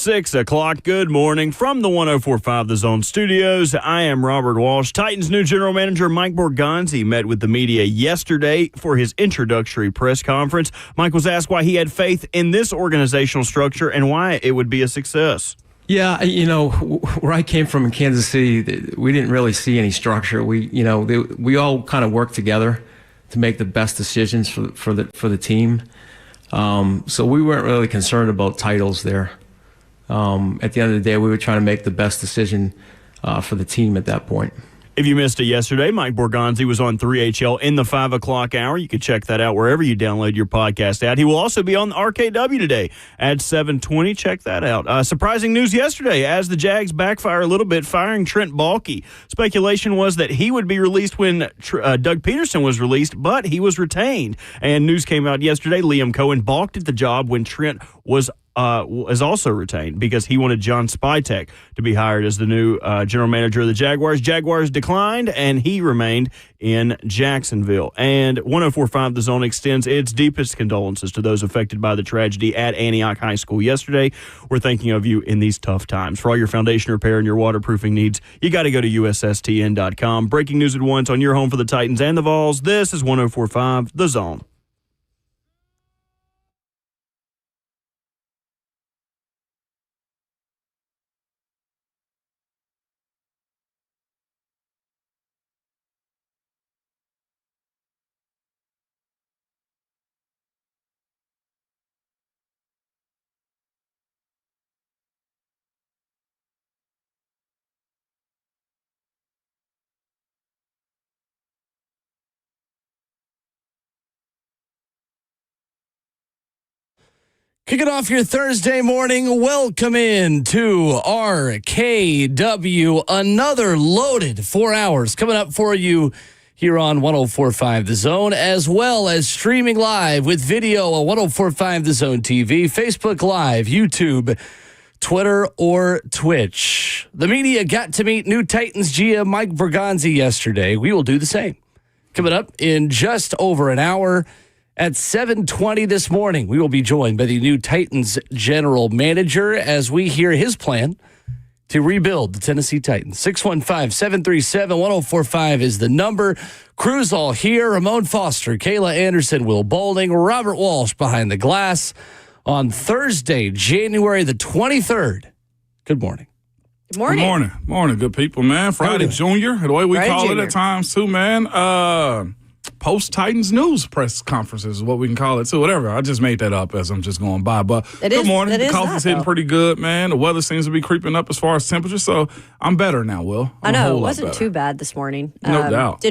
6 o'clock. Good morning from the 104.5 The Zone Studios. I am Robert Walsh. Titans new general manager Mike Borgonzi met with the media yesterday for his introductory press conference. Mike was asked why he had faith in this organizational structure and why it would be a success. Yeah, where I came from in Kansas City, we didn't really see any structure. We all kind of worked together to make the best decisions for the team. So we weren't really concerned about titles there. At the end of the day, we were trying to make the best decision for the team at that point. If you missed it yesterday, Mike Borgonzi was on 3HL in the 5 o'clock hour. You can check that out wherever you download your podcast at. He will also be on RKW today at 7:20. Check that out. Surprising news yesterday as the Jags backfire a little bit, firing Trent Baalke. Speculation was that he would be released when Doug Peterson was released, but he was retained. And news came out yesterday, Liam Cohen balked at the job when Trent was also retained because he wanted John Spytek to be hired as the new general manager of the Jaguars. Jaguars declined, and he remained in Jacksonville. And 104.5 The Zone extends its deepest condolences to those affected by the tragedy at Antioch High School yesterday. We're thinking of you in these tough times. For all your foundation repair and your waterproofing needs, you got to go to USSTN.com. Breaking news at once on your home for the Titans and the Vols. This is 104.5 The Zone. Kicking off your Thursday morning, welcome in to RKW. Another loaded 4 hours coming up for you here on 104.5 The Zone, as well as streaming live with video on 104.5 The Zone TV, Facebook Live, YouTube, Twitter, or Twitch. The media got to meet new Titans GM Mike Borgonzi yesterday. We will do the same. Coming up in just over an hour. At 7:20 this morning, we will be joined by the new Titans general manager as we hear his plan to rebuild the Tennessee Titans. 615-737-1045 is the number. Crew's all here. Ramon Foster, Kayla Anderson, Will Boulding, Robert Walsh behind the glass on Thursday, January the 23rd. Good morning. Good morning. Morning, good people, man. Friday Junior, the way we call it at times too, man. Post-Titans news press conferences is what we can call it, too. Whatever. I just made that up as I'm just going by. But good morning. The coffee's hitting pretty good, man. The weather seems to be creeping up as far as temperature, so I'm better now, Will. I know. It wasn't too bad this morning. No doubt.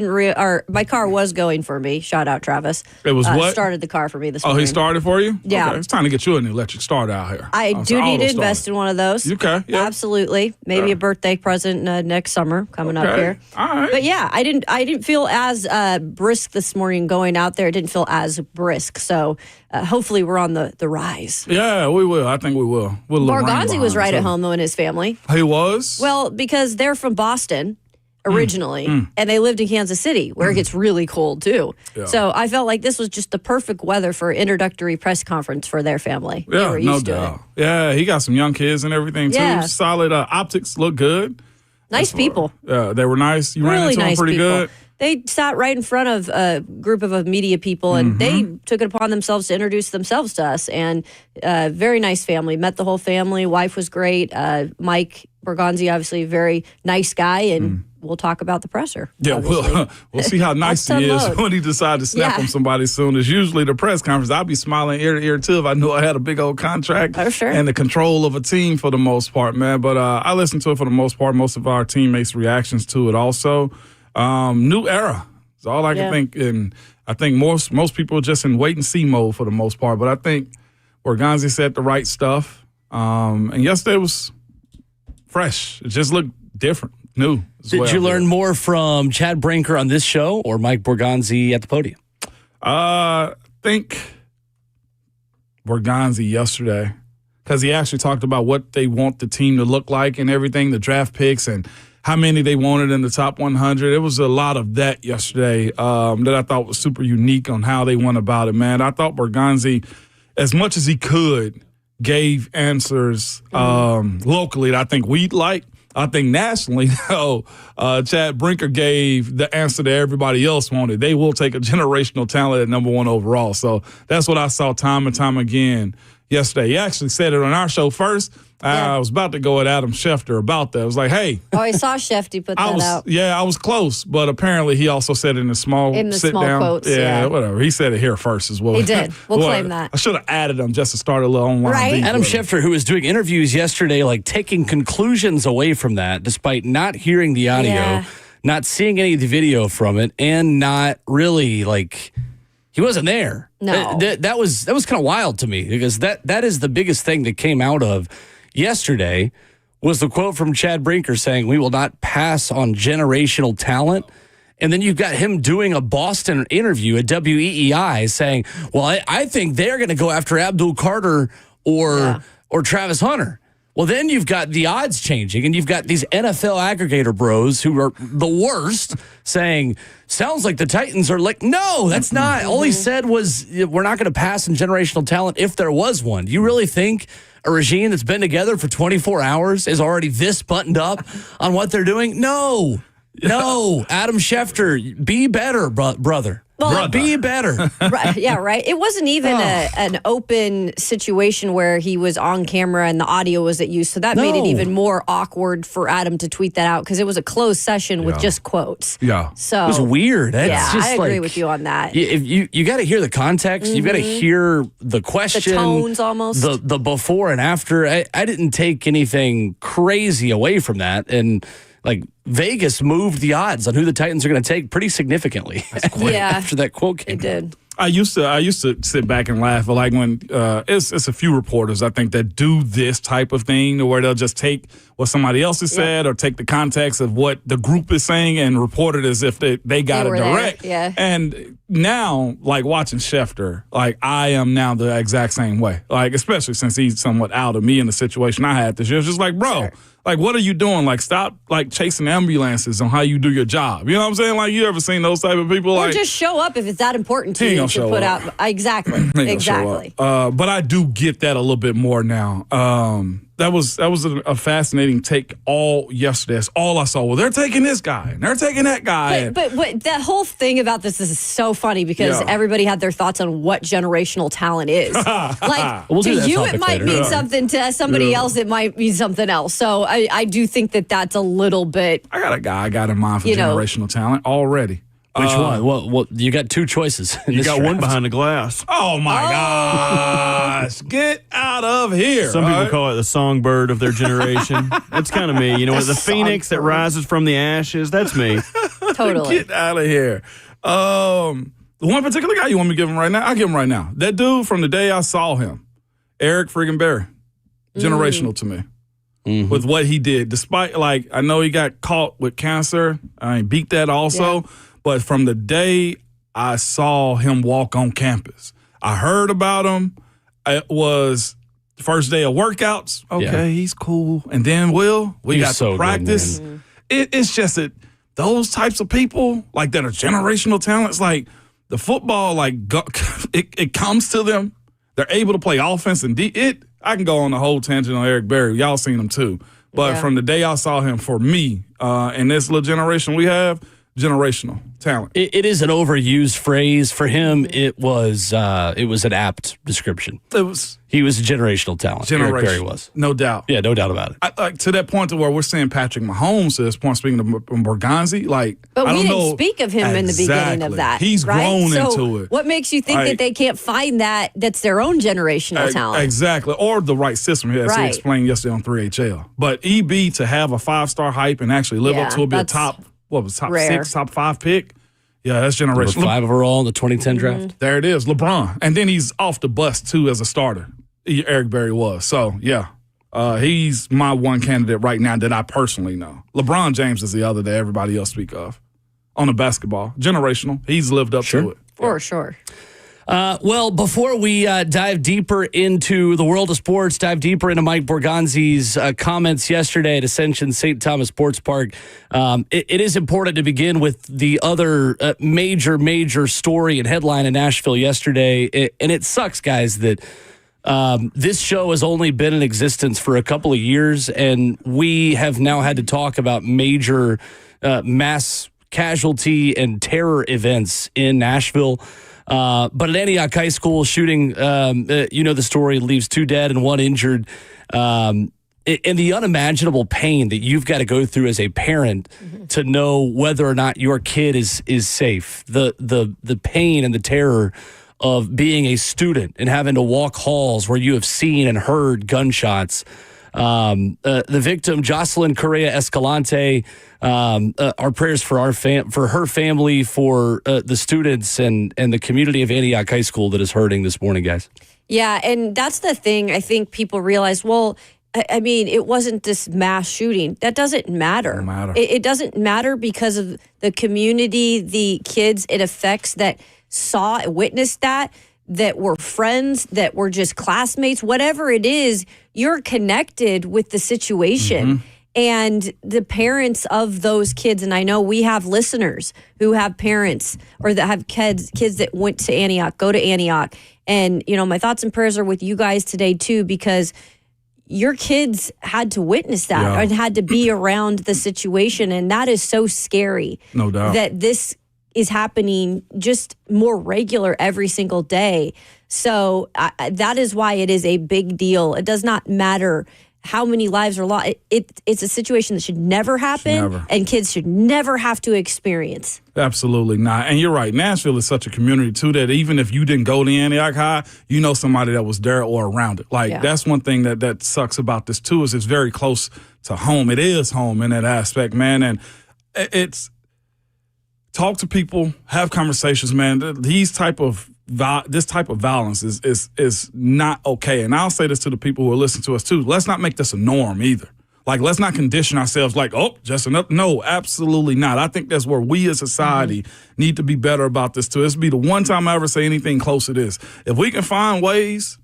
My car was going for me. Shout out, Travis. It was what? Started the car for me this morning. Oh, he started for you? Yeah. Okay. It's time to get you an electric starter out here. I do need to invest in one of those. Okay. Yeah. Absolutely. Maybe a birthday present next summer coming up here. All right. But yeah, I didn't feel as brisk this morning going out there. It didn't feel as brisk. So hopefully we're on the rise. Yeah, we will. I think we will. Borgonzi was right at home, though, in his family. He was? Well, because they're from Boston originally, and they lived in Kansas City, where it gets really cold, too. Yeah. So I felt like this was just the perfect weather for an introductory press conference for their family. Yeah, they were used to it. Yeah, he got some young kids and everything, too. Yeah. Solid optics, look good. Nice people. They were nice. You ran Really into nice them pretty people. good. They sat right in front of a group of media people, and they took it upon themselves to introduce themselves to us. And very nice family. Met the whole family. Wife was great. Mike Borgonzi, obviously a very nice guy, and we'll talk about the presser. Yeah, we'll see how nice he is when he decides to snap on somebody soon. It's usually the press conference. I'll be smiling ear to ear, too, if I knew I had a big old contract and the control of a team for the most part, man. But I listened to it for the most part. Most of our teammates' reactions to it also. New era is all I can think. And I think most people are just in wait-and-see mode for the most part. But I think Borgonzi said the right stuff. And yesterday was fresh. It just looked different, new. Did you learn more from Chad Brinker on this show or Mike Borgonzi at the podium? I think Borgonzi yesterday, because he actually talked about what they want the team to look like and everything, the draft picks and how many they wanted in the top 100. It was a lot of that yesterday that I thought was super unique on how they went about it, man. I thought Borgonzi, as much as he could, gave answers locally that I think we'd like. I think nationally, though, Chad Brinker gave the answer that everybody else wanted. They will take a generational talent at number 1 overall. So that's what I saw time and time again yesterday. He actually said it on our show first. I was about to go at Adam Schefter about that. I was like, hey. Oh, I saw Shefty put that out. Yeah, I was close, but apparently he also said it in the small sit-down. Quotes, yeah, whatever. He said it here first as well. He did. We'll claim that. I should have added him just to start a little online beef. Adam Schefter, who was doing interviews yesterday, like taking conclusions away from that, despite not hearing the audio, not seeing any of the video from it, and not really, like, he wasn't there. No. That was kind of wild to me, because that is the biggest thing that came out of yesterday was the quote from Chad Brinker saying, "We will not pass on generational talent." And then you've got him doing a Boston interview at WEEI saying, well, I think they're going to go after Abdul Carter or Travis Hunter. Well, then you've got the odds changing, and you've got these NFL aggregator bros who are the worst saying, sounds like the Titans are like, no, that's not. All he said was, we're not going to pass on generational talent if there was one. You really think a regime that's been together for 24 hours is already this buttoned up on what they're doing? No, Adam Schefter, be better, brother. Well, be better. Right, yeah, right. It wasn't even an open situation where he was on camera and the audio was at use. So that made it even more awkward for Adam to tweet that out because it was a closed session with just quotes. Yeah. So it was weird. Just I agree with you on that. You got to hear the context. You've got to hear the question. The tones almost. The before and after. I didn't take anything crazy away from that. And like Vegas moved the odds on who the Titans are going to take pretty significantly after that quote came out. Did. I used to sit back and laugh, but like when it's a few reporters I think that do this type of thing, where they'll just take what somebody else has said or take the context of what the group is saying and report it as if they got it direct. Yeah. And now, like watching Schefter, like I am now the exact same way. Like especially since he's somewhat out of me in the situation I had this year. It's just like, bro. Sure. Like, what are you doing? Like, stop, like, chasing ambulances on how you do your job. You know what I'm saying? Like, you ever seen those type of people? Or like, just show up if it's that important to you to put out. Exactly. Exactly. But I do get that a little bit more now. That was a fascinating take all yesterday. That's all I saw. Well, they're taking this guy and they're taking that guy. But that whole thing about this is so funny because everybody had their thoughts on what generational talent is. Like to you, it might mean something. To somebody else, it might mean something else. So I do think that that's a little bit. I got a guy I got in mind for generational talent already. Which one? Well, you got two choices. You got one behind the glass. Oh, my gosh. Get out of here. Some people call it the songbird of their generation. That's kind of me. You know, the phoenix that rises from the ashes. That's me. Totally. Get out of here. One particular guy you want me to give him right now? I'll give him right now. That dude from the day I saw him, Eric friggin' Berry. Generational to me. Mm-hmm. With what he did. Despite, like, I know he got caught with cancer. I beat that also. Yeah. But from the day I saw him walk on campus, I heard about him. It was the first day of workouts. Okay, he's cool. And then, we got to practice. Good, it's just that those types of people, like that are generational talents, like the football, like it comes to them. They're able to play offense and I can go on the whole tangent on Eric Berry. Y'all seen him too. But from the day I saw him, for me, in this little generation we have, generational talent. It is an overused phrase. For him, it was an apt description. He was a generational talent. Eric Berry was. No doubt. Yeah, no doubt about it. Like to that point to where we're seeing Patrick Mahomes to this point, speaking of Borgonzi, but we didn't speak of him in the beginning of that. He's grown into it. What makes you think that they can't find that's their own generational talent? Exactly. Or the right system here, as he explained yesterday on 3HL. But EB to have a 5-star hype and actually live up to it, be a top 6, top 5 pick. Yeah, that's generational. Number 5 overall in the 2010 draft. There it is, LeBron. And then he's off the bus, too, as a starter. Eric Berry was. So, he's my one candidate right now that I personally know. LeBron James is the other that everybody else speak of. On the basketball. Generational. He's lived up to it. For sure. Well, before we dive deeper into the world of sports, dive deeper into Mike Borgonzi's comments yesterday at Ascension St. Thomas Sports Park, it is important to begin with the other major story and headline in Nashville yesterday. And it sucks, guys, that This show has only been in existence for a couple of years, and we have now had to talk about major mass casualty and terror events in Nashville. But at Antioch High School, shooting, the story, leaves 2 dead and 1 injured. And the unimaginable pain that you've got to go through as a parent to know whether or not your kid is safe. The pain and the terror of being a student and having to walk halls where you have seen and heard gunshots. The victim, Jocelyn Correa Escalante, our prayers for for her family, for the students and the community of Antioch High School that is hurting this morning, guys. Yeah, and that's the thing I think people realize, well, I mean, it wasn't this mass shooting. That doesn't matter. It doesn't matter because of the community, the kids it affects that witnessed that were friends, that were just classmates, whatever it is, you're connected with the situation. And the parents of those kids, and I know we have listeners who have parents or that have kids that went to Antioch, go to Antioch. And, my thoughts and prayers are with you guys today, too, because your kids had to witness that and had to be around the situation. And that is so scary. No doubt. That this is happening just more regular every single day. So that is why it is a big deal. It does not matter how many lives are lost. It's a situation that should never happen, and kids should never have to experience. Absolutely not. And you're right. Nashville is such a community, too, that even if you didn't go to Antioch High, you know somebody that was there or around it. That's one thing that sucks about this, too, is it's very close to home. It is home in that aspect, man. And it's talk to people, have conversations, man. This type of violence is not okay. And I'll say this to the people who are listening to us too. Let's not make this a norm either. Let's not condition ourselves just enough. No, absolutely not. I think that's where we as society need to be better about this too. This will be the one time I ever say anything close to this. If we can find ways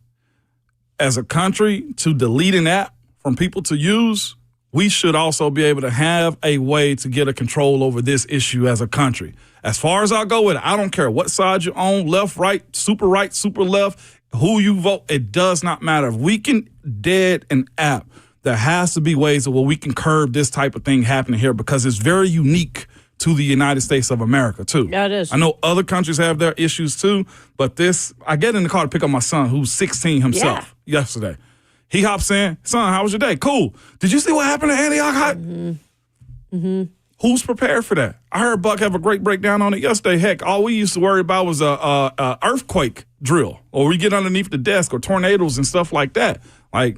as a country to delete an app from people to use, we should also be able to have a way to get a control over this issue as a country. As far as I'll go with it, I don't care what side you're on, left, right, super left, who you vote, it does not matter. If we can dead an app, there has to be ways where we can curb this type of thing happening here because it's very unique to the United States of America, too. Yeah, it is. I know other countries have their issues, too, but I get in the car to pick up my son, who's 16 himself, yesterday. He hops in, son, how was your day? Cool. Did you see what happened at Antioch High? Who's prepared for that? I heard Buck have a great breakdown on it yesterday. Heck, all we used to worry about was a earthquake drill, or we get underneath the desk, or tornadoes and stuff like that.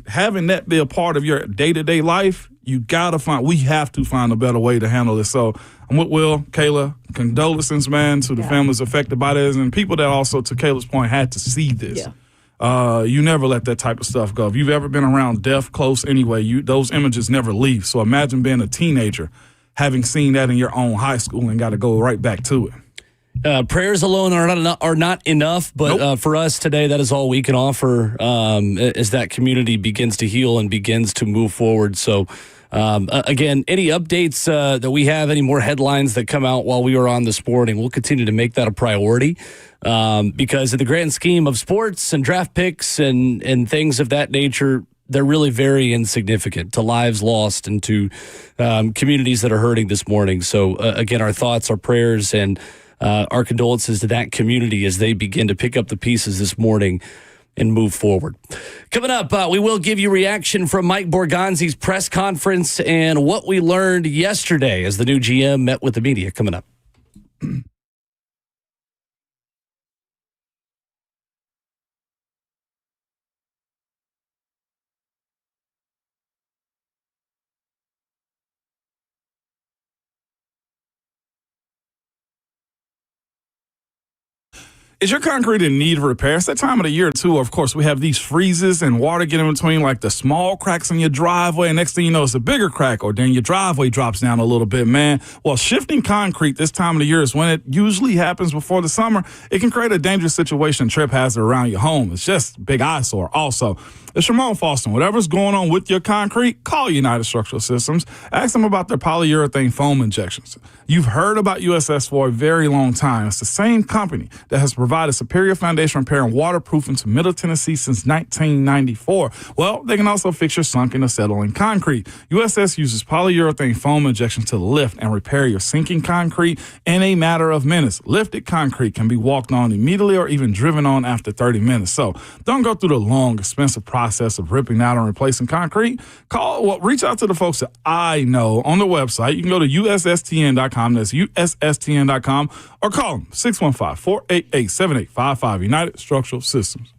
Having that be a part of your day-to-day life, we have to find a better way to handle this. So I'm with Will, Kayla, condolences, man, to the families affected by this, and people that also, to Kayla's point, had to see this. You never let that type of stuff go. If you've ever been around death close anyway, those images never leave. So imagine being a teenager, having seen that in your own high school and got to go right back to it. Prayers alone are not enough, but for us today, that is all we can offer as that community begins to heal and begins to move forward. So, again, any updates that we have, any more headlines that come out while we are on this morning, we'll continue to make that a priority because in the grand scheme of sports and draft picks and things of that nature, they're really very insignificant to lives lost and to communities that are hurting this morning. So, again, our thoughts, our prayers, and our condolences to that community as they begin to pick up the pieces this morning and move forward. Coming up, we will give you reaction from Mike Borgonzi's press conference and what we learned yesterday as the new GM met with the media. Coming up. Is your concrete in need of repair? It's that time of the year, too. Of course, we have these freezes and water getting in between, the small cracks in your driveway. And next thing you know, it's a bigger crack, or then your driveway drops down a little bit, man. Well, shifting concrete this time of the year is when it usually happens before the summer. It can create a dangerous situation, trip hazard around your home. It's just a big eyesore. Also, it's Ramon Foston. Whatever's going on with your concrete, call United Structural Systems. Ask them about their polyurethane foam injections. You've heard about USS for a very long time. It's the same company that has provided provided superior foundation repair and waterproofing to Middle Tennessee since 1994. Well, they can also fix your sunken or settling concrete. USS uses polyurethane foam injection to lift and repair your sinking concrete in a matter of minutes. Lifted concrete can be walked on immediately or even driven on after 30 minutes. So don't go through the long, expensive process of ripping out and replacing concrete. Reach out to the folks that I know on the website. You can go to USSTN.com. That's USSTN.com, or call them 615-488-7855. United Structural Systems.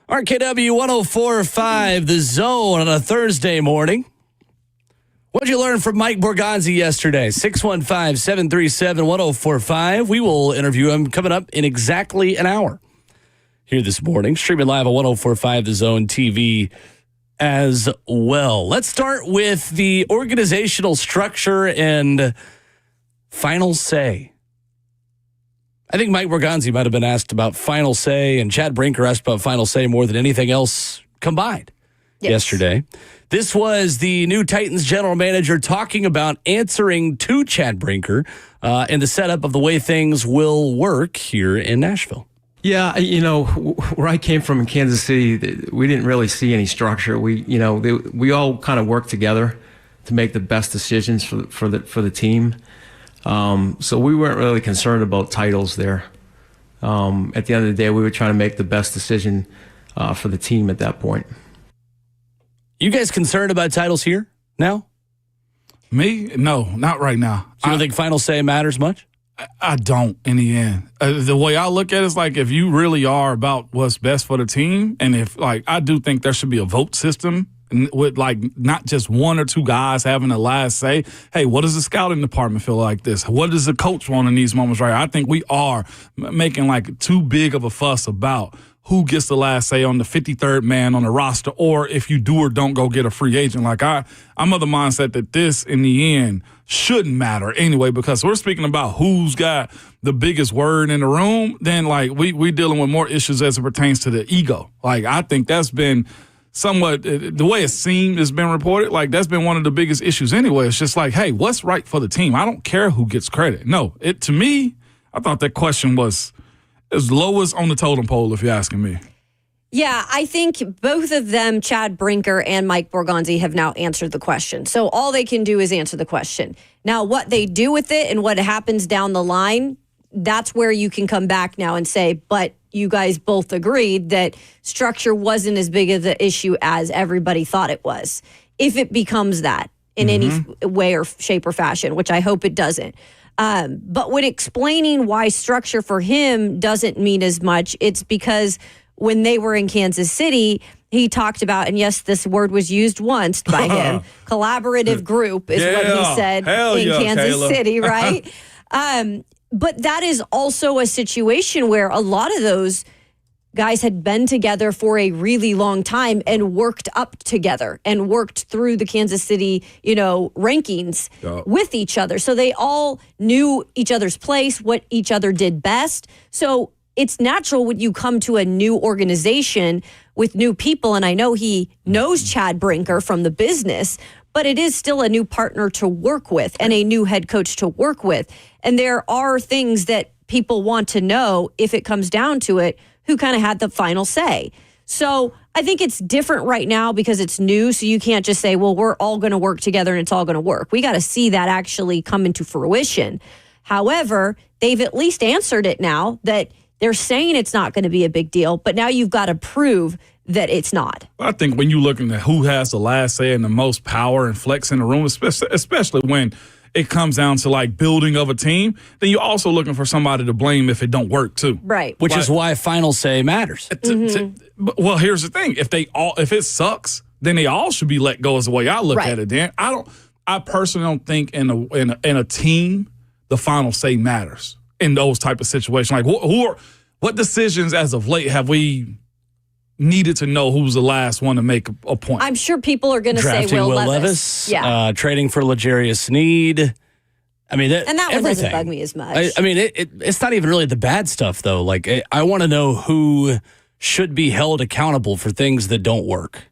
RKW 104.5, The Zone on a Thursday morning. What did you learn from Mike Borgonzi yesterday? 615-737-1045. We will interview him coming up in exactly an hour here this morning. Streaming live on 104.5 The Zone TV as well. Let's start with the organizational structure and final say. I think Mike Borgonzi might have been asked about final say, and Chad Brinker asked about final say more than anything else combined yesterday. This was the new Titans general manager talking about answering to Chad Brinker and the setup of the way things will work here in Nashville. Yeah, where I came from in Kansas City, we didn't really see any structure. We all kind of worked together to make the best decisions for the team. So we weren't really concerned about titles there. At the end of the day, we were trying to make the best decision for the team at that point. You guys concerned about titles here now? Me? No, not right now. So you don't think final say matters much? I don't in the end. The way I look at it is like if you really are about what's best for the team, and if I do think there should be a vote system with not just one or two guys having the last say. Hey, what does the scouting department feel like this? What does the coach want in these moments, right? I think we are making too big of a fuss about who gets the last say on the 53rd man on the roster, or if you do or don't go get a free agent. I'm of the mindset that this, in the end, shouldn't matter anyway, because we're speaking about who's got the biggest word in the room. Then, we dealing with more issues as it pertains to the ego. I think that's been somewhat, the way it seemed has been reported, that's been one of the biggest issues anyway. It's just hey, what's right for the team? I don't care who gets credit. No, to me, I thought that question was as low as on the totem pole, if you're asking me. Yeah, I think both of them, Chad Brinker and Mike Borgonzi, have now answered the question. So all they can do is answer the question. Now, what they do with it and what happens down the line, that's where you can come back now and say, but you guys both agreed that structure wasn't as big of an issue as everybody thought it was. If it becomes that in any way or shape or fashion, which I hope it doesn't. But when explaining why structure for him doesn't mean as much, it's because when they were in Kansas City, he talked about, and yes, this word was used once by him, collaborative group is what he said in Kansas City, right? But that is also a situation where a lot of those guys had been together for a really long time and worked up together and worked through the Kansas City, rankings with each other. So they all knew each other's place, what each other did best. So it's natural when you come to a new organization with new people, and I know he knows Chad Brinker from the business, but it is still a new partner to work with and a new head coach to work with. And there are things that people want to know, if it comes down to it, who kind of had the final say. So I think it's different right now because it's new, so you can't just say, well, we're all going to work together and it's all going to work. We got to see that actually come into fruition. However, they've at least answered it now that they're saying it's not going to be a big deal, but now you've got to prove that it's not. I think when you're looking at who has the last say and the most power and flex in the room, especially when it comes down to building of a team, then you're also looking for somebody to blame if it don't work too. Right. Which is why final say matters. Well, here's the thing. If it sucks, then they all should be let go is the way I look at it, Dan. I personally don't think in a team, the final say matters in those type of situations. What decisions as of late have we needed to know who's the last one to make a point? I'm sure people are going to say Will Levis. Yeah. Trading for L'Jarius Sneed. I mean, and that one doesn't bug me as much. It's not even really the bad stuff, though. I want to know who should be held accountable for things that don't work.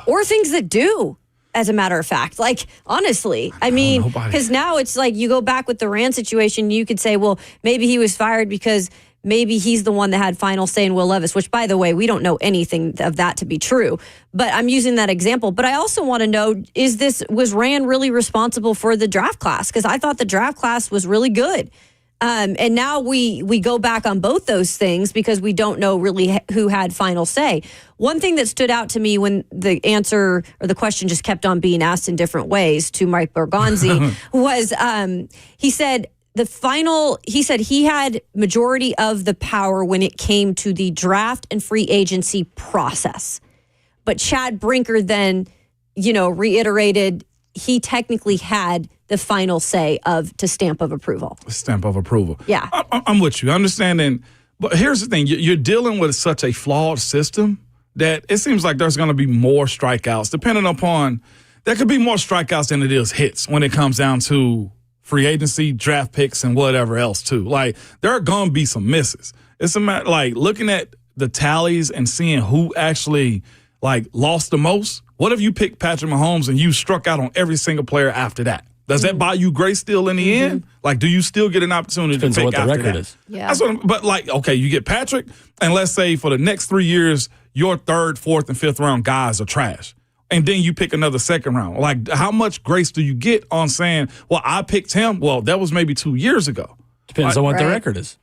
Or things that do, as a matter of fact. Honestly, because now it's you go back with the Rand situation, you could say, well, maybe he was fired because maybe he's the one that had final say in Will Levis, which, by the way, we don't know anything of that to be true. But I'm using that example. But I also want to know, was Rand really responsible for the draft class? Because I thought the draft class was really good. And now we go back on both those things because we don't know really who had final say. One thing that stood out to me when the answer or the question just kept on being asked in different ways to Mike Borgonzi was he said, he said he had majority of the power when it came to the draft and free agency process. But Chad Brinker then, reiterated he technically had the final say to stamp of approval. Stamp of approval. Yeah. I'm with you. Understanding. But here's the thing. You're dealing with such a flawed system that it seems like there's going to be more strikeouts, depending upon, there could be more strikeouts than it is hits when it comes down to free agency, draft picks, and whatever else, too. Like, there are going to be some misses. It's a matter, like, looking at the tallies and seeing who actually, lost the most. What if you picked Patrick Mahomes and you struck out on every single player after that? Does that buy you grace still in the end? Like, do you still get an opportunity Depends to pick on what the after record that? is. Yeah. That's what okay, you get Patrick, and let's say for the next 3 years, your third, fourth, and fifth round guys are trash. And then you pick another second round. Like, how much grace do you get on saying, well, I picked him? Well, that was maybe 2 years ago. Depends on what the record is.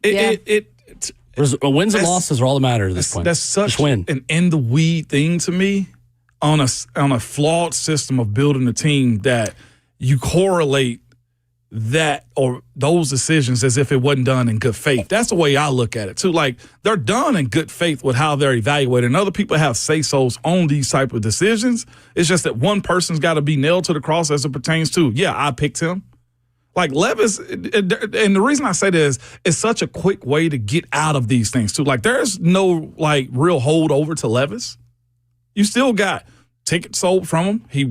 Wins and losses are all that matter at this point. That's such an in-the-weed thing to me on a flawed system of building a team that you correlate that or those decisions as if it wasn't done in good faith. That's the way I look at it, too. Like, they're done in good faith with how they're evaluated, and other people have say-sos on these type of decisions. It's just that one person's got to be nailed to the cross as it pertains to, I picked him. Like, Levis, and the reason I say this is it's such a quick way to get out of these things, too. Like, there's no, real holdover to Levis. You still got tickets sold from him. He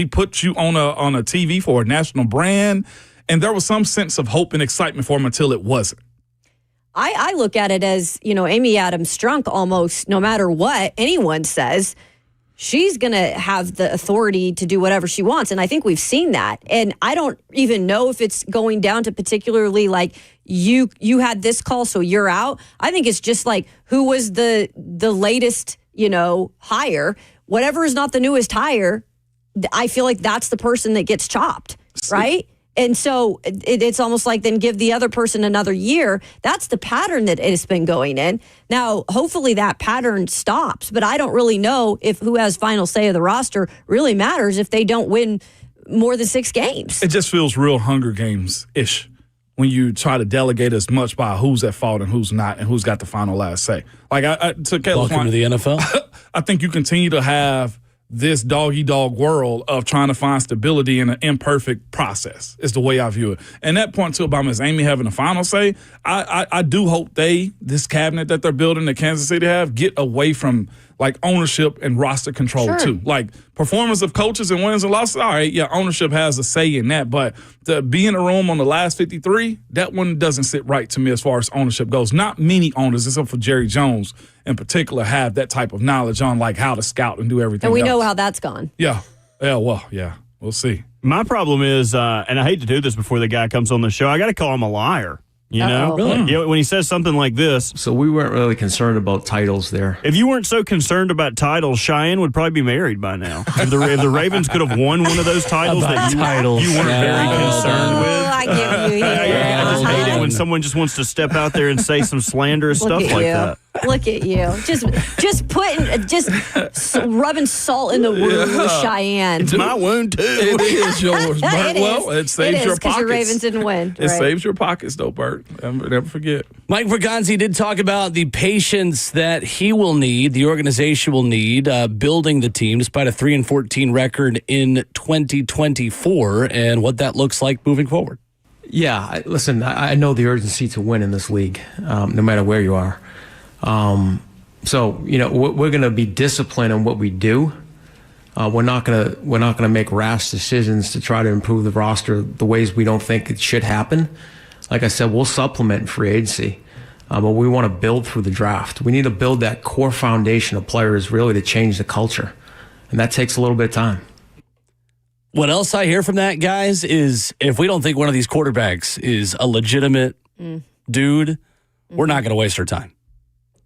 put you on a TV for a national brand, and there was some sense of hope and excitement for him until it wasn't. I look at it as, Amy Adams Strunk almost, no matter what anyone says, she's going to have the authority to do whatever she wants. And I think we've seen that. And I don't even know if it's going down to particularly you had this call, so you're out. I think it's just who was the latest, hire. Whatever is not the newest hire, I feel like that's the person that gets chopped, right? And so it's almost like then give the other person another year. That's the pattern that it's been going in. Now, hopefully that pattern stops, but I don't really know if who has final say of the roster really matters if they don't win more than 6 games. It just feels real Hunger Games-ish when you try to delegate as much by who's at fault and who's not and who's got the final last say. Like, to Caleb's Welcome to the NFL. I think you continue to have this dog-eat-dog world of trying to find stability in an imperfect process is the way I view it. And that point, too, about Ms. Amy having the final say, I do hope this cabinet that they're building that Kansas City have, get away from, ownership and roster control, too. Performance of coaches and wins and losses, all right, ownership has a say in that. But to be in a room on the last 53, that one doesn't sit right to me as far as ownership goes. Not many owners, except for Jerry Jones in particular, have that type of knowledge on, how to scout and do everything And we else. know how that's gone. Yeah. We'll see. My problem is, and I hate to do this before the guy comes on the show, I got to call him a liar. You know? Really? When he says something like this. So we weren't really concerned about titles there. If you weren't so concerned about titles, Cheyenne would probably be married by now. If the Ravens could have won one of those titles that you weren't very concerned with. I get you. I just hate it when someone just wants to step out there and say some slanderous stuff like that. Look at you. Just rubbing salt in the wound with Cheyenne. It's my wound, too. It is yours, Bert. It saves your pockets. Because your Ravens didn't win. It saves your pockets, though, Bert. Never forget. Mike Borgonzi did talk about the patience that he will need, the organization will need, building the team despite a 3-14 record in 2024 and what that looks like moving forward. Yeah, listen, I know the urgency to win in this league, no matter where you are. So we're going to be disciplined in what we do. We're not going to make rash decisions to try to improve the roster the ways we don't think it should happen. Like I said, we'll supplement in free agency, but we want to build through the draft. We need to build that core foundation of players really to change the culture, and that takes a little bit of time. What else I hear from that, guys, is if we don't think one of these quarterbacks is a legitimate dude, we're not going to waste our time.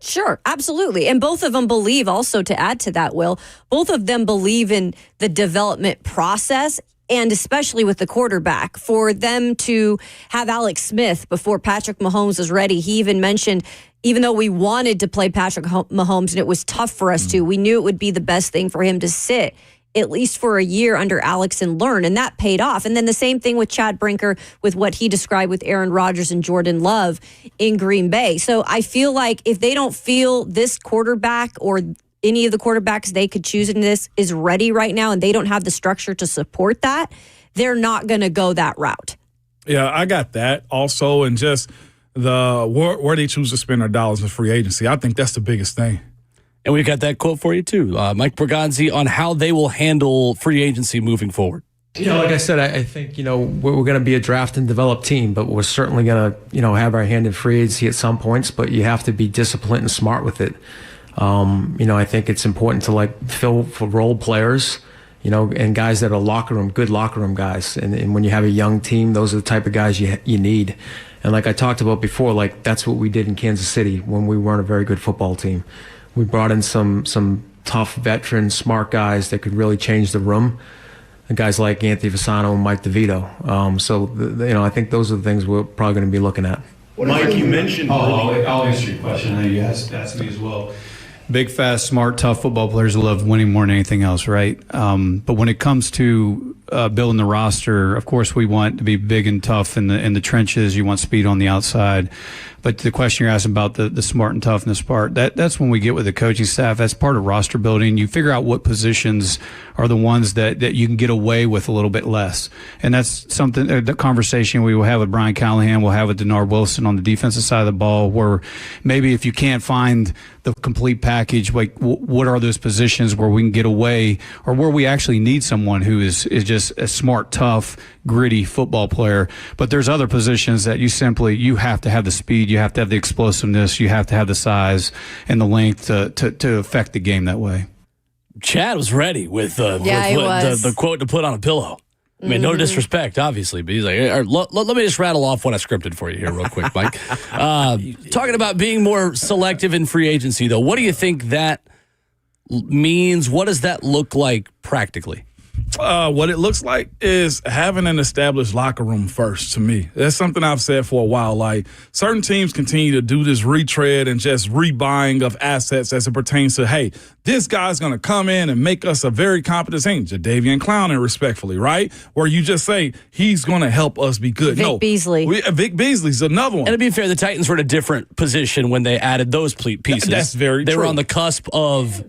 Sure, absolutely. And both of them believe also, to add to that, Will, both of them believe in the development process, and especially with the quarterback. For them to have Alex Smith before Patrick Mahomes is ready, he even mentioned, even though we wanted to play Patrick Mahomes and it was tough for us to, we knew it would be the best thing for him to sit at least for a year under Alex and learn, and that paid off. And then the same thing with Chad Brinker with what he described with Aaron Rodgers and Jordan Love in Green Bay. So I feel like if they don't feel this quarterback or any of the quarterbacks they could choose in this is ready right now and they don't have the structure to support that, they're not going to go that route. Yeah, I got that also. And just where they choose to spend their dollars in free agency, I think that's the biggest thing. And we've got that quote for you, too. Mike Borgonzi on how they will handle free agency moving forward. Like I said, I think, we're going to be a draft and develop team, but we're certainly going to, have our hand in free agency at some points, but you have to be disciplined and smart with it. I think it's important to fill for role players, and guys that are good locker room guys. And when you have a young team, those are the type of guys you need. And like I talked about before, that's what we did in Kansas City when we weren't a very good football team. We brought in some tough veteran, smart guys that could really change the room. Guys like Anthony Fasano and Mike DeVito. I think those are the things we're probably going to be looking at. Mike, you mentioned. I'll answer your question. I know you asked me as well. Big, fast, smart, tough football players love winning more than anything else, right? But when it comes to building the roster, of course, we want to be big and tough in the trenches. You want speed on the outside. But the question you're asking about the smart and toughness part, that's when we get with the coaching staff. That's part of roster building. You figure out what positions are the ones that you can get away with a little bit less. And that's something, the conversation we will have with Brian Callahan, we'll have with Denard Wilson on the defensive side of the ball, where maybe if you can't find the complete package, what are those positions where we can get away, or where we actually need someone who is just a smart, tough, gritty football player. But there's other positions that you have to have the speed, you have to have the explosiveness, you have to have the size and the length to affect the game that way. Chad was ready with the quote to put on a pillow. I mean, no disrespect, obviously, but he's like, let me just rattle off what I scripted for you here real quick, Mike. Talking about being more selective in free agency, though, what do you think that means? What does that look like practically? What it looks like is having an established locker room first, to me. That's something I've said for a while. Certain teams continue to do this retread and just rebuying of assets as it pertains to, hey, this guy's going to come in and make us a very competent team. Jadeveon Clowney, respectfully, right? Where you just say, he's going to help us be good. Vic Beasley. Vic Beasley's another one. And to be fair, the Titans were in a different position when they added those pieces. That's very true. They were on the cusp of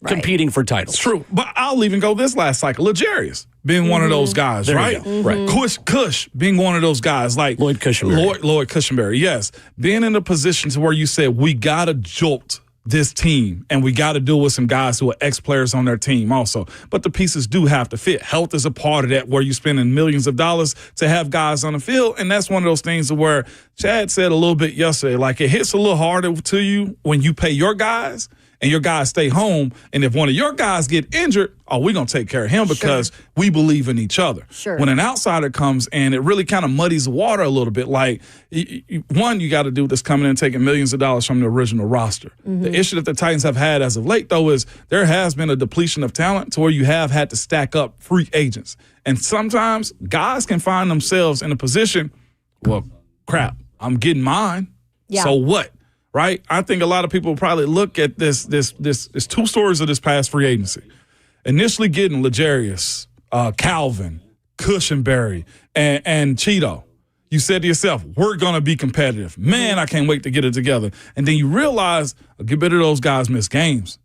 competing for titles. True. But I'll even go this last cycle. L'Jarius being one of those guys, there right? Right. Cush being one of those guys. Lloyd Cushenberry. Lloyd Cushenberry, yes. Being in a position to where you said, we got to jolt this team, and we got to do with some guys who are ex-players on their team also. But the pieces do have to fit. Health is a part of that, where you're spending millions of dollars to have guys on the field, and that's one of those things where Chad said a little bit yesterday, it hits a little harder to you when you pay your guys and your guys stay home, and if one of your guys get injured, we're going to take care of him because we believe in each other. Sure. When an outsider comes in, it really kind of muddies the water a little bit. One, you got to do this coming in and taking millions of dollars from the original roster. Mm-hmm. The issue that the Titans have had as of late, though, is there has been a depletion of talent to where you have had to stack up free agents. And sometimes guys can find themselves in a position, well, crap, I'm getting mine. Yeah. So what? Right? I think a lot of people probably look at this two stories of this past free agency. Initially getting L'Jarius, Calvin, Cushenberry, and Cheeto. You said to yourself, we're going to be competitive. Man, I can't wait to get it together. And then you realize a good bit of those guys miss games.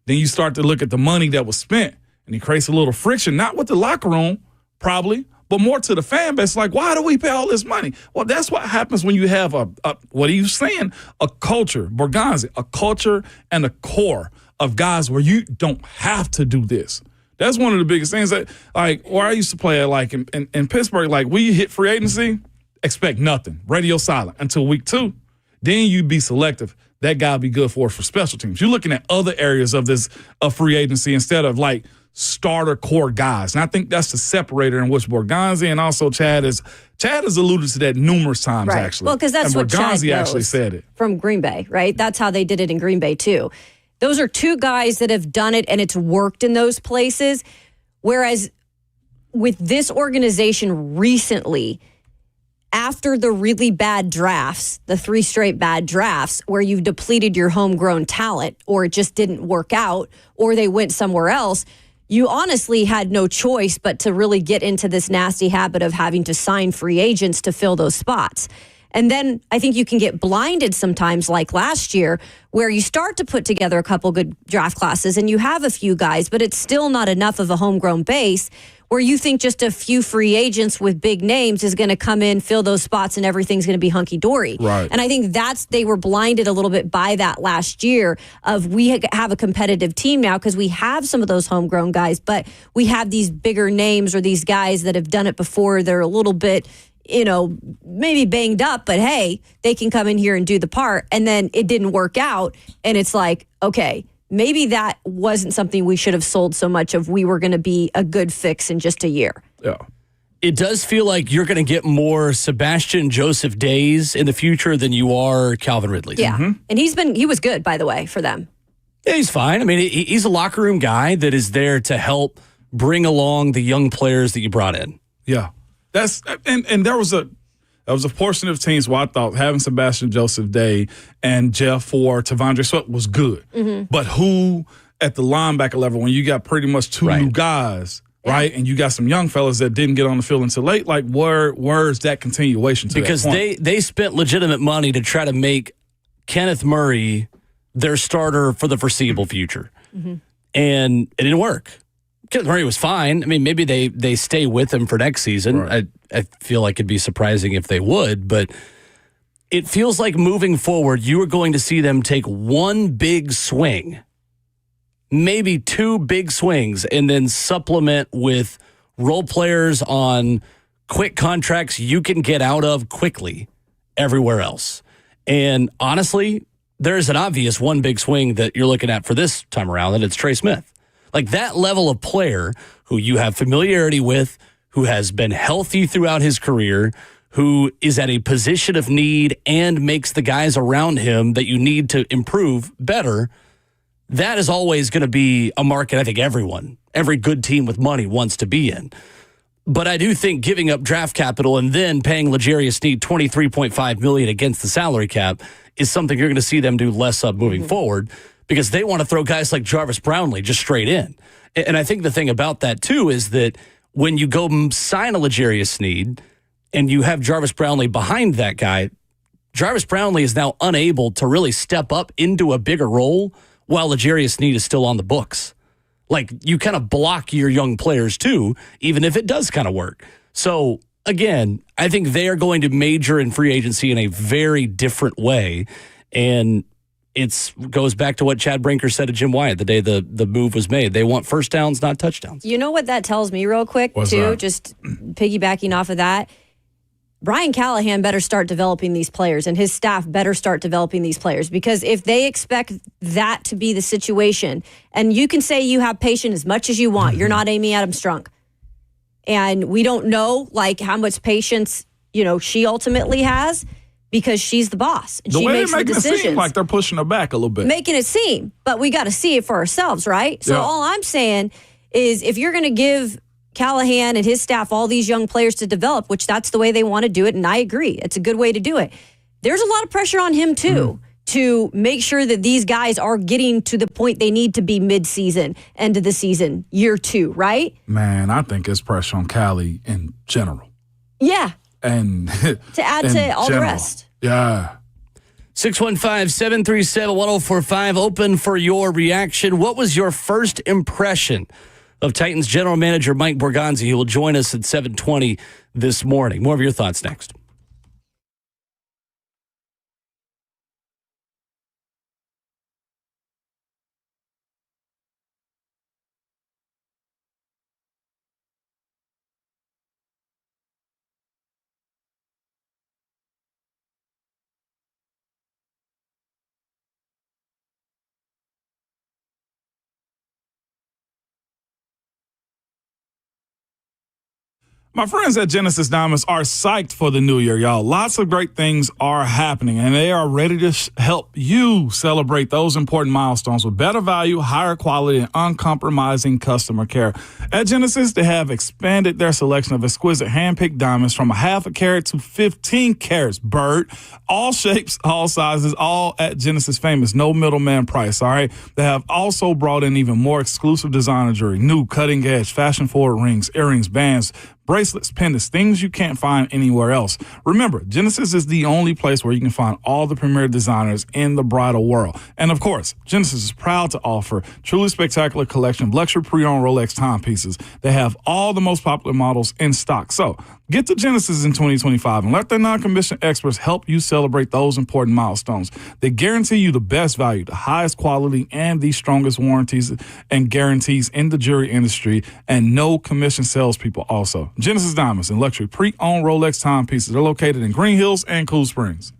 Then you start to look at the money that was spent, and it creates a little friction, not with the locker room, probably, but more to the fan base. Why do we pay all this money? Well, that's what happens when you have what are you saying? A culture, Borgonzi, a culture and a core of guys where you don't have to do this. That's one of the biggest things that, where I used to play at, in Pittsburgh, we hit free agency, expect nothing. Radio silent until week 2. Then you be selective. That guy be good for special teams. You're looking at other areas of free agency instead of starter core guys. And I think that's the separator in which Borgonzi and also Chad has alluded to that numerous times, actually. Well, because that's what Borgonzi Chad actually said it. From Green Bay, right? That's how they did it in Green Bay, too. Those are two guys that have done it, and it's worked in those places. Whereas with this organization recently, after the really bad drafts, the 3 straight bad drafts, where you've depleted your homegrown talent, or it just didn't work out, or they went somewhere else, you honestly had no choice but to really get into this nasty habit of having to sign free agents to fill those spots. And then I think you can get blinded sometimes, like last year, where you start to put together a couple good draft classes and you have a few guys, but it's still not enough of a homegrown base where you think just a few free agents with big names is going to come in, fill those spots, and everything's going to be hunky-dory. Right. And I think they were blinded a little bit by that last year of we have a competitive team now because we have some of those homegrown guys, but we have these bigger names or these guys that have done it before. They're a little bit, maybe banged up, but hey, they can come in here and do the part. And then it didn't work out. And it's like, okay, maybe that wasn't something we should have sold so much of. We were going to be a good fix in just a year. Yeah. It does feel like you're going to get more Sebastian Joseph days in the future than you are Calvin Ridley. Yeah. Mm-hmm. And he was good, by the way, for them. Yeah, he's fine. I mean, he's a locker room guy that is there to help bring along the young players that you brought in. Yeah. And there was a portion of teams where I thought having Sebastian Joseph Day and Jeff or Tavondre Sweat was good. Mm-hmm. But who at the linebacker level, when you got pretty much two new guys, right, and you got some young fellas that didn't get on the field until late, like where's that continuation to because that point? they spent legitimate money to try to make Kenneth Murray their starter for the foreseeable future. Mm-hmm. And it didn't work. Kenneth Murray was fine. I mean, maybe they stay with him for next season. Right. I feel like it'd be surprising if they would, but it feels like moving forward, you are going to see them take one big swing, maybe two big swings, and then supplement with role players on quick contracts you can get out of quickly everywhere else. And honestly, there's an obvious one big swing that you're looking at for this time around, and it's Trey Smith. Like that level of player who you have familiarity with, who has been healthy throughout his career, who is at a position of need and makes the guys around him that you need to improve better, that is always going to be a market I think every good team with money wants to be in. But I do think giving up draft capital and then paying L'Jarius Sneed $23.5 million against the salary cap is something you're going to see them do less of moving forward, because they want to throw guys like Jarvis Brownlee just straight in. And I think the thing about that, too, is that when you go sign a L'Jarius Sneed and you have Jarvis Brownlee behind that guy, Jarvis Brownlee is now unable to really step up into a bigger role while L'Jarius Sneed is still on the books. Like, you kind of block your young players, too, even if it does kind of work. So, again, I think they are going to major in free agency in a very different way. And it goes back to what Chad Brinker said to Jim Wyatt the day the move was made. They want first downs, not touchdowns. You know what that tells me real quick, What's too? that? Just piggybacking off of that. Brian Callahan better start developing these players, and his staff better start developing these players, because if they expect that to be the situation, and you can say you have patience as much as you want, you're not Amy Adams Strunk. And we don't know how much patience, she ultimately has, because she's the boss and she makes the decisions. It seem like they're pushing her back a little bit. Making it seem, but we got to see it for ourselves, right? So all I'm saying is, if you're going to give Callahan and his staff all these young players to develop, which that's the way they want to do it, and I agree, it's a good way to do it. There's a lot of pressure on him too, to make sure that these guys are getting to the point they need to be mid-season, end of the season, year 2, right? Man, I think it's pressure on Callie in general. Yeah. And to add to all the rest. Yeah. 615-737-1045, open for your reaction. What was your first impression of Titans general manager Mike Borgonzi, who will join us at 7:20 this morning? More of your thoughts next. My friends at Genesis Diamonds are psyched for the new year, y'all. Lots of great things are happening, and they are ready to help you celebrate those important milestones with better value, higher quality, and uncompromising customer care. At Genesis, they have expanded their selection of exquisite hand-picked diamonds from a half a carat to 15 carats, bird. All shapes, all sizes, all at Genesis Famous. No middleman price, all right? They have also brought in even more exclusive designer jewelry, new cutting-edge, fashion-forward rings, earrings, bands, bracelets, pendants, things you can't find anywhere else. Remember, Genesis is the only place where you can find all the premier designers in the bridal world. And of course, Genesis is proud to offer truly spectacular collection of luxury pre-owned Rolex timepieces. They have all the most popular models in stock. So get to Genesis in 2025 and let their non-commissioned experts help you celebrate those important milestones. They guarantee you the best value, the highest quality, and the strongest warranties and guarantees in the jewelry industry, and no commission salespeople also. Genesis Diamonds and luxury pre-owned Rolex timepieces. They're located in Green Hills and Cool Springs.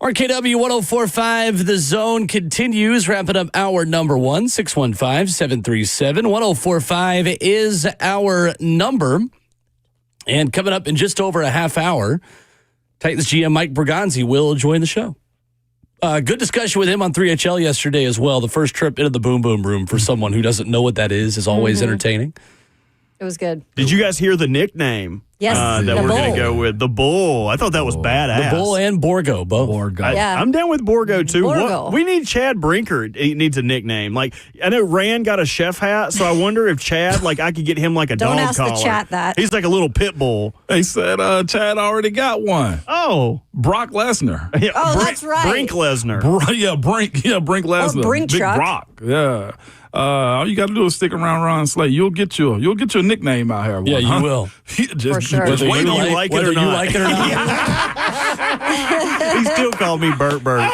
RKW 104.5, The Zone continues, wrapping up hour number 1, 615-737-1045 is our number. And coming up in just over a half hour, Titans GM Mike Borgonzi will join the show. Good discussion with him on 3HL yesterday as well. The first trip into the Boom Boom Room for someone who doesn't know what that is always entertaining. It was good. Did you guys hear the nickname? Yes, that we're going to go with the Bull. I thought that was badass. The Bull and Borgo, both. I'm down with Borgo too. Borgo. We need Chad Brinker. He needs a nickname. Like I know Rand got a chef hat, so I wonder if Chad, like I could get him like a Don't dog ask collar. the chat that. He's like a little pit bull. They said Chad already got one. Oh, Brock Lesnar. Yeah, that's right. Brink Lesnar. Brink Lesnar. Brink Big truck. Brock. Yeah. All you got to do is stick around Ron Slay. You'll get your nickname out here. Yeah, you will. just, For sure. Just wait Whether on you it. like it Whether or you not. like it or not. He still called me Bert Bert.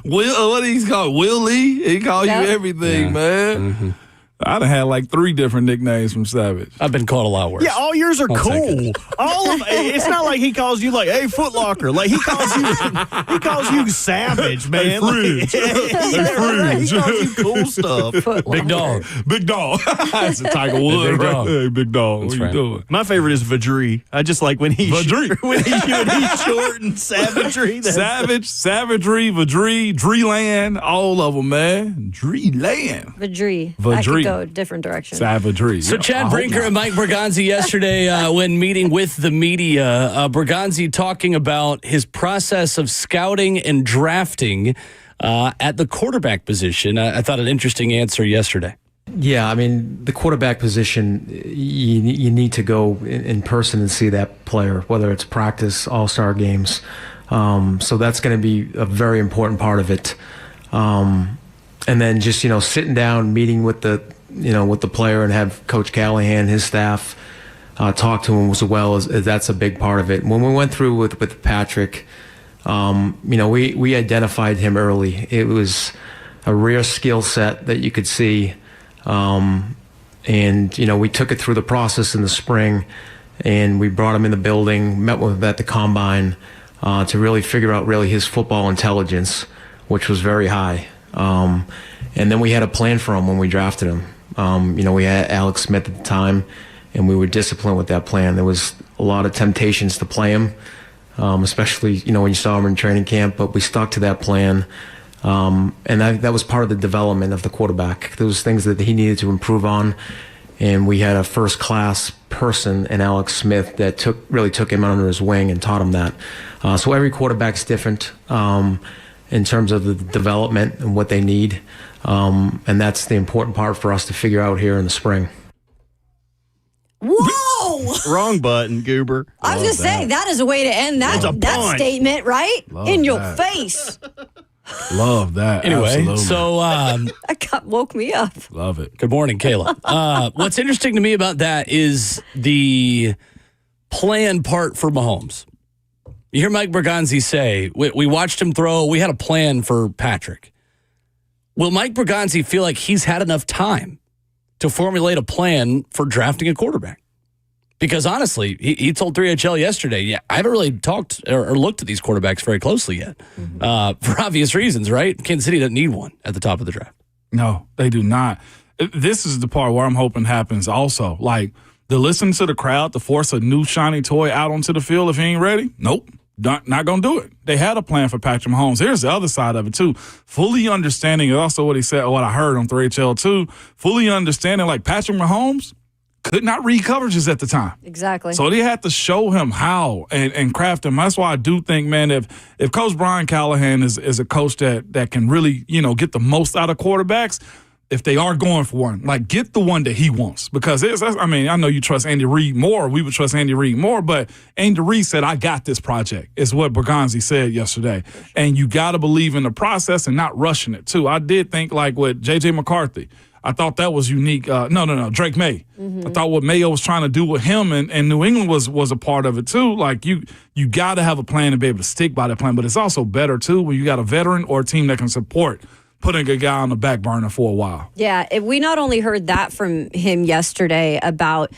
Will, what he's called? Will Lee? He called you everything, man. Mm-hmm. I done had like 3 different nicknames from Savage. I've been called a lot worse. Yeah, all yours are cool. All of it's not like he calls you like, "Hey, Foot Locker." Like he calls you Savage, man. Fridge. He calls you cool stuff. Big dog. Big dog. That's a Tiger Woods. Big dog. Hey, big dog. That's what right. you doing? My favorite is Vadri. I just like when he's Vadri. when he's short and savagery. Savagery, Vadri, Dreeland, all of them, man. Dreeland. Vadri. I Vadri. could go a different direction. Savagery. So Chad Brinker and Mike Borgonzi yesterday when meeting with the media, Borgonzi talking about his process of scouting and drafting at the quarterback position. I thought an interesting answer yesterday. Yeah, I mean, the quarterback position, you need to go in person and see that player, whether it's practice, all-star games. So that's going to be a very important part of it. And then just, sitting down, meeting with the player and have Coach Callahan, his staff, talk to him as well as that's a big part of it. When we went through with Patrick, we identified him early. It was a rare skill set that you could see. And we took it through the process in the spring, and we brought him in the building, met with him at the combine to really figure out his football intelligence, which was very high. And then we had a plan for him when we drafted him. We had Alex Smith at the time, and we were disciplined with that plan. There was a lot of temptations to play him, especially, when you saw him in training camp, but we stuck to that plan. And that was part of the development of the quarterback. There was things that he needed to improve on, and we had a first-class person in Alex Smith that really took him under his wing and taught him that. So every quarterback's different in terms of the development and what they need, and that's the important part for us to figure out here in the spring. Whoa! Wrong button, Goober. I was going to say, that is a way to end that statement, right? In your face. Love that. Anyway, Absolutely. so That woke me up. Love it. good morning, Kayla. What's interesting to me about that is the plan part for Mahomes. You hear Mike Borgonzi say, we watched him throw, we had a plan for Patrick. Will Mike Borgonzi feel like he's had enough time to formulate a plan for drafting a quarterback? Because honestly, he told 3HL yesterday, I haven't really talked or looked at these quarterbacks very closely yet. For obvious reasons, right? Kansas City doesn't need one at the top of the draft. No, they do not. This is the part where I'm hoping happens also. Like, to listen to the crowd to force a new shiny toy out onto the field if he ain't ready? Nope. Not going to do it. They had a plan for Patrick Mahomes. Here's the other side of it, too. Fully understanding, and also what he said, what I heard on 3HL, too, fully understanding, like, Patrick Mahomes could not read coverages at the time. Exactly. So they had to show him how and craft him. That's why I do think, man, if Coach Brian Callahan is a coach that can really, get the most out of quarterbacks, if they are going for one, like, get the one that he wants. Because I know you trust Andy Reid more. We would trust Andy Reid more. But Andy Reid said, I got this project, is what Borgonzi said yesterday. And you got to believe in the process and not rushing it, too. I did think, like, with J.J. McCarthy, I thought that was unique. No, Drake May. I thought what Mayo was trying to do with him and New England was a part of it, too. Like, you got to have a plan and be able to stick by that plan. But it's also better, too, when you got a veteran or a team that can support putting a guy on the back burner for a while. Yeah, we not only heard that from him yesterday about,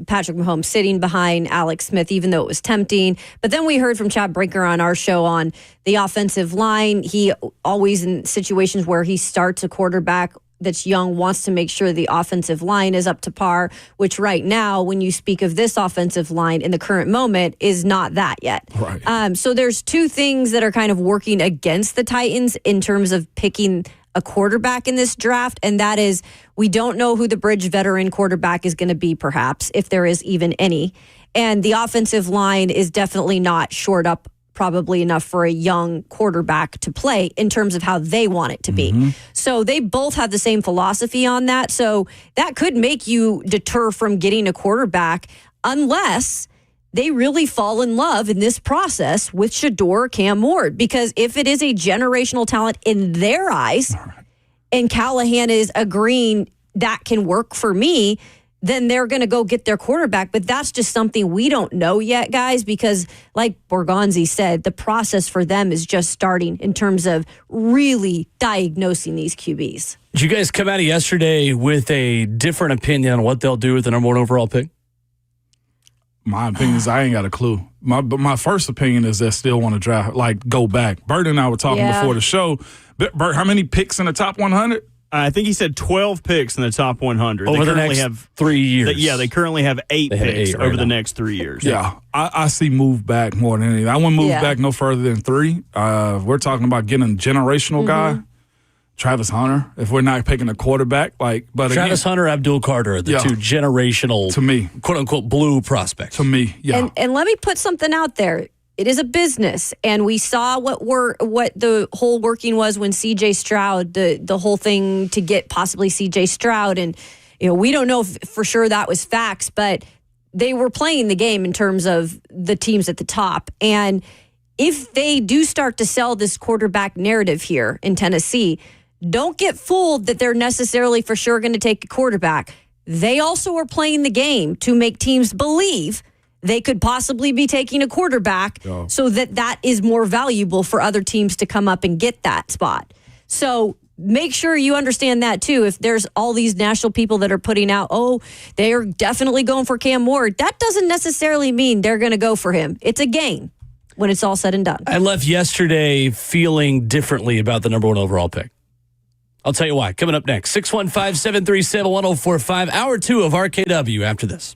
Patrick Mahomes sitting behind Alex Smith, even though it was tempting, but then we heard from Chad Brinker on our show on the offensive line. He always, in situations where he starts a quarterback that's young, wants to make sure the offensive line is up to par, which right now, when you speak of this offensive line in the current moment, is not that yet. Right. So there's two things that are kind of working against the Titans in terms of picking a quarterback in this draft, and that is we don't know who the bridge veteran quarterback is going to be, perhaps, if there is even any. And the offensive line is definitely not shored up probably enough for a young quarterback to play in terms of how they want it to be. So they both have the same philosophy on that. So that could make you deter from getting a quarterback unless they really fall in love in this process with Shedeur or Cam Ward. Because if it is a generational talent in their eyes, and Callahan is agreeing that can work for me, then they're going to go get their quarterback. But that's just something we don't know yet, guys, because like Borgonzi said, the process for them is just starting in terms of really diagnosing these QBs. Did you guys come out of yesterday with a different opinion on what they'll do with the number 1 overall pick? My opinion is I ain't got a clue. But my first opinion is they still want to draft, go back. Bert and I were talking before the show. Bert, how many picks in the top 100? I think he said 12 picks in the top 100. Over the next 3 years. They currently have 8 picks right over now. the next 3 years. Yeah, I see move back more than anything. I wouldn't move back no further than 3. We're talking about getting a generational guy, Travis Hunter, if we're not picking a quarterback. Travis Hunter, Abdul Carter are the two generational, to me, quote-unquote, blue prospects. To me, yeah. And let me put something out there. It is a business, and we saw what the whole working was when C.J. Stroud, the whole thing to get possibly C.J. Stroud, and we don't know if for sure that was facts, but they were playing the game in terms of the teams at the top. And if they do start to sell this quarterback narrative here in Tennessee, don't get fooled that they're necessarily for sure going to take a quarterback. They also are playing the game to make teams believe they could possibly be taking a quarterback so that is more valuable for other teams to come up and get that spot. So make sure you understand that too. If there's all these national people that are putting out, they are definitely going for Cam Ward, that doesn't necessarily mean they're going to go for him. It's a game when it's all said and done. I left yesterday feeling differently about the number 1 overall pick. I'll tell you why. Coming up next, 615-737-1045, hour 2 of RKW after this.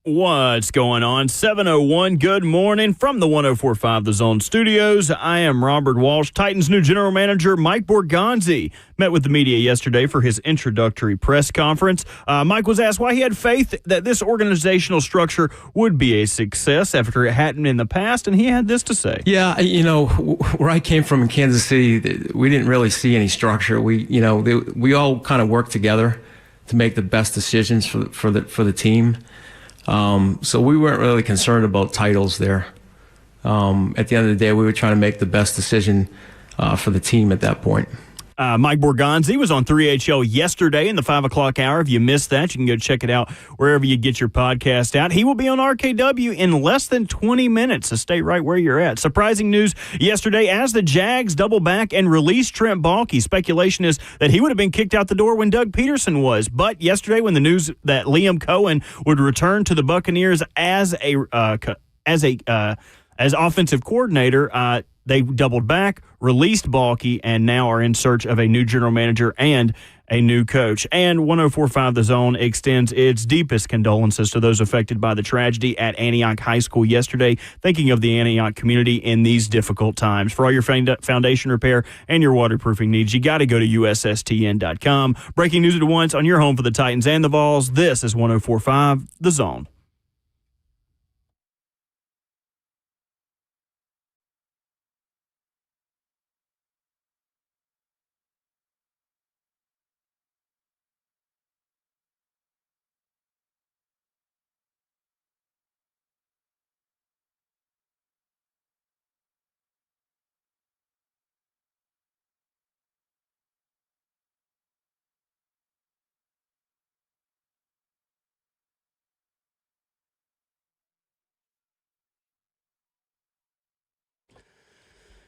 What's going on? 7:01. Good morning from the 104.5 The Zone studios. I am Robert Walsh. Titans' new general manager, Mike Borgonzi, met with the media yesterday for his introductory press conference. Mike was asked why he had faith that this organizational structure would be a success after it hadn't in the past, and he had this to say. Yeah, where I came from in Kansas City, we didn't really see any structure. We all kind of worked together to make the best decisions for the team. So we weren't really concerned about titles there. At the end of the day, we were trying to make the best decision for the team at that point. Mike Borgonzi was on 3HL yesterday in the 5 o'clock hour. If you missed that, you can go check it out wherever you get your podcast out. He will be on RKW in less than 20 minutes, so stay right where you're at. Surprising news yesterday as the Jags double back and release Trent Baalke. Speculation is that he would have been kicked out the door when Doug Peterson was. But yesterday when the news that Liam Cohen would return to the Buccaneers as offensive coordinator, they doubled back, released Baalke, and now are in search of a new general manager and a new coach. And 104.5 The Zone extends its deepest condolences to those affected by the tragedy at Antioch High School yesterday, thinking of the Antioch community in these difficult times. For all your foundation repair and your waterproofing needs, you got to go to USSTN.com. Breaking news at once on your home for the Titans and the Vols. This is 104.5 The Zone.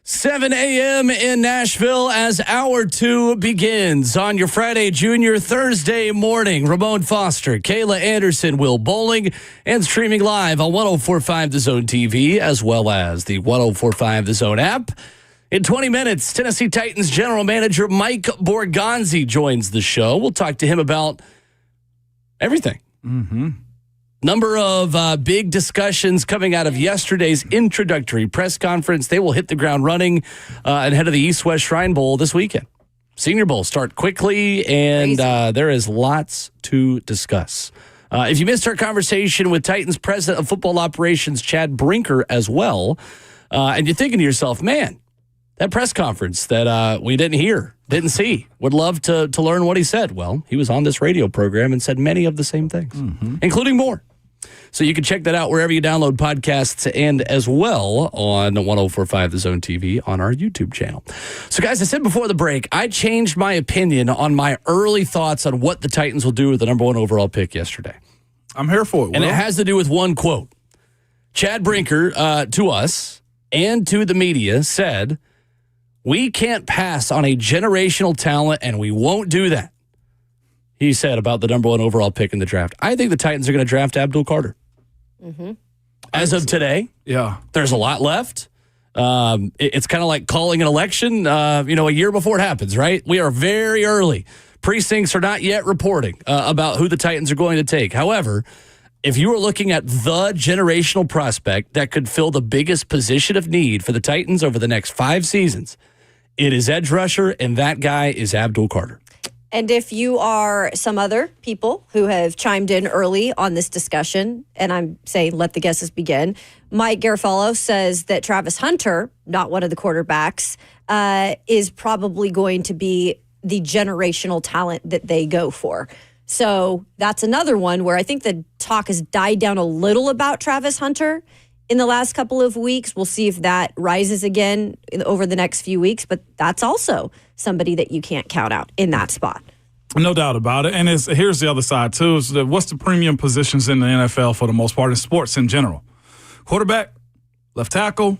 $7 a.m. in Nashville as Hour 2 begins on your Friday, Junior, Thursday morning. Ramon Foster, Kayla Anderson, Will Bowling, and streaming live on 104.5 The Zone TV, as well as the 104.5 The Zone app. In 20 minutes, Tennessee Titans general manager Mike Borgonzi joins the show. We'll talk to him about everything. Number of big discussions coming out of yesterday's introductory press conference. They will hit the ground running ahead of the East-West Shrine Bowl this weekend. Senior Bowl start quickly, and there is lots to discuss. If you missed our conversation with Titans President of Football Operations, Chad Brinker, as well, and you're thinking to yourself, man, that press conference that we didn't hear, didn't see, would love to learn what he said. Well, he was on this radio program and said many of the same things, including more. So you can check that out wherever you download podcasts and as well on 104.5 The Zone TV on our YouTube channel. So, guys, I said before the break, I changed my opinion on my early thoughts on what the Titans will do with the number 1 overall pick yesterday. I'm here for it, Will. And it has to do with one quote. Chad Brinker, to us and to the media, said, "We can't pass on a generational talent, and we won't do that." He said about the number 1 overall pick in the draft. I think the Titans are going to draft Abdul Carter. As of today, there's a lot left. It's kind of like calling an election, a year before it happens, right? We are very early. Precincts are not yet reporting about who the Titans are going to take. However, if you are looking at the generational prospect that could fill the biggest position of need for the Titans over the next 5 seasons, it is edge rusher, and that guy is Abdul Carter. And if you are some other people who have chimed in early on this discussion, and I'm saying let the guesses begin, Mike Garofalo says that Travis Hunter, not one of the quarterbacks, is probably going to be the generational talent that they go for. So that's another one where I think the talk has died down a little about Travis Hunter in the last couple of weeks. We'll see if that rises again over the next few weeks, but that's also somebody that you can't count out in that spot. No doubt about it. And here's the other side, too. Is that what's the premium positions in the NFL for the most part in sports in general? Quarterback, left tackle,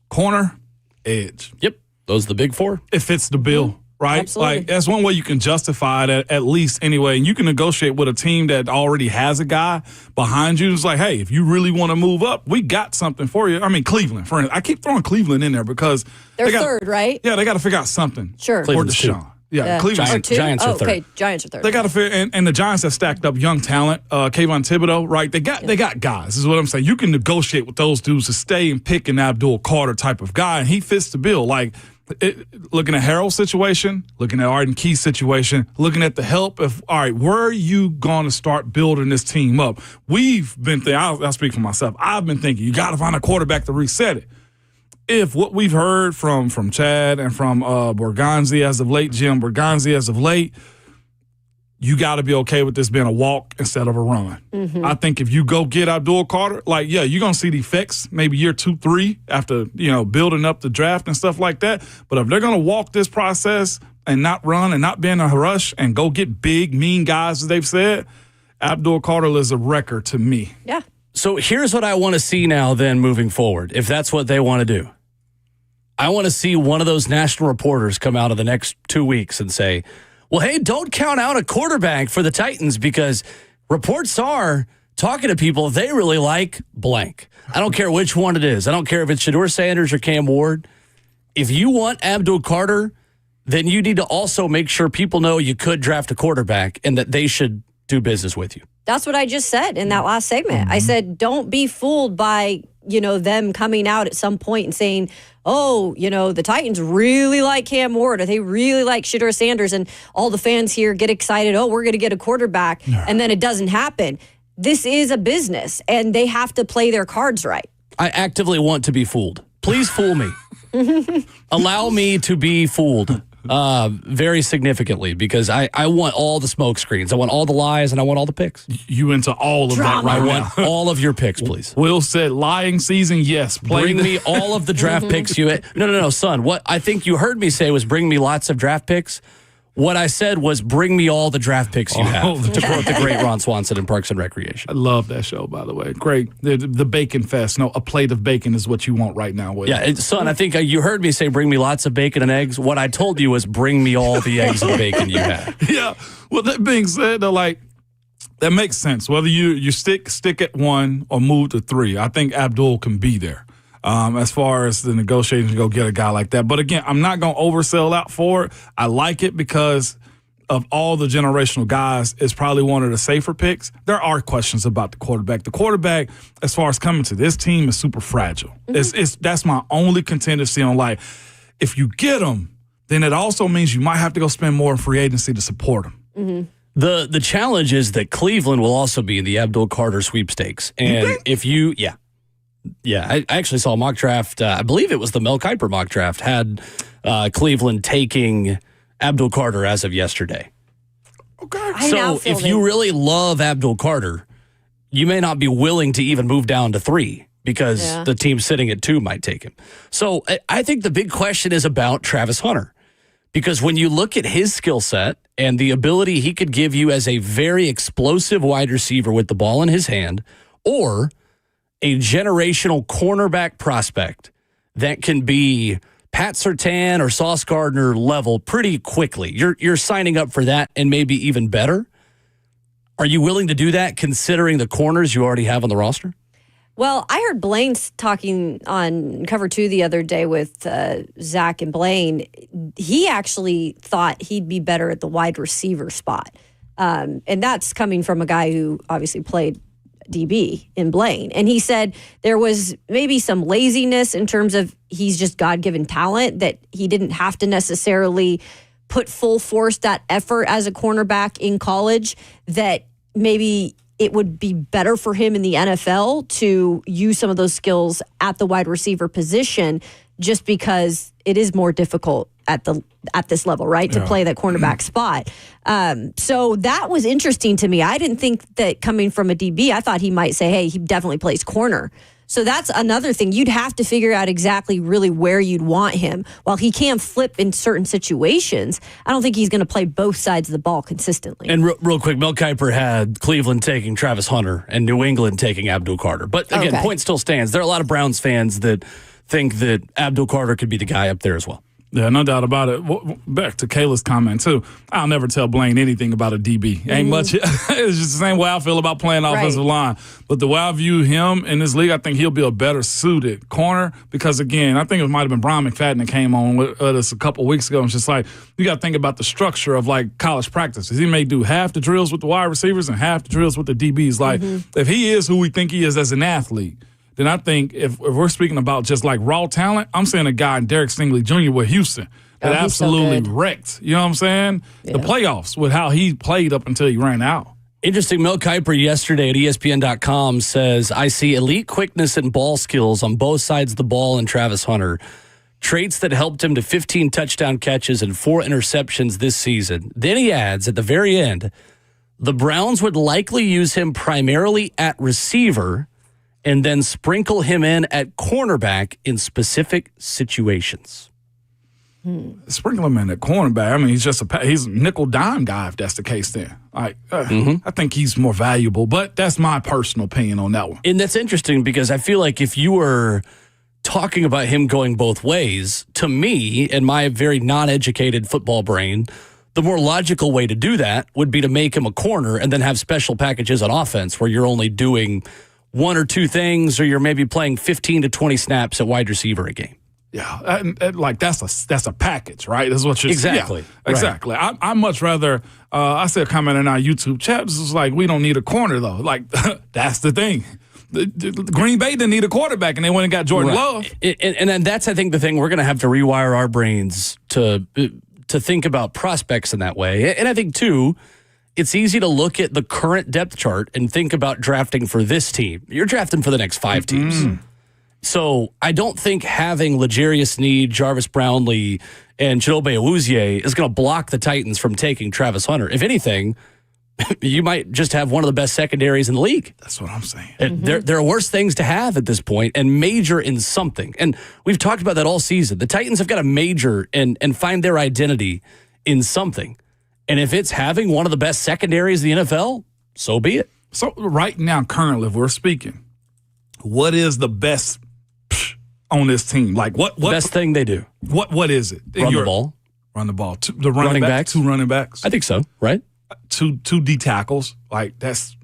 corner, edge. Yep. Those are the big 4. It fits the bill. Right? Absolutely. Like, that's one way you can justify it at least anyway. And you can negotiate with a team that already has a guy behind you. It's like, hey, if you really want to move up, we got something for you. I mean, Cleveland, for instance. I keep throwing Cleveland in there because they're third, right? Yeah, they got to figure out something. Sure. For Deshaun. Yeah, Cleveland. Giants are third. Okay, Giants are third. They got to fit, and the Giants have stacked up young talent. Kayvon Thibodeau, right? They got guys. This is what I'm saying. You can negotiate with those dudes to stay and pick an Abdul Carter type of guy, and he fits the bill. Like looking at Harold's situation, looking at Arden Key's situation, looking at the help of all right, where are you going to start building this team up? We've been thinking. I'll speak for myself. I've been thinking you got to find a quarterback to reset it. If what we've heard from Chad and from Borgonzi as of late, GM Borgonzi as of late, you got to be okay with this being a walk instead of a run. Mm-hmm. I think if you go get Abdul Carter, you're going to see the effects maybe year 2, 3 after, building up the draft and stuff like that. But if they're going to walk this process and not run and not be in a rush and go get big, mean guys, as they've said, Abdul Carter is a wrecker to me. Yeah. So here's what I want to see now then moving forward, if that's what they want to do. I want to see one of those national reporters come out in the next 2 weeks and say, well, hey, don't count out a quarterback for the Titans because reports are talking to people, they really like blank. I don't care which one it is. I don't care if it's Shedeur Sanders or Cam Ward. If you want Abdul Carter, then you need to also make sure people know you could draft a quarterback and that they should do business with you. That's what I just said in that last segment. Mm-hmm. I said, don't be fooled by, them coming out at some point and saying, oh, the Titans really like Cam Ward or they really like Shedeur Sanders and all the fans here get excited. Oh, we're going to get a quarterback. No. And then it doesn't happen. This is a business and they have to play their cards right. I actively want to be fooled. Please fool me. Allow me to be fooled. Very significantly because I want all the smoke screens. I want all the lies and I want all the picks. You into all of that right I now. want all of your picks, please. Will said lying season, yes. Bring me all of the draft picks you had. No, son. What I think you heard me say was bring me lots of draft picks. What I said was bring me all the draft picks you have, to quote the great Ron Swanson in Parks and Recreation. I love that show, by the way. Great. The bacon fest. No, a plate of bacon is what you want right now, Will. Yeah, son, I think you heard me say bring me lots of bacon and eggs. What I told you was bring me all the eggs and bacon you have. Yeah. Well, that being said, that makes sense. Whether you stick at 1 or move to 3, I think Abdul can be there. As far as the negotiations, go get a guy like that. But again, I'm not going to oversell out for it. I like it because of all the generational guys, it's probably one of the safer picks. There are questions about the quarterback. The quarterback, as far as coming to this team, is super fragile. Mm-hmm. That's my only contingency on if you get him, then it also means you might have to go spend more in free agency to support him. Mm-hmm. The challenge is that Cleveland will also be in the Abdul Carter sweepstakes. And if you, Yeah, I actually saw a mock draft. I believe it was the Mel Kiper mock draft had Cleveland taking Abdul Carter as of yesterday. Okay. So if you really love Abdul Carter, you may not be willing to even move down to 3 because the team sitting at 2 might take him. So I think the big question is about Travis Hunter because when you look at his skill set and the ability he could give you as a very explosive wide receiver with the ball in his hand or a generational cornerback prospect that can be Pat Surtain or Sauce Gardner level pretty quickly. You're signing up for that and maybe even better. Are you willing to do that considering the corners you already have on the roster? Well, I heard Blaine talking on Cover 2 the other day with Zach and Blaine. He actually thought he'd be better at the wide receiver spot. And that's coming from a guy who obviously played DB in Blaine. And he said there was maybe some laziness in terms of he's just God-given talent that he didn't have to necessarily put full force that effort as a cornerback in college, that maybe it would be better for him in the NFL to use some of those skills at the wide receiver position just because it is more difficult at this level, right, to play that cornerback spot. So that was interesting to me. I didn't think that coming from a DB, I thought he might say, hey, he definitely plays corner. So that's another thing. You'd have to figure out exactly really where you'd want him. While he can flip in certain situations, I don't think he's going to play both sides of the ball consistently. And real quick, Mel Kiper had Cleveland taking Travis Hunter and New England taking Abdul Carter. But again, point still stands. There are a lot of Browns fans that think that Abdul Carter could be the guy up there as well. Yeah, no doubt about it. Back to Kayla's comment, too. I'll never tell Blaine anything about a DB. Ain't much. It's just the same way I feel about playing offensive line. But the way I view him in this league, I think he'll be a better suited corner because, again, I think it might have been Brian McFadden that came on with us a couple of weeks ago. And it's just like, you got to think about the structure of, like, college practices. He may do half the drills with the wide receivers and half the drills with the DBs. Like, if he is who we think he is as an athlete, then I think if we're speaking about just like raw talent, I'm saying a guy in Derek Stingley Jr. with Houston that absolutely wrecked, you know what I'm saying? Yeah. The playoffs with how he played up until he ran out. Interesting. Mel Kiper yesterday at ESPN.com says, I see elite quickness and ball skills on both sides of the ball in Travis Hunter. Traits that helped him to 15 touchdown catches and 4 interceptions this season. Then he adds at the very end, the Browns would likely use him primarily at receiver and then sprinkle him in at cornerback in specific situations. Sprinkle him in at cornerback. I mean, he's a nickel dime guy if that's the case then. I think he's more valuable, but that's my personal opinion on that one. And that's interesting because I feel like if you were talking about him going both ways, to me, in my very non-educated football brain, the more logical way to do that would be to make him a corner and then have special packages on offense where you're only doing 1 or 2 things, or you're maybe playing 15 to 20 snaps at wide receiver a game. Yeah, like that's a package, right? That's what you're exactly. Yeah, exactly. Right. I much rather. I said a comment in our YouTube chat. This is like we don't need a corner though. Like that's the thing. The Green Bay didn't need a quarterback, and they went and got Jordan Love. And that's I think the thing we're going to have to rewire our brains to think about prospects in that way. And I think too, it's easy to look at the current depth chart and think about drafting for this team. You're drafting for the next 5 teams. So I don't think having L'Jarius Sneed, Jarvis Brownlee, and Chidobe Awuzie is going to block the Titans from taking Travis Hunter. If anything, you might just have one of the best secondaries in the league. That's what I'm saying. There are worse things to have at this point and major in something. And we've talked about that all season. The Titans have got to major and find their identity in something. And if it's having one of the best secondaries in the NFL, so be it. So right now, currently, if we're speaking, what is the best on this team? Like what best thing they do? What is it? Run the ball. Run the ball. The running backs. 2 running backs. I think so. Right. 2 D tackles. Like that's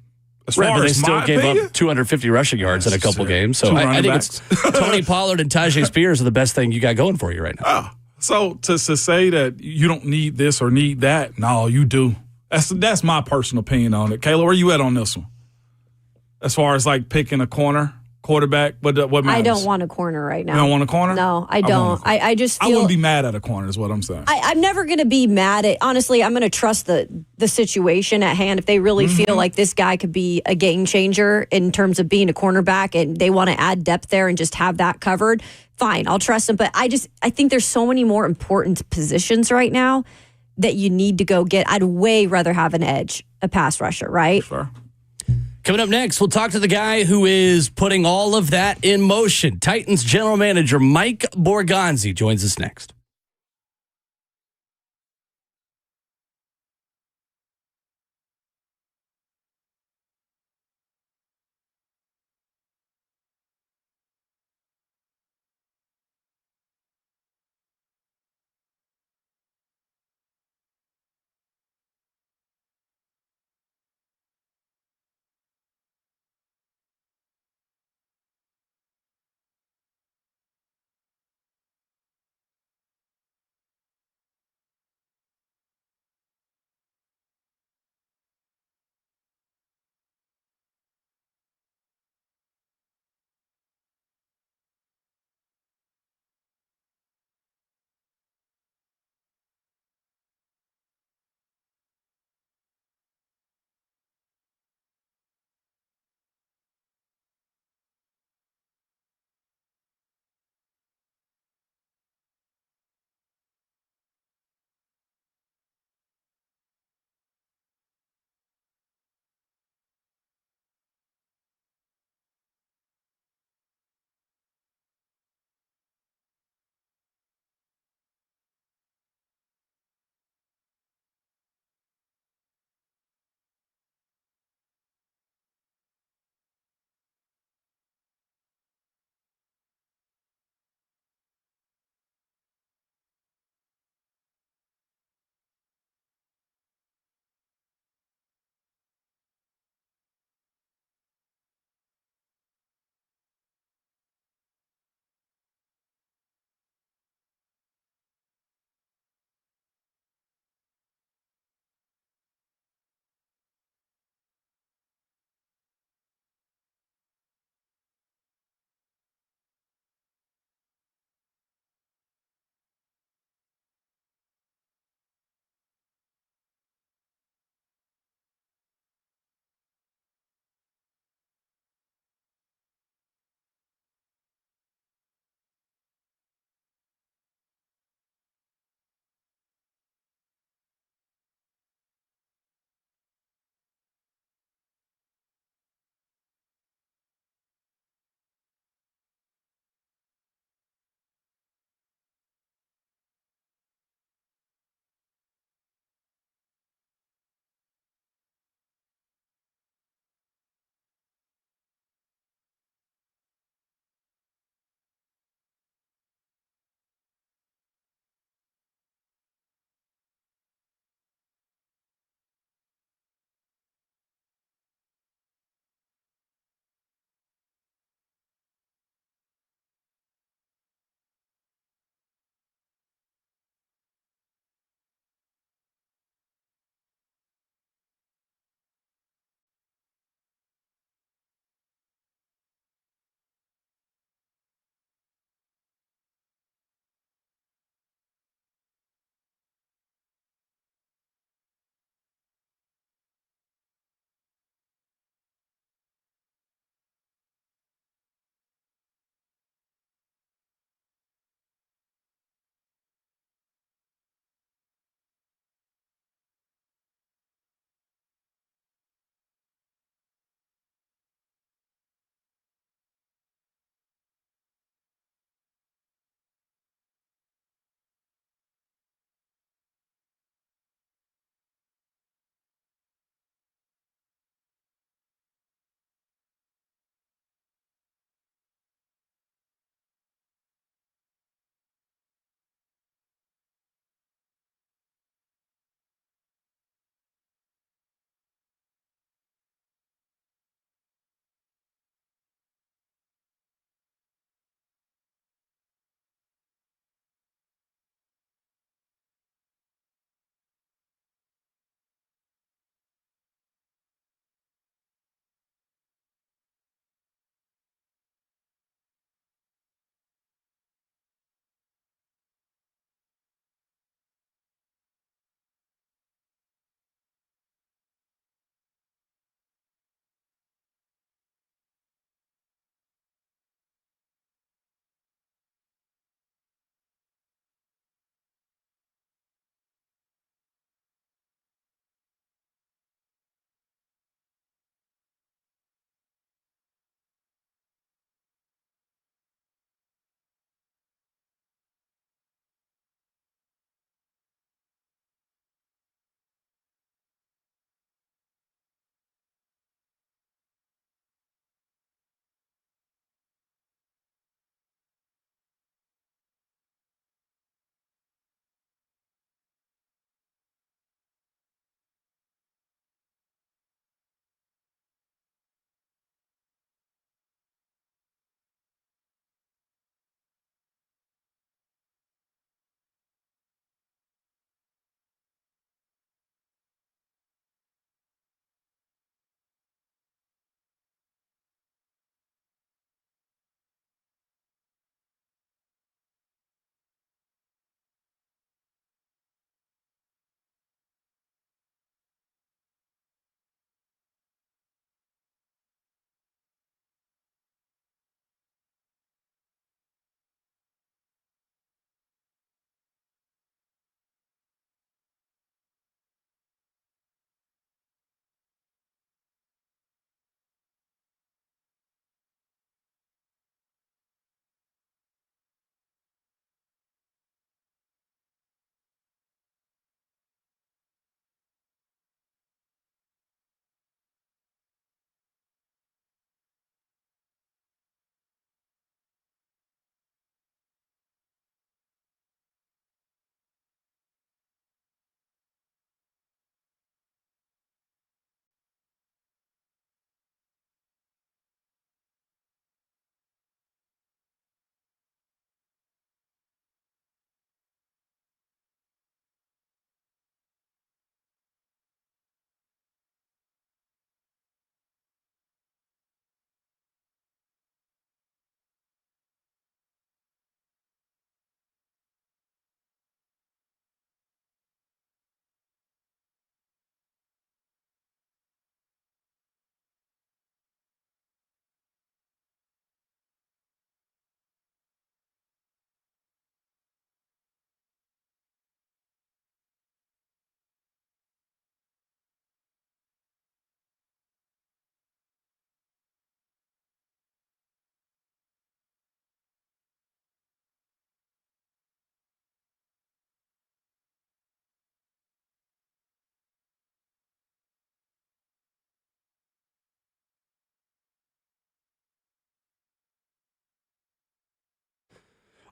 as far but they as still gave up 250 rushing yards in a couple games. So I think it's Tony Pollard and Tajay Spears are the best thing you got going for you right now. So to say that you don't need this or need that, no, you do. That's my personal opinion on it. Kayla, where you at on this one? As far as like picking a quarterback, what matters? I don't want a corner right now. You don't want a corner? No, I don't. I just feel, I wouldn't be mad at a corner is what I'm saying. I'm never going to be mad at, honestly, I'm going to trust the situation at hand. If they really feel like this guy could be a game changer in terms of being a cornerback and they want to add depth there and just have that covered, fine, I'll trust him. But I think there's so many more important positions right now that you need to go get. I'd way rather have an edge, a pass rusher, right? Sure. Coming up next, we'll talk to the guy who is putting all of that in motion. Titans general manager Mike Borgonzi joins us next.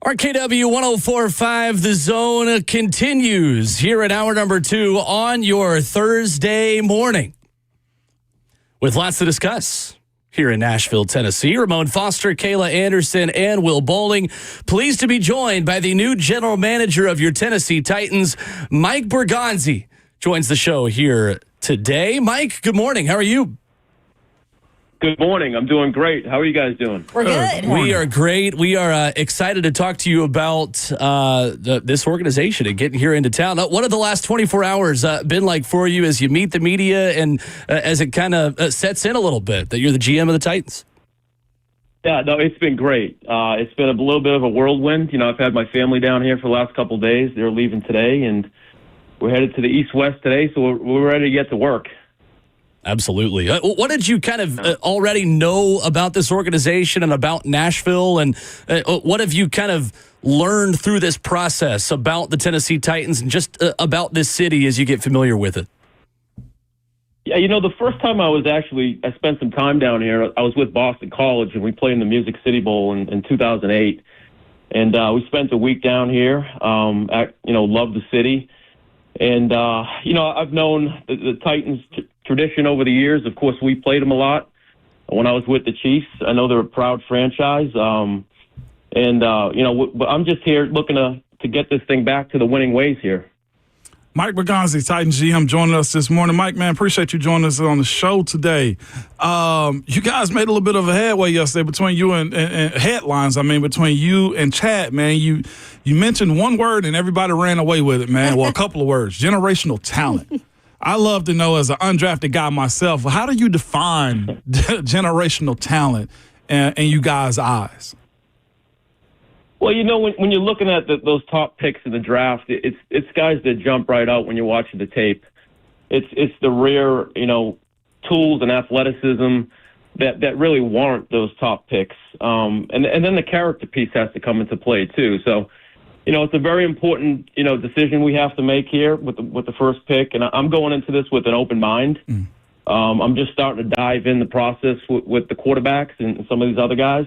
RKW 104.5, The Zone continues here at hour number 2 on your Thursday morning. With lots to discuss here in Nashville, Tennessee. Ramon Foster, Kayla Anderson, and Will Bowling. Pleased to be joined by the new general manager of your Tennessee Titans, Mike Borgonzi, joins the show here today. Mike, good morning. How are you? Good morning. I'm doing great. How are you guys doing? We're good. We are great. We are excited to talk to you about this organization and getting here into town. What have the last 24 hours been like for you as you meet the media and as it kind of sets in a little bit that you're the GM of the Titans? Yeah, no, it's been great. It's been a little bit of a whirlwind. You know, I've had my family down here for the last couple of days. They're leaving today, and we're headed to the East-West today, so we're ready to get to work. Absolutely. What did you kind of already know about this organization and about Nashville? And what have you kind of learned through this process about the Tennessee Titans and just about this city as you get familiar with it? Yeah, you know, the first time I spent some time down here, I was with Boston College, and we played in the Music City Bowl in 2008. And we spent a week down here, loved the city. And, I've known the Titans tradition over the years. Of course, we played them a lot when I was with the Chiefs. I know they're a proud franchise. But I'm just here looking to get this thing back to the winning ways here. Mike Borgonzi, Titans GM, joining us this morning. Mike, man, appreciate you joining us on the show today. You guys made a little bit of a headway yesterday between you and headlines. I mean, between you and Chad, man. You mentioned one word and everybody ran away with it, man. Well, a couple of words: generational talent. I love to know, as an undrafted guy myself, how do you define generational talent in you guys' eyes? Well, you know, when you're looking at those top picks in the draft, it's guys that jump right out when you're watching the tape. It's the rare, tools and athleticism that really warrant those top picks. And then the character piece has to come into play too. So, it's a very important, decision we have to make here with the first pick. And I'm going into this with an open mind. I'm just starting to dive in the process with the quarterbacks and some of these other guys.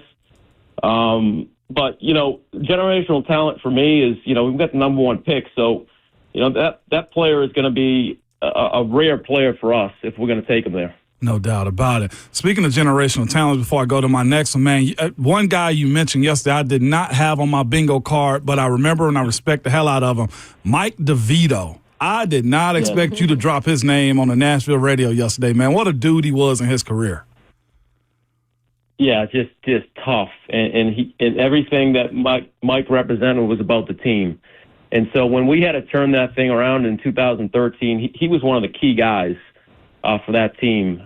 But, generational talent for me is, we've got the number one pick. So, that player is going to be a rare player for us if we're going to take him there. No doubt about it. Speaking of generational talent, before I go to my next one, man, one guy you mentioned yesterday I did not have on my bingo card, but I remember and I respect the hell out of him, Mike DeVito. I did not expect you to drop his name on the Nashville radio yesterday, man. What a dude he was in his career. Yeah, just tough, and everything that Mike represented was about the team. And so when we had to turn that thing around in 2013, he was one of the key guys for that team.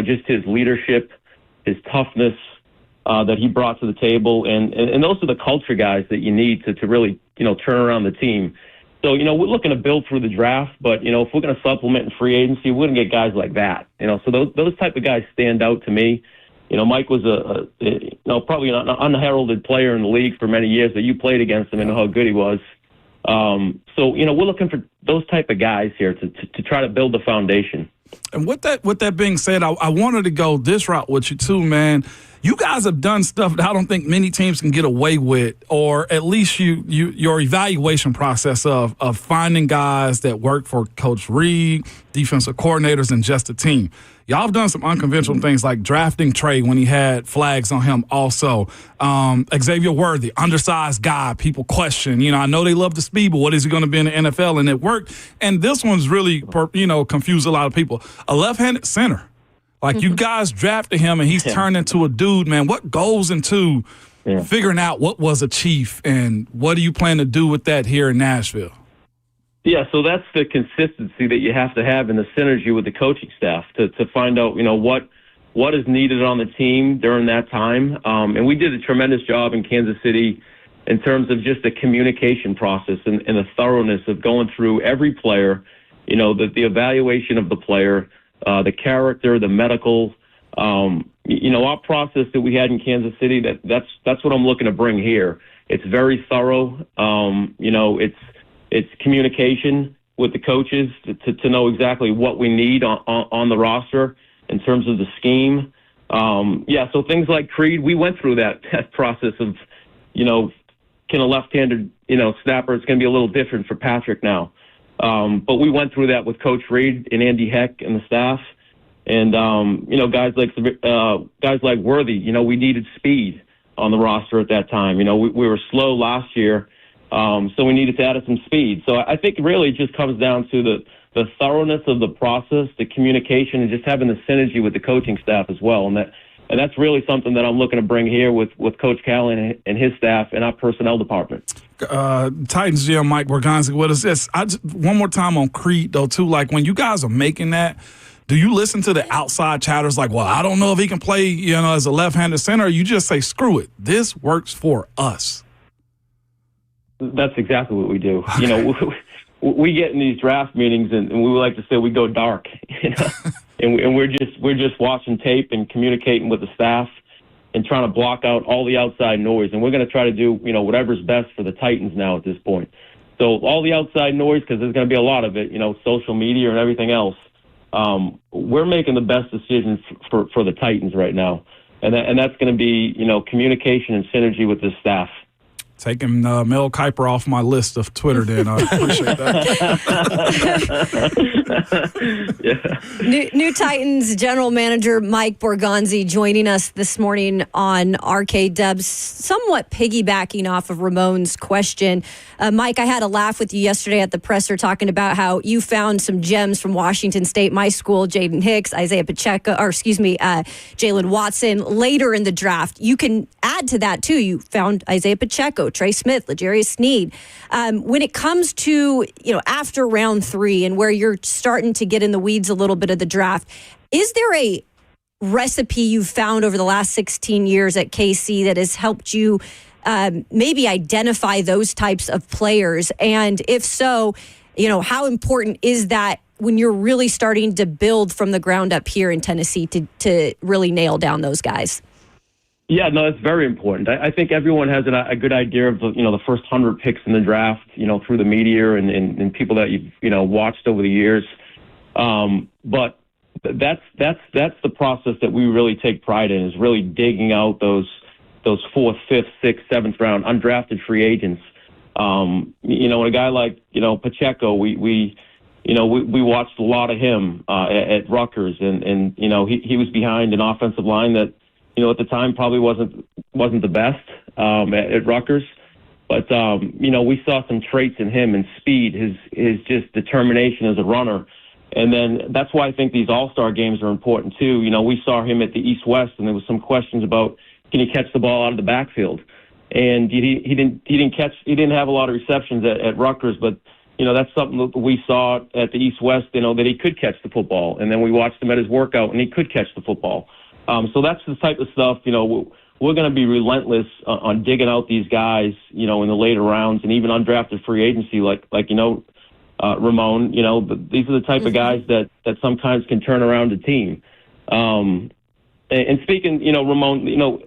Just his leadership, his toughness that he brought to the table, and those are the culture guys that you need to really turn around the team. So we're looking to build through the draft, but if we're going to supplement in free agency, we're going to get guys like that. So those type of guys stand out to me. Mike was probably an unheralded player in the league for many years, but you played against him and know how good he was. So we're looking for those type of guys here to try to build the foundation. And with that being said, I wanted to go this route with you too, man. You guys have done stuff that I don't think many teams can get away with, or at least your evaluation process of finding guys that work for Coach Reed, defensive coordinators, and just the team. Y'all have done some unconventional things like drafting Trey when he had flags on him also. Xavier Worthy, undersized guy, people question. I know they love the speed, but what is he going to be in the NFL? And it worked. And this one's really, confused a lot of people. A left-handed center. Like, you guys drafted him, and he's turned into a dude, man. What goes into figuring out what was a Chief, and what do you plan to do with that here in Nashville? Yeah, so that's the consistency that you have to have in the synergy with the coaching staff to find out, what is needed on the team during that time. And we did a tremendous job in Kansas City in terms of just the communication process and the thoroughness of going through every player, the evaluation of the player, the character, the medical, our process that we had in Kansas City, that's what I'm looking to bring here. It's very thorough. It's communication with the coaches to know exactly what we need on the roster in terms of the scheme. So things like Creed, we went through that process of, can a left-handed, snapper, it's going to be a little different for Patrick now. But we went through that with Coach Reed and Andy Heck and the staff. And, guys like Worthy, we needed speed on the roster at that time. We were slow last year, so we needed to add some speed. So I think really it just comes down to the thoroughness of the process, the communication, and just having the synergy with the coaching staff as well. And that's really something that I'm looking to bring here with Coach Callan and his staff and our personnel department. Titans GM Mike Borgonzi, what is this? One more time on Creed, though, too. Like, when you guys are making that, do you listen to the outside chatters like, well, I don't know if he can play, as a left-handed center, or you just say, screw it, this works for us? That's exactly what we do. Okay. We get in these draft meetings and we like to say we go dark, and we're just watching tape and communicating with the staff and trying to block out all the outside noise. And we're going to try to do, whatever's best for the Titans now at this point. So all the outside noise, because there's going to be a lot of it, social media and everything else. We're making the best decisions for the Titans right now. And that's going to be, communication and synergy with the staff. Taking Mel Kiper off my list of Twitter, then. I appreciate that. Yeah. New Titans general manager Mike Borgonzi joining us this morning on RKW, somewhat piggybacking off of Ramon's question. Mike, I had a laugh with you yesterday at the presser talking about how you found some gems from Washington State, my school, Jaden Hicks, Isaiah Pacheco, Jalen Watson later in the draft. You can add to that, too. You found Isaiah Pacheco, Trey Smith, L'Jarius Sneed. When it comes to, after round 3 and where you're starting to get in the weeds a little bit of the draft, is there a recipe you've found over the last 16 years at KC that has helped you maybe identify those types of players? And if so, how important is that when you're really starting to build from the ground up here in Tennessee to really nail down those guys? Yeah, no, it's very important. I think everyone has a good idea of the first 100 picks in the draft, through the media and people that you've watched over the years. But that's the process that we really take pride in, is really digging out those 4th, 5th, 6th, 7th round undrafted free agents. A guy like Pacheco, we watched a lot of him at Rutgers, and he was behind an offensive line that, at the time probably wasn't the best at Rutgers. But, we saw some traits in him and speed, his just determination as a runner. And then that's why I think these all-star games are important, too. We saw him at the East-West, and there was some questions about, can he catch the ball out of the backfield? And he didn't have a lot of receptions at Rutgers, but, that's something that we saw at the East-West, that he could catch the football. And then we watched him at his workout, and he could catch the football. So that's the type of stuff, we're going to be relentless on digging out these guys, in the later rounds, and even undrafted free agency, like Ramon, these are the type of guys that sometimes can turn around a team. And speaking, Ramon,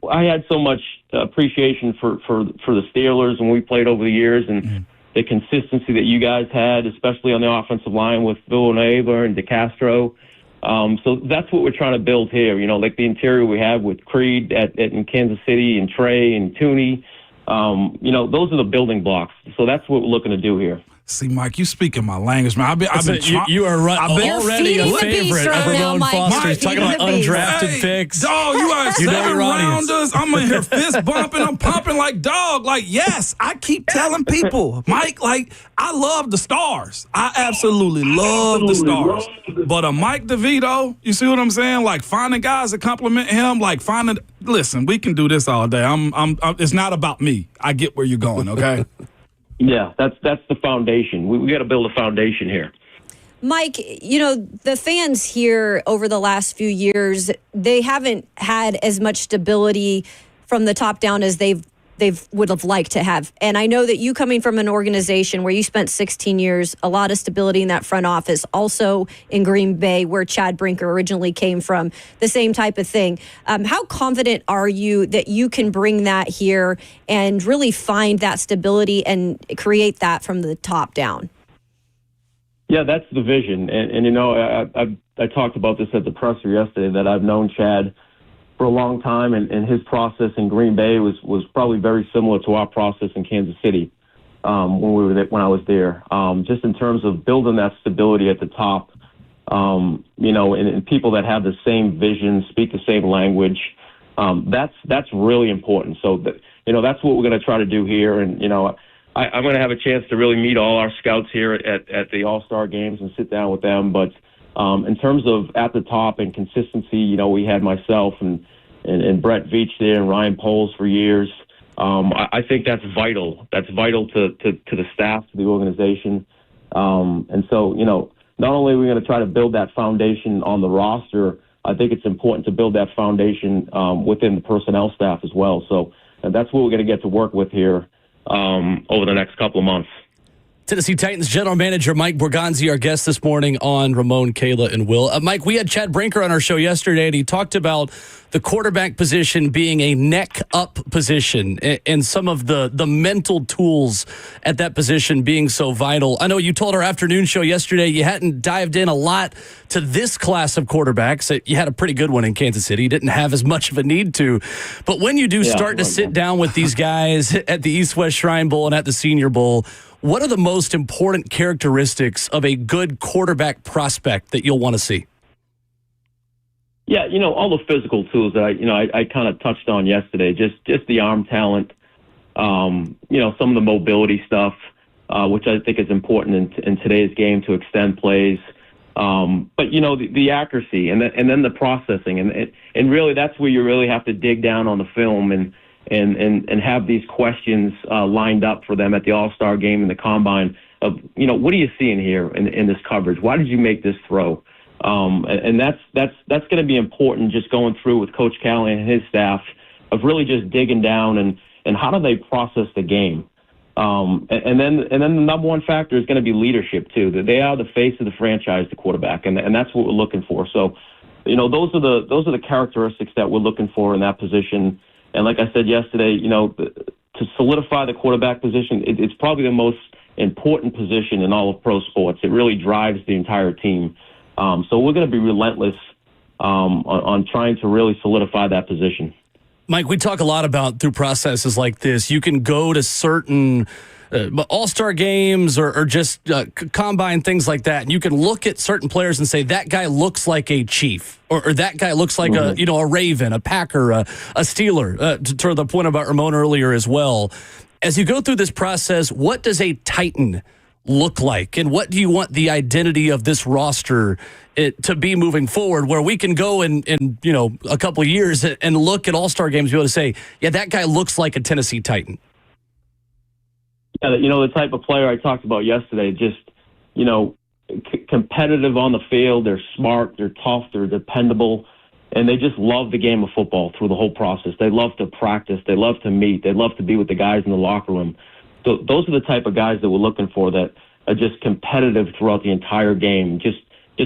I had so much appreciation for the Steelers when we played over the years, and the consistency that you guys had, especially on the offensive line with Villanueva and DeCastro. So that's what we're trying to build here, like the interior we have with Creed in Kansas City and Trey and Tooney. Those are the building blocks. So that's what we're looking to do here. See, Mike, you speaking my language, man. I've been you are already a favorite of Ramon Foster. Talking about undrafted picks. Dog, you are 7 rounders. I'm in here fist bumping. I'm pumping like dog. Like, yes, I keep telling people, Mike, like, I love the stars. I absolutely love the stars. But a Mike DeVito, you see what I'm saying? Like, finding guys that compliment him, like listen, we can do this all day. It's not about me. I get where you're going, okay? Yeah, that's the foundation. We got to build a foundation here. Mike, the fans here over the last few years, they haven't had as much stability from the top down as they would have liked to have. And I know that you coming from an organization where you spent 16 years, a lot of stability in that front office, also in Green Bay where Chad Brinker originally came from, the same type of thing. How confident are you that you can bring that here and really find that stability and create that from the top down? Yeah, that's the vision. And I talked about this at the presser yesterday, that I've known Chad for a long time, and his process in Green Bay was probably very similar to our process in Kansas City when I was there. Just in terms of building that stability at the top, and people that have the same vision, speak the same language. That's really important. So that's what we're going to try to do here. And I'm going to have a chance to really meet all our scouts here at the All-Star games and sit down with them. But in terms of at the top and consistency, we had myself and Brett Veach there and Ryan Poles for years. I think that's vital. That's vital to the staff, to the organization. And so, not only are we going to try to build that foundation on the roster, I think it's important to build that foundation within the personnel staff as well. So that's what we're going to get to work with here over the next couple of months. Tennessee Titans General Manager Mike Borgonzi, our guest this morning on Ramon, Kayla, and Will. Mike, we had Chad Brinker on our show yesterday, and he talked about the quarterback position being a neck-up position and some of the mental tools at that position being so vital. I know you told our afternoon show yesterday you hadn't dived in a lot to this class of quarterbacks. You had a pretty good one in Kansas City. You didn't have as much of a need to. But when you do start to sit down with these guys at the East-West Shrine Bowl and at the Senior Bowl, what are the most important characteristics of a good quarterback prospect that you'll want to see? Yeah, all the physical tools that I kind of touched on yesterday, just the arm talent, some of the mobility stuff, which I think is important in today's game to extend plays. But the accuracy and then the processing, and really that's where you really have to dig down on the film and have these questions lined up for them at the All-Star game and the Combine of, what are you seeing here in this coverage? Why did you make this throw? And that's going to be important just going through with Coach Callahan and his staff of really just digging down and how do they process the game? And then the number one factor is going to be leadership too. That they are the face of the franchise, the quarterback, and that's what we're looking for. So, those are the characteristics that we're looking for in that position. And like I said yesterday, to solidify the quarterback position, it's probably the most important position in all of pro sports. It really drives the entire team. So we're going to be relentless on trying to really solidify that position. Mike, we talk a lot about through processes like this, you can go to certain all-star games or just combine, things like that, and you can look at certain players and say, that guy looks like a Chief, or that guy looks like a Raven, a Packer, a Steeler, to the point about Ramon earlier as well. As you go through this process, what does a Titan look like, and what do you want the identity of this roster to be moving forward, where we can go in a couple of years and look at all-star games and be able to say, yeah, that guy looks like a Tennessee Titan? Yeah, the type of player I talked about yesterday, just, competitive on the field. They're smart, they're tough, they're dependable, and they just love the game of football through the whole process. They love to practice. They love to meet. They love to be with the guys in the locker room. So those are the type of guys that we're looking for, that are just competitive throughout the entire game, just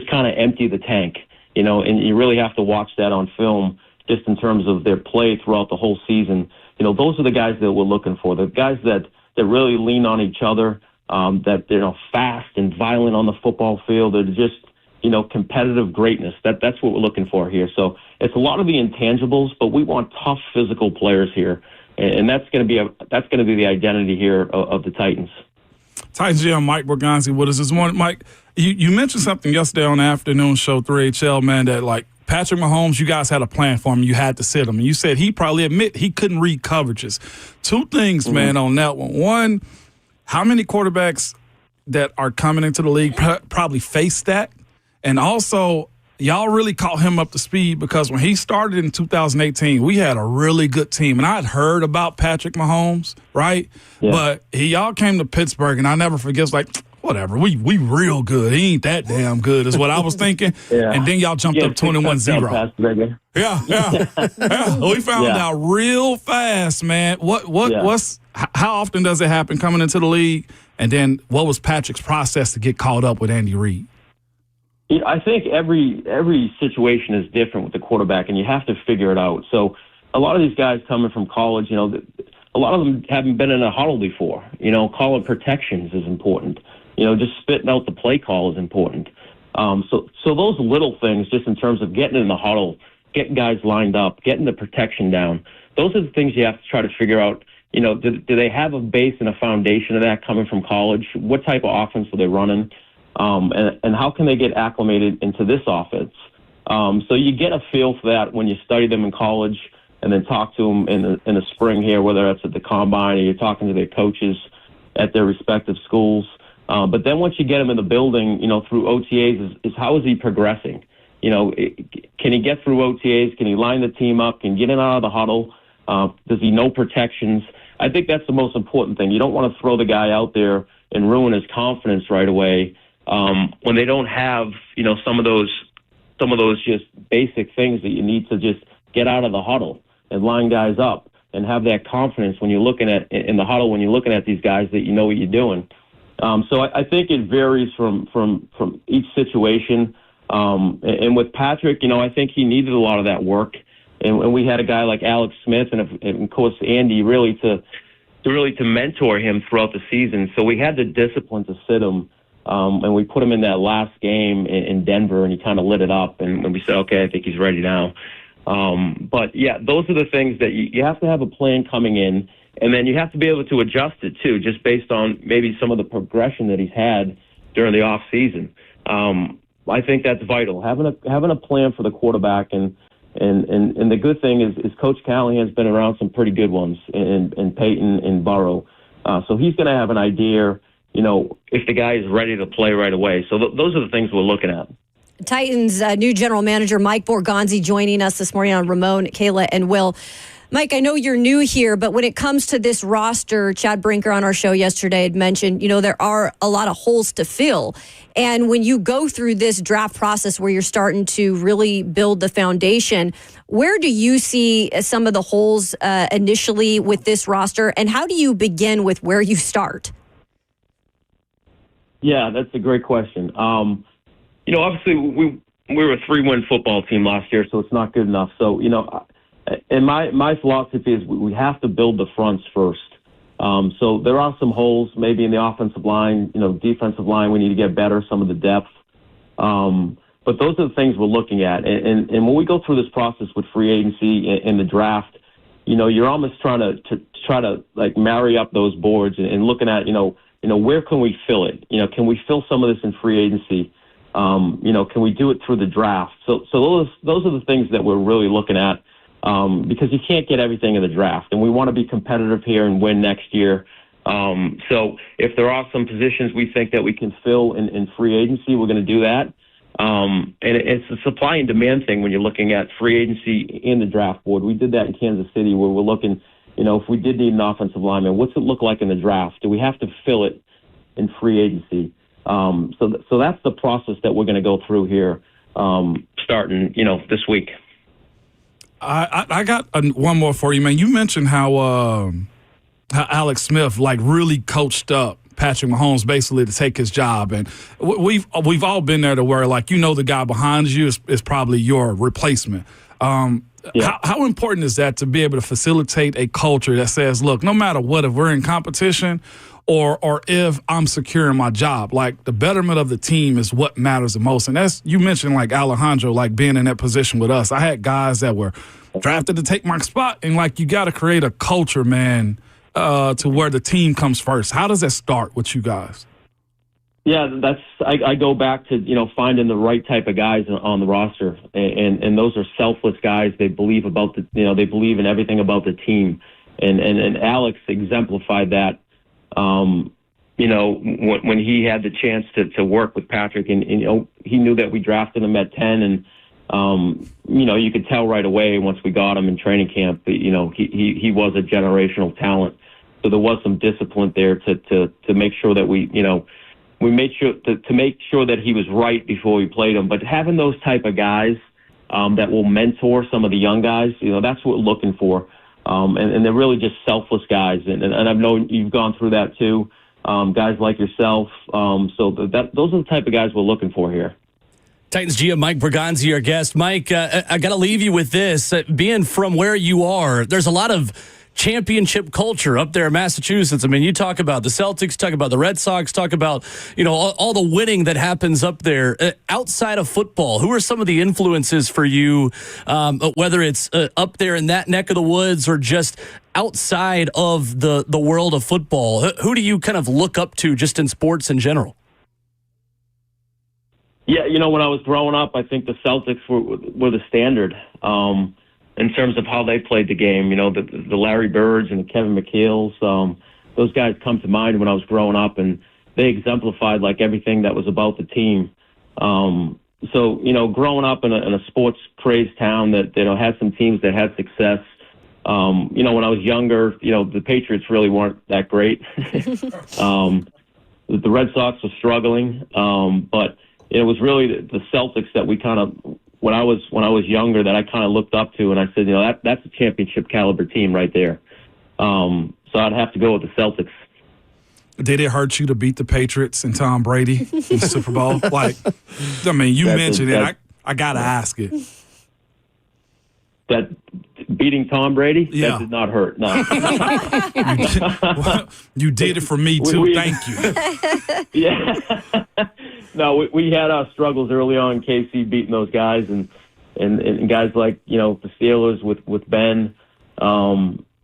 kind of empty the tank, and you really have to watch that on film just in terms of their play throughout the whole season. Those are the guys that we're looking for, the guys that really lean on each other, that they're fast and violent on the football field. They're just, competitive greatness. That's what we're looking for here. So it's a lot of the intangibles, but we want tough physical players here. And that's going to be the identity here of the Titans. Titans GM Mike Borgonzi with us this morning. Mike, you mentioned something yesterday on the afternoon show 3HL, man, that like Patrick Mahomes, you guys had a plan for him. You had to sit him. And you said he probably admit he couldn't read coverages. Two things, man, on that one. One, how many quarterbacks that are coming into the league probably face that? And also, y'all really caught him up to speed, because when he started in 2018, we had a really good team. And I had heard about Patrick Mahomes, right? Yeah. But y'all came to Pittsburgh, and I never forget, it's like, whatever, we real good. He ain't that damn good is what I was thinking. Yeah. And then y'all jumped up 21-0. Yeah. We found out real fast, man. How often does it happen coming into the league? And then what was Patrick's process to get caught up with Andy Reid? I think every situation is different with the quarterback, and you have to figure it out. So a lot of these guys coming from college, a lot of them haven't been in a huddle before. Calling protections is important. Just spitting out the play call is important. So those little things, just in terms of getting in the huddle, getting guys lined up, getting the protection down. Those are the things you have to try to figure out. Do they have a base and a foundation of that coming from college? What type of offense are they running? And how can they get acclimated into this offense? So you get a feel for that when you study them in college and then talk to them in the spring here, whether that's at the combine or you're talking to their coaches at their respective schools. But then once you get him in the building, through OTAs, is how is he progressing? Can he get through OTAs? Can he line the team up? Can he get in out of the huddle? Does he know protections? I think that's the most important thing. You don't want to throw the guy out there and ruin his confidence right away when they don't have, some of those just basic things that you need to just get out of the huddle and line guys up and have that confidence when you're looking at in the huddle when you're looking at these guys that you know what you're doing. So I think it varies from each situation. And with Patrick, I think he needed a lot of that work. And we had a guy like Alex Smith and of course Andy really to mentor him throughout the season. So we had the discipline to sit him, and we put him in that last game in Denver, and he kind of lit it up. And we said, okay, I think he's ready now. But yeah, those are the things that you have to have a plan coming in, and then you have to be able to adjust it too, just based on maybe some of the progression that he's had during the off season. I think that's vital, having a plan for the quarterback. And the good thing is Coach Callahan's been around some pretty good ones in Peyton and Burrow. So he's going to have an idea, if the guy is ready to play right away. So those are the things we're looking at. Titans new general manager Mike Borgonzi joining us this morning on Ramon, Kayla, and Will. Mike, I know you're new here, but when it comes to this roster, Chad Brinker on our show yesterday had mentioned, there are a lot of holes to fill. And when you go through this draft process where you're starting to really build the foundation, where do you see some of the holes initially with this roster? And how do you begin with where you start? Yeah, that's a great question. Obviously we were a 3-win football team last year, so it's not good enough. So, and my philosophy is we have to build the fronts first. So there are some holes maybe in the offensive line, defensive line. We need to get better, some of the depth. But those are the things we're looking at. And when we go through this process with free agency and the draft, you're almost trying to like marry up those boards and looking at, where can we fill it? Can we fill some of this in free agency? Can we do it through the draft? So those are the things that we're really looking at. Because you can't get everything in the draft, and we want to be competitive here and win next year. So if there are some positions we think that we can fill in free agency, we're going to do that. And it's a supply and demand thing when you're looking at free agency in the draft board. We did that in Kansas City where we're looking, if we did need an offensive lineman, what's it look like in the draft? Do we have to fill it in free agency? So that's the process that we're going to go through here starting, this week. I got one more for you, man. You mentioned how Alex Smith really coached up Patrick Mahomes basically to take his job, and we've all been there to where the guy behind you is probably your replacement. Yeah. How important is that to be able to facilitate a culture that says, look, no matter what, if we're in competition or if I'm securing my job, the betterment of the team is what matters the most. And that's, you mentioned Alejandro, being in that position with us. I had guys that were drafted to take my spot, and you got to create a culture, man, to where the team comes first. How does that start with you guys? Yeah, I go back to, finding the right type of guys on the roster. And those are selfless guys. They believe about they believe in everything about the team. And Alex exemplified that. When he had the chance to work with Patrick, and he knew that we drafted him at 10, and you could tell right away once we got him in training camp that he was a generational talent. So there was some discipline there to make sure that we made sure to make sure that he was right before we played him. But having those type of guys that will mentor some of the young guys, that's what we're looking for. And they're really just selfless guys. And I've known you've gone through that too, guys like yourself. So those are the type of guys we're looking for here. Titans GM Mike Borgonzi, our guest. Mike, I got to leave you with this. Being from where you are, there's a lot of championship culture up there in Massachusetts. I mean, you talk about the Celtics, talk about the Red Sox, talk about, all the winning that happens up there. Outside of football, who are some of the influences for you, whether it's up there in that neck of the woods or just outside of the world of football? Who do you kind of look up to just in sports in general? Yeah, when I was growing up, I think the Celtics were the standard in terms of how they played the game. The Larry Birds and the Kevin McHale's, those guys come to mind when I was growing up, and they exemplified like everything that was about the team. So, growing up in a sports crazed town that had some teams that had success. When I was younger, the Patriots really weren't that great. The Red Sox were struggling, but it was really the Celtics that we kind of, when I was younger, that I kind of looked up to, and I said, that's a championship caliber team right there. So I'd have to go with the Celtics. Did it hurt you to beat the Patriots and Tom Brady in the Super Bowl? You mentioned it. I got to ask it. That beating Tom Brady? Yeah. That did not hurt, no. You did it for me, too. Thank you. Yeah. No, we had our struggles early on in KC beating those guys, and guys like, the Steelers with Ben.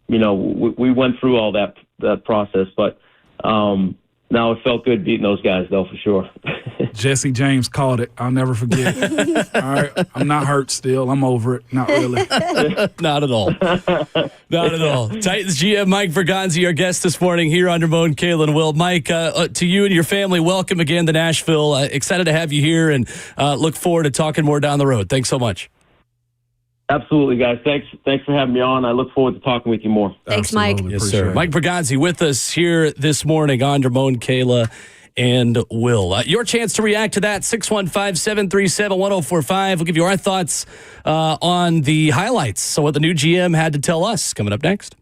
We went through all that process, but no, it felt good beating those guys, though, for sure. Jesse James called it. I'll never forget. All right. I'm not hurt still. I'm over it. Not really. Not at all. Not at all. Titans GM Mike Borgonzi, our guest this morning here on Ramon, Kalen, Will. Mike, to you and your family, welcome again to Nashville. Excited to have you here, and look forward to talking more down the road. Thanks so much. Absolutely, guys. Thanks for having me on. I look forward to talking with you more. Thanks, Mike. Yes, sir. Mike Borgonzi with us here this morning on Ramon, Kayla, and Will. Your chance to react to that, 615-737-1045. We'll give you our thoughts on the highlights. So what the new GM had to tell us coming up next.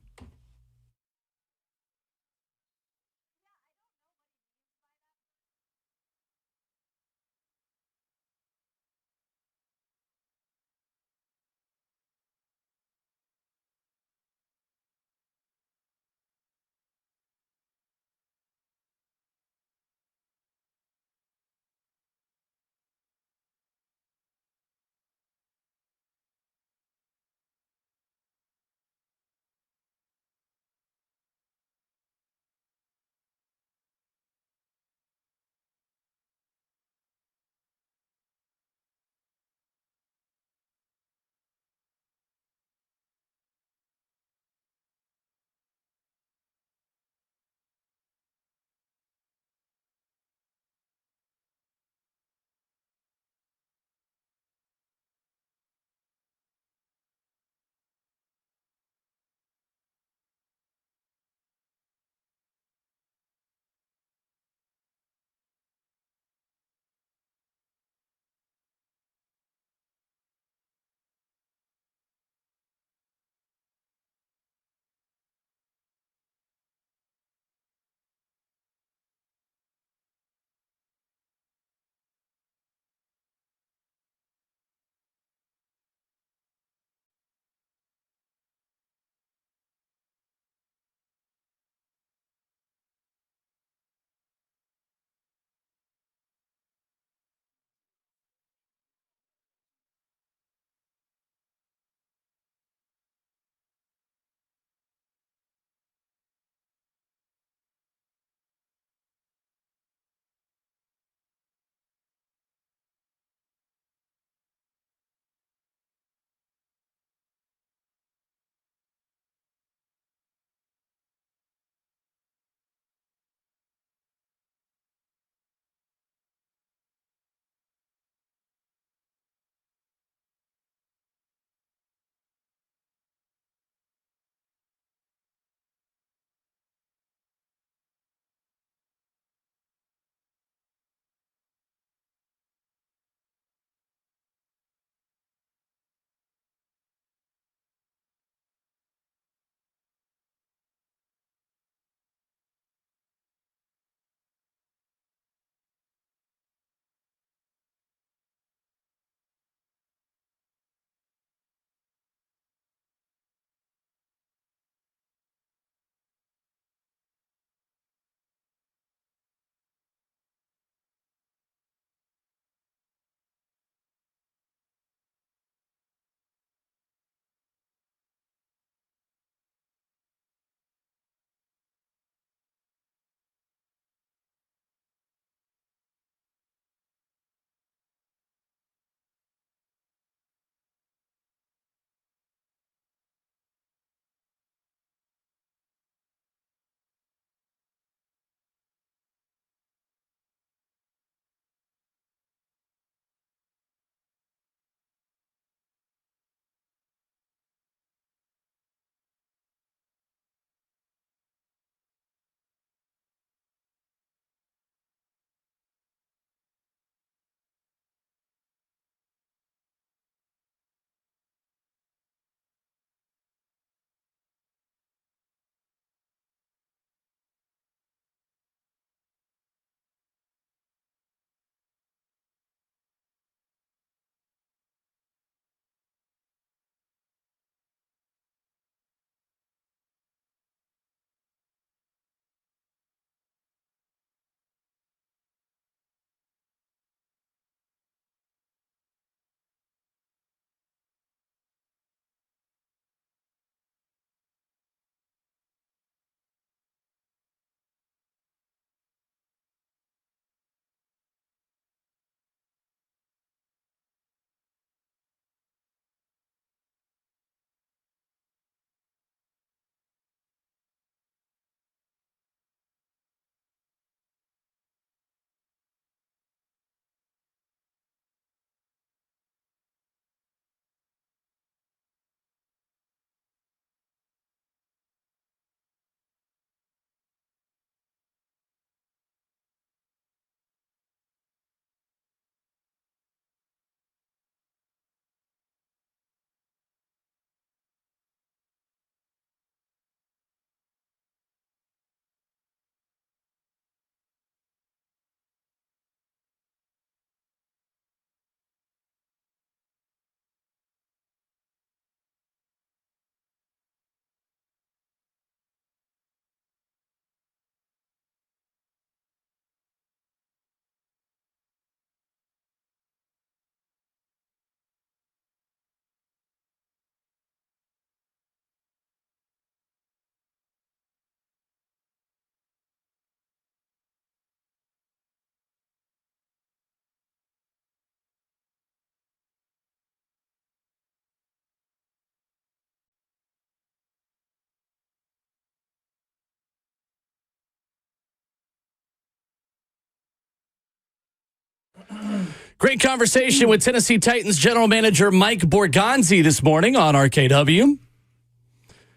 Great conversation with Tennessee Titans General Manager Mike Borgonzi this morning on RKW.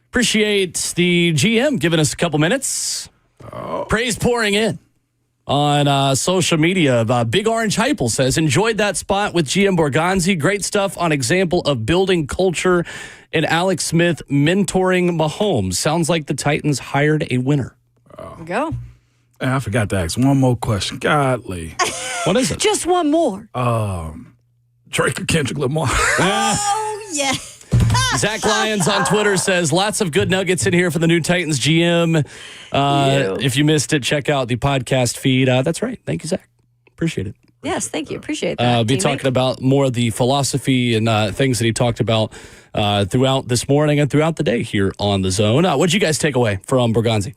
Appreciate the GM giving us a couple minutes. Praise pouring in on social media. Big Orange Hypel says, enjoyed that spot with GM Borgonzi. Great stuff on example of building culture, and Alex Smith mentoring Mahomes. Sounds like the Titans hired a winner. Go. I forgot to ask one more question. Godly. What is it? Just one more. Drake or Kendrick Lamar? Oh, yeah. Zach Lyons on Twitter says, lots of good nuggets in here for the new Titans GM. If you missed it, check out the podcast feed. That's right. Thank you, Zach. Appreciate it. Yes, thank you. Appreciate that. Be talking about more of the philosophy and things that he talked about throughout this morning and throughout the day here on The Zone. What'd you guys take away from Borgonzi?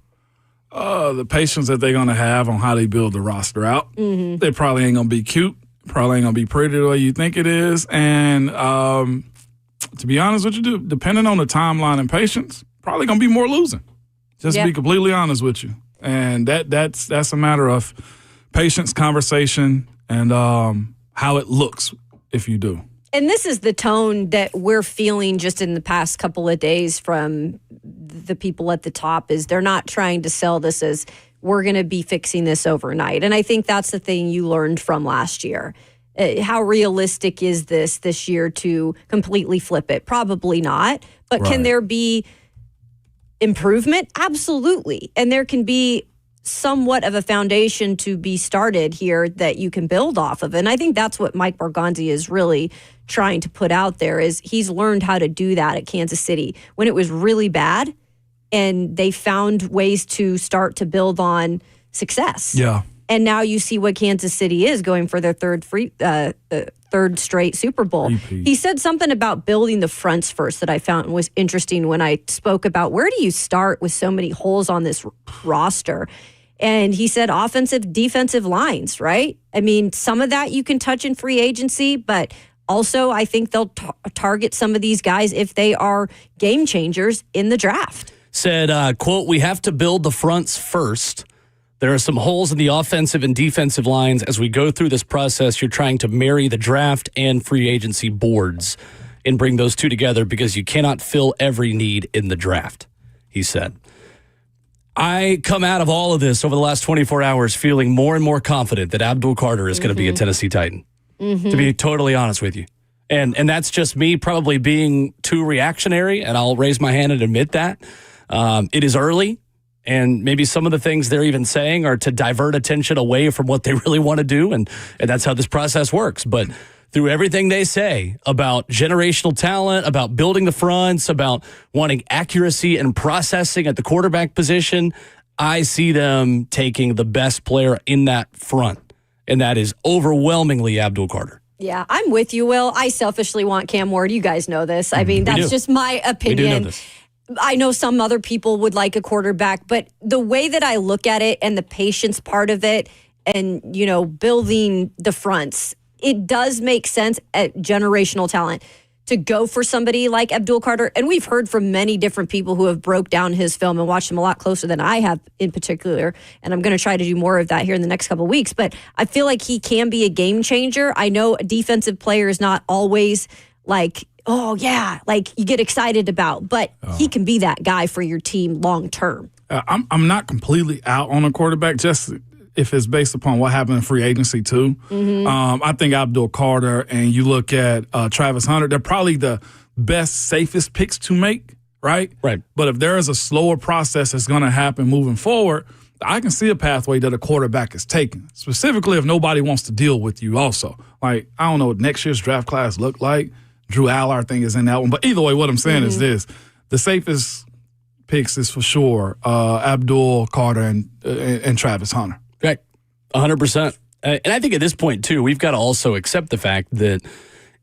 The patience that they're going to have on how they build the roster out. Mm-hmm. They probably ain't going to be cute. Probably ain't going to be pretty the way you think it is. And to be honest with you, depending on the timeline and patience, probably going to be more losing. Just to be completely honest with you. And that's a matter of patience, conversation, and how it looks if you do. And this is the tone that we're feeling just in the past couple of days from the people at the top, is they're not trying to sell this as we're going to be fixing this overnight. And I think that's the thing you learned from last year. How realistic is this year to completely flip it? Probably not. But Can there be improvement? Absolutely. And there can be somewhat of a foundation to be started here that you can build off of. And I think that's what Mike Borgonzi is really trying to put out there, is he's learned how to do that at Kansas City when it was really bad, and they found ways to start to build on success. Yeah. And now you see what Kansas City is, going for their third straight Super Bowl. Repeat. He said something about building the fronts first that I found was interesting when I spoke about where do you start with so many holes on this roster. And he said offensive, defensive lines, right? I mean, some of that you can touch in free agency, but also I think they'll target some of these guys if they are game changers in the draft. Said, quote, we have to build the fronts first. There are some holes in the offensive and defensive lines. As we go through this process, you're trying to marry the draft and free agency boards and bring those two together because you cannot fill every need in the draft, he said. I come out of all of this over the last 24 hours feeling more and more confident that Abdul Carter is going to be a Tennessee Titan, to be totally honest with you. And that's just me probably being too reactionary, and I'll raise my hand and admit that. It is early. And maybe some of the things they're even saying are to divert attention away from what they really want to do. And that's how this process works. But through everything they say about generational talent, about building the fronts, about wanting accuracy and processing at the quarterback position, I see them taking the best player in that front. And that is overwhelmingly Abdul Carter. Yeah, I'm with you, Will. I selfishly want Cam Ward. You guys know this. I mean, that's just my opinion. We do know this. I know some other people would like a quarterback, but the way that I look at it and the patience part of it and, you know, building the fronts, it does make sense at generational talent to go for somebody like Abdul Carter. And we've heard from many different people who have broke down his film and watched him a lot closer than I have in particular. And I'm going to try to do more of that here in the next couple of weeks. But I feel like he can be a game changer. I know a defensive player is not always like, oh, yeah, like you get excited about. But he can be that guy for your team long term. I'm not completely out on a quarterback, just if it's based upon what happened in free agency, too. Mm-hmm. I think Abdul Carter, and you look at Travis Hunter, they're probably the best, safest picks to make, right? Right. But if there is a slower process that's going to happen moving forward, I can see a pathway that a quarterback is taking, specifically if nobody wants to deal with you also. Like, I don't know what next year's draft class look like. Drew Allard, I think, is in that one. But either way, what I'm saying is this. The safest picks is for sure Abdul Carter and Travis Hunter. Right. 100%. And I think at this point, too, we've got to also accept the fact that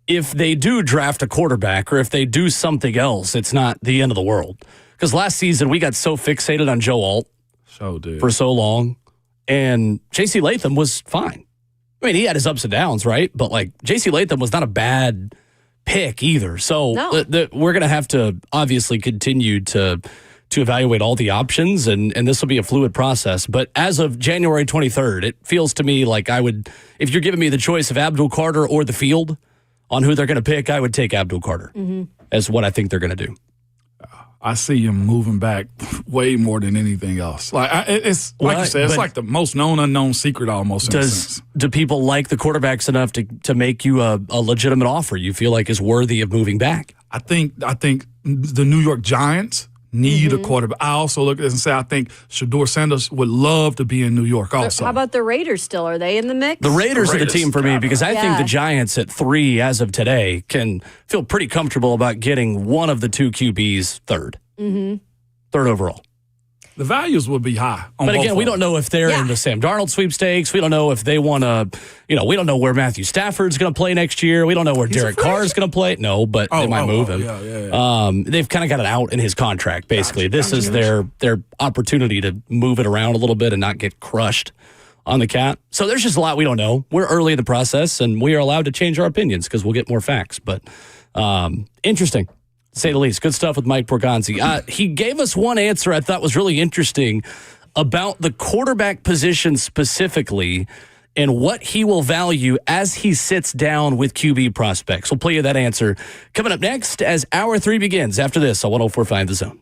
if they do draft a quarterback or if they do something else, it's not the end of the world. Because last season, we got so fixated on Joe Alt for so long. And J.C. Latham was fine. I mean, he had his ups and downs, right? But, like, J.C. Latham was not a bad pick either. So we're going to have to obviously continue to to evaluate all the options, and this will be a fluid process. But as of January 23rd, it feels to me like I would, if you're giving me the choice of Abdul Carter or the field on who they're going to pick, I would take Abdul Carter as what I think they're going to do. I see him moving back way more than anything else. It's like you said, it's like the most known unknown secret almost. Do people like the quarterbacks enough to make you a legitimate offer you feel like is worthy of moving back? I think the New York Giants need a quarterback. I also look at this and say I think Shedeur Sanders would love to be in New York also. How about the Raiders still? Are they in the mix? The Raiders are the team for me because I think the Giants at 3 as of today can feel pretty comfortable about getting one of the two QBs third. Third overall. The values would be high. But again, we don't know if they're in the Sam Darnold sweepstakes. We don't know if they want to, we don't know where Matthew Stafford's going to play next year. We don't know where Derek Carr's going to play. No, but they might move him. They've kind of got it out in his contract, basically. This is their opportunity to move it around a little bit and not get crushed on the cap. So there's just a lot we don't know. We're early in the process, and we are allowed to change our opinions because we'll get more facts. But interesting. To say the least. Good stuff with Mike Borgonzi. He gave us one answer I thought was really interesting about the quarterback position specifically and what he will value as he sits down with QB prospects. We'll play you that answer coming up next as Hour 3 begins after this on 104.5 The Zone.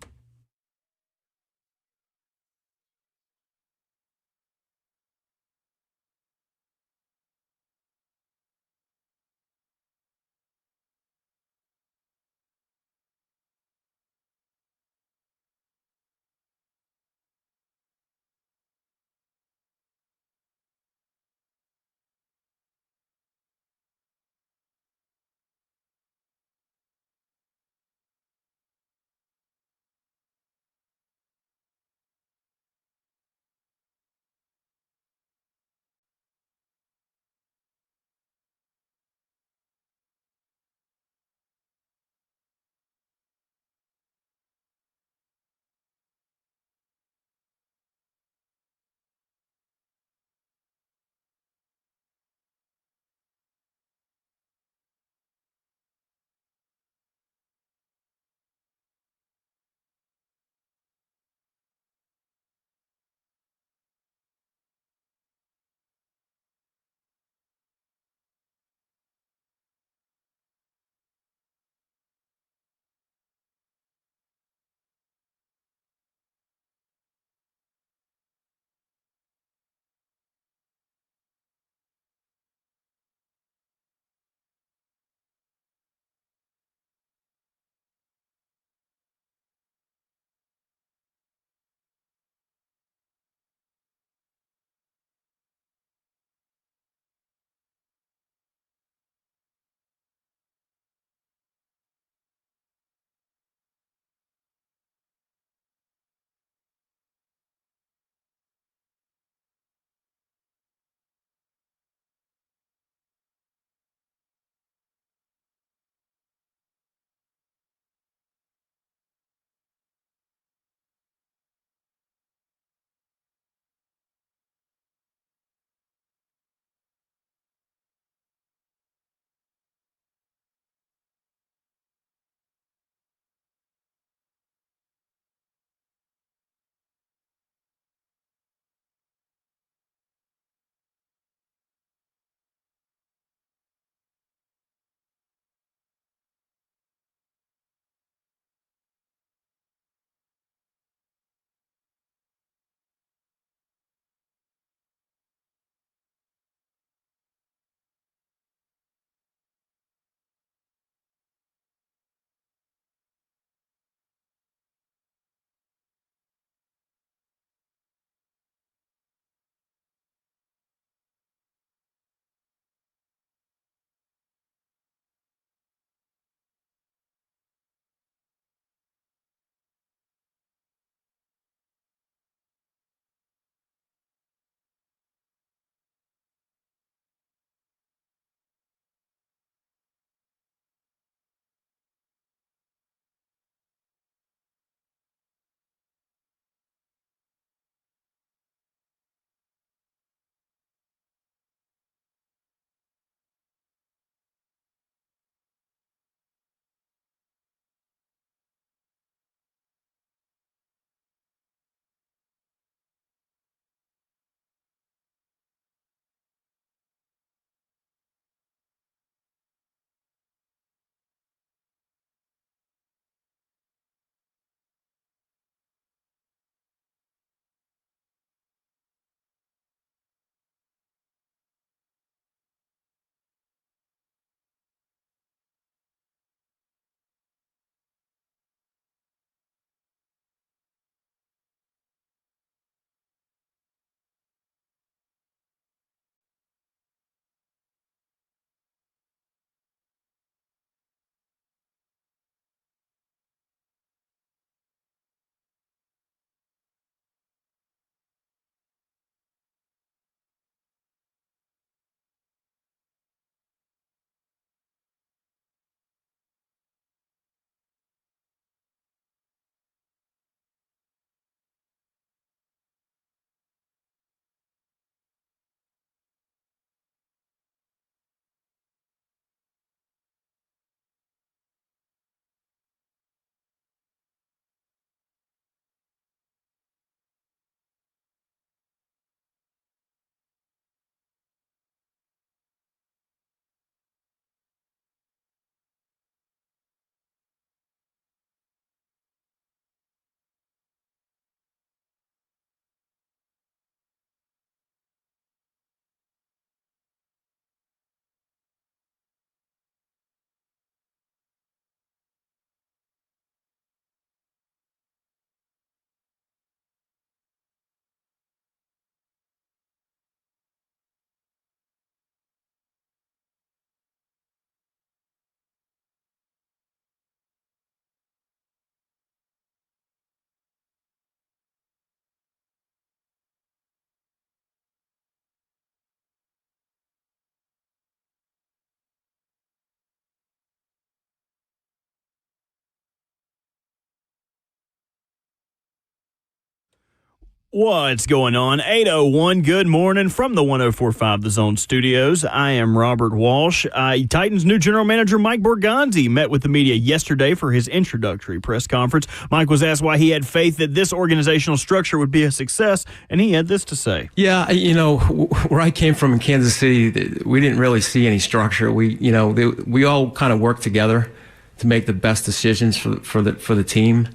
What's going on? 8:01. Good morning from the 104.5 The Zone studios. I am Robert Walsh. Titans' new general manager Mike Borgonzi met with the media yesterday for his introductory press conference. Mike was asked why he had faith that this organizational structure would be a success, and he had this to say. Yeah, where I came from in Kansas City, we didn't really see any structure. We all kind of worked together to make the best decisions for the team.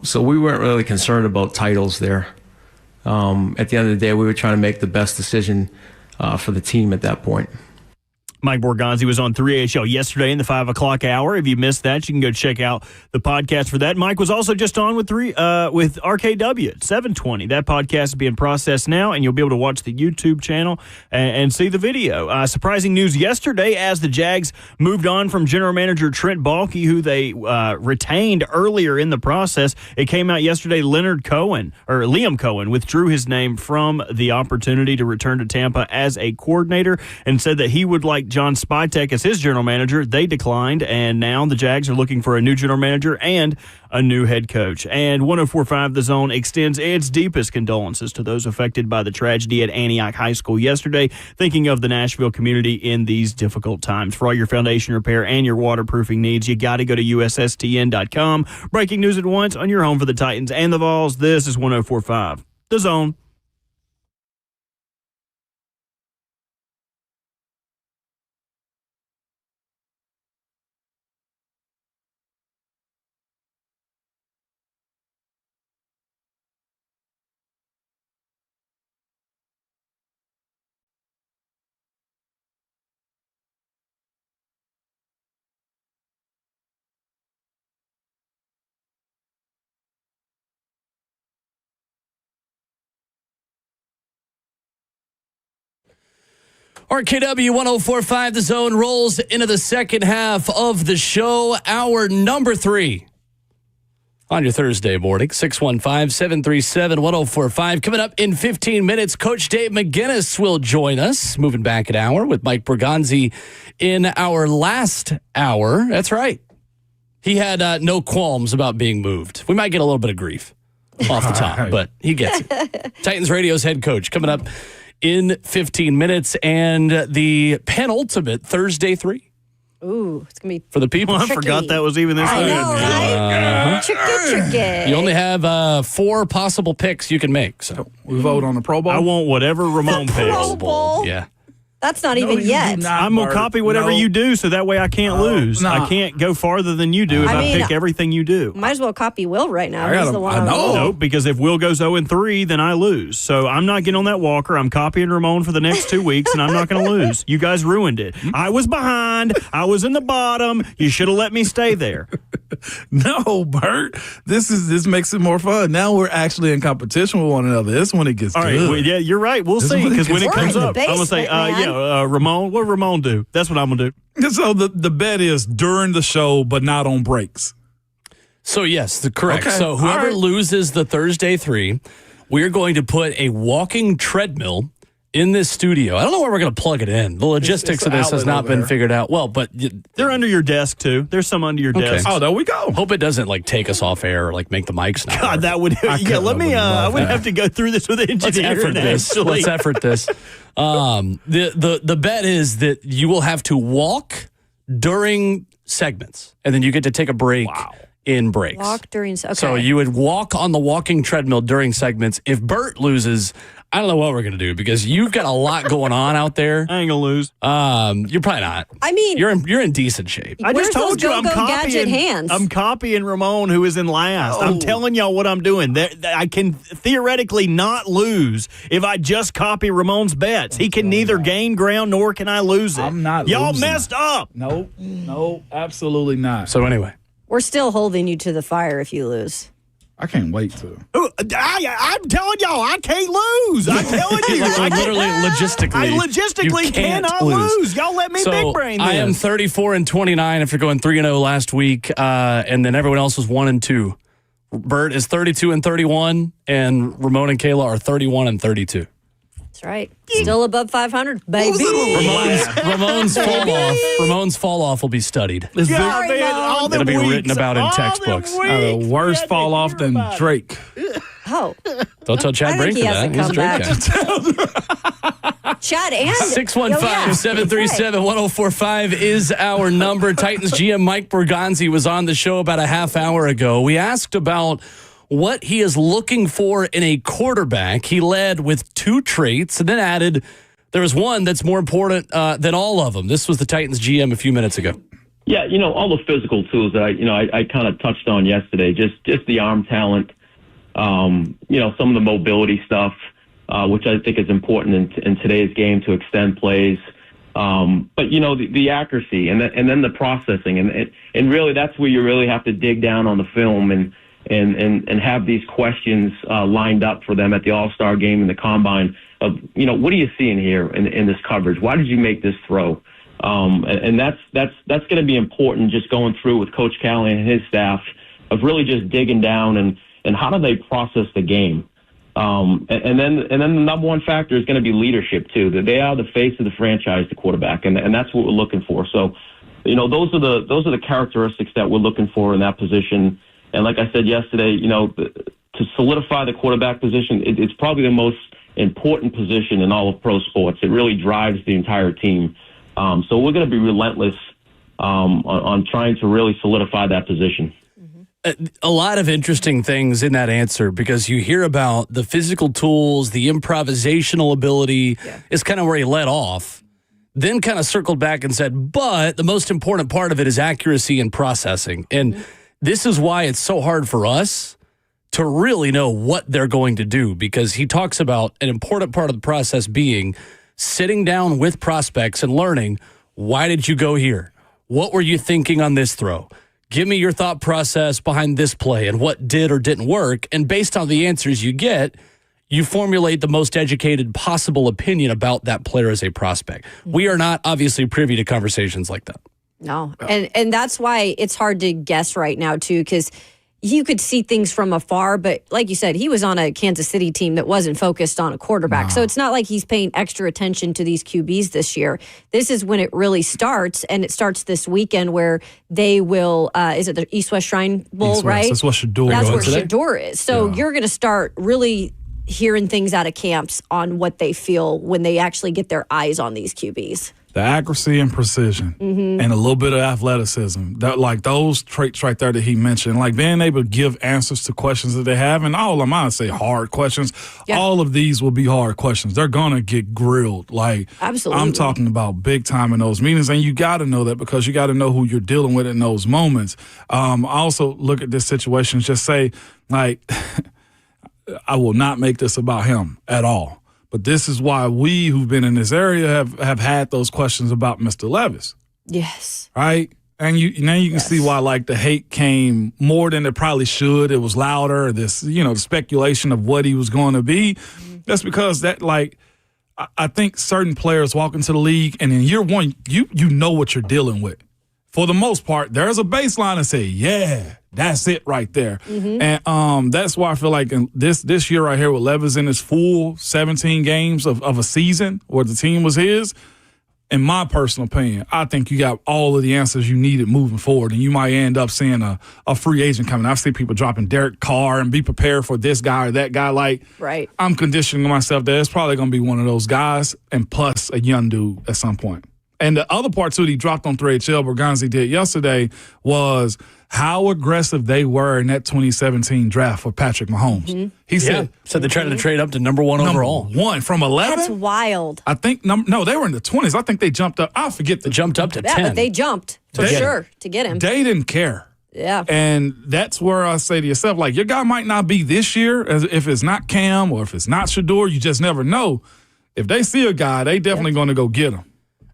So we weren't really concerned about titles there. At the end of the day, we were trying to make the best decision for the team at that point. Mike Borgonzi was on 3HL yesterday in the 5 o'clock hour. If you missed that, you can go check out the podcast for that. Mike was also just on with RKW at 7:20. That podcast is being processed now, and you'll be able to watch the YouTube channel and see the video. Surprising news yesterday as the Jags moved on from general manager Trent Baalke, who they retained earlier in the process. It came out yesterday Liam Cohen withdrew his name from the opportunity to return to Tampa as a coordinator and said that he would like John Spytek as his general manager. They declined, and now the Jags are looking for a new general manager and a new head coach. And 104.5 The Zone extends its deepest condolences to those affected by the tragedy at Antioch High School yesterday, thinking of the Nashville community in these difficult times. For all your foundation repair and your waterproofing needs, you got to go to USSTN.com. Breaking news at once on your home for the Titans and the Vols. This is 104.5 The Zone. RKW 104.5 The Zone rolls into the second half of the show. Hour number 3 on your Thursday morning. 615-737-1045. Coming up in 15 minutes, Coach Dave McGinnis will join us. Moving back an hour with Mike Borgonzi in our last hour. That's right. He had no qualms about being moved. We might get a little bit of grief off the top, but he gets it. Titans Radio's head coach coming up in 15 minutes, and the penultimate Thursday 3. Ooh, it's going to be for the people. I forgot that was even this. I know, right? Tricky. You only have 4 possible picks you can make. So we vote on the Pro Bowl? I want whatever Ramon picks. Pro Bowl? Yeah. That's not even yet. I'm going to copy whatever you do, so that way I can't lose. I can't go farther than you do if I pick everything you do. Might as well copy Will right now. He's the one. I know. No, because if Will goes 0-3, then I lose. So I'm not getting on that walker. I'm copying Ramon for the next 2 weeks, and I'm not going to lose. You guys ruined it. I was behind. I was in the bottom. You should have let me stay there. No, Bert. This makes it more fun. Now we're actually in competition with one another. This when it gets good. All right. Well, yeah, you're right. We'll see. Because when it comes up, I'm going to say, Ramon, what Ramon do? That's what I'm going to do. So the bet is during the show, but not on breaks. So, yes, correct. Okay. So whoever loses the Thursday 3, we're going to put a walking treadmill in this studio. I don't know where we're going to plug it in. The logistics of this has not been figured out. Well, but they're under your desk too. There's some under your desk. Oh, there we go. Hope it doesn't take us off air or make the mics now. God, that would. I would have to go through this with the engineer. Let's effort this. The bet is that you will have to walk during segments, and then you get to take a break. Wow. In breaks. Walk during. Okay. So you would walk on the walking treadmill during segments. If Bert loses, I don't know what we're going to do because you've got a lot going on out there. I ain't going to lose. You're probably not. I mean, you're in decent shape. I just told you I'm copying Ramon, who is in last. I'm telling y'all what I'm doing. I can theoretically not lose if I just copy Ramon's bets. He can neither gain ground nor can I lose it. I'm not Y'all losing. messed up. No, absolutely not. So anyway. We're still holding you to the fire if you lose. I can't wait to. I'm telling y'all, I can't lose. I'm telling you. I logistically cannot lose. Y'all let me big brain this. I am 34-29 after going 3-0 last week, and then everyone else was 1-2. Bert is 32-31, and Ramon and Kayla are 31-32. That's right. Still above 500, baby. Ramon's fall off will be studied. It'll be written about in textbooks. The worst fall off than Drake. Oh. Don't tell Chad Brinker that. He's a great guy. Chad and 615-737-1045 is our number. Titans GM Mike Borgonzi was on the show about a half hour ago. We asked about what he is looking for in a quarterback. He led with 2 traits and then added there was one that's more important than all of them. This was the Titans GM a few minutes ago. Yeah, all the physical tools that I kind of touched on yesterday, just the arm talent, some of the mobility stuff, which I think is important in today's game to extend plays. But the accuracy and then the processing and really that's where you really have to dig down on the film and have these questions lined up for them at the All-Star game and the Combine of, what are you seeing here in this coverage? Why did you make this throw? And that's going to be important just going through with Coach Callahan and his staff of really just digging down and how do they process the game? And then the number one factor is going to be leadership too. That they are the face of the franchise, the quarterback, and that's what we're looking for. So, those are the characteristics that we're looking for in that position. And like I said yesterday, to solidify the quarterback position, it's probably the most important position in all of pro sports. It really drives the entire team. So we're going to be relentless on trying to really solidify that position. A lot of interesting things in that answer because you hear about the physical tools, the improvisational ability is kind of where he led off, then kind of circled back and said, but the most important part of it is accuracy and processing. And this is why it's so hard for us to really know what they're going to do because he talks about an important part of the process being sitting down with prospects and learning, why did you go here? What were you thinking on this throw? Give me your thought process behind this play and what did or didn't work. And based on the answers you get, you formulate the most educated possible opinion about that player as a prospect. We are not obviously privy to conversations like that. No. And that's why it's hard to guess right now, too, because you could see things from afar. But like you said, he was on a Kansas City team that wasn't focused on a quarterback. No. So it's not like he's paying extra attention to these QBs this year. This is when it really starts. And it starts this weekend where they will, is it the East-West Shrine Bowl, right? That's what Shador That's where Shador is. So you're going to start really hearing things out of camps on what they feel when they actually get their eyes on these QBs. The accuracy and precision and a little bit of athleticism. That, like those traits right there that he mentioned, like being able to give answers to questions that they have. And all of them, I say hard questions. Yeah. All of these will be hard questions. They're going to get grilled. Like, absolutely. I'm talking about big time in those meetings. And you got to know that because you got to know who you're dealing with in those moments. I also look at this situation and just say, like, I will not make this about him at all. But this is why we who've been in this area have had those questions about Mr. Levis. Yes. Right? And now you can see why, like, the hate came more than it probably should. It was louder. This, the speculation of what he was going to be. That's because that, like, I think certain players walk into the league and in year one, you know what you're dealing with. For the most part, there's a baseline to say, yeah, that's it right there. And that's why I feel like in this year right here with Levis in his full 17 games of a season where the team was his, in my personal opinion, I think you got all of the answers you needed moving forward, and you might end up seeing a free agent coming. I've seen people dropping Derek Carr and be prepared for this guy or that guy. Like, right. I'm conditioning myself that it's probably going to be one of those guys and plus a young dude at some point. And the other part, too, that he dropped on 3HL, Borgonzi did yesterday, was how aggressive they were in that 2017 draft for Patrick Mahomes. He said they tried to trade up to number 1 overall. Number 1 from 11? That's wild. I think, no, they were in the 20s. I think they jumped up. I forget. They jumped up to 10. But they jumped, for sure, to get him. They didn't care. Yeah. And that's where I say to yourself, like, your guy might not be this year, if it's not Cam or if it's not Shador, you just never know. If they see a guy, they definitely going to go get him.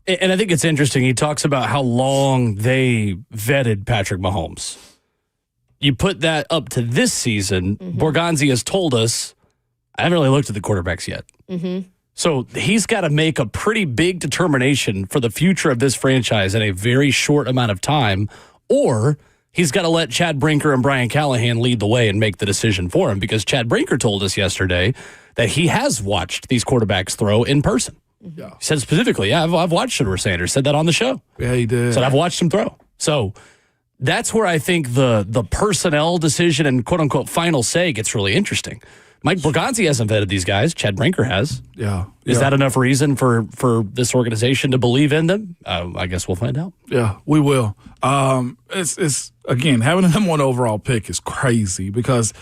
And I think it's interesting. He talks about how long they vetted Patrick Mahomes. You put that up to this season, Borgonzi has told us, I haven't really looked at the quarterbacks yet. So he's got to make a pretty big determination for the future of this franchise in a very short amount of time, or he's got to let Chad Brinker and Brian Callahan lead the way and make the decision for him, because Chad Brinker told us yesterday that he has watched these quarterbacks throw in person. Yeah. He said specifically, I've watched Shador Sanders. Said that on the show. Yeah, he did. Said I've watched him throw. So that's where I think the personnel decision and quote unquote final say gets really interesting. Mike Borgonzi hasn't vetted these guys. Chad Brinker has. Yeah. Is that enough reason for this organization to believe in them? I guess we'll find out. Yeah, we will. It's again, having a number one overall pick is crazy because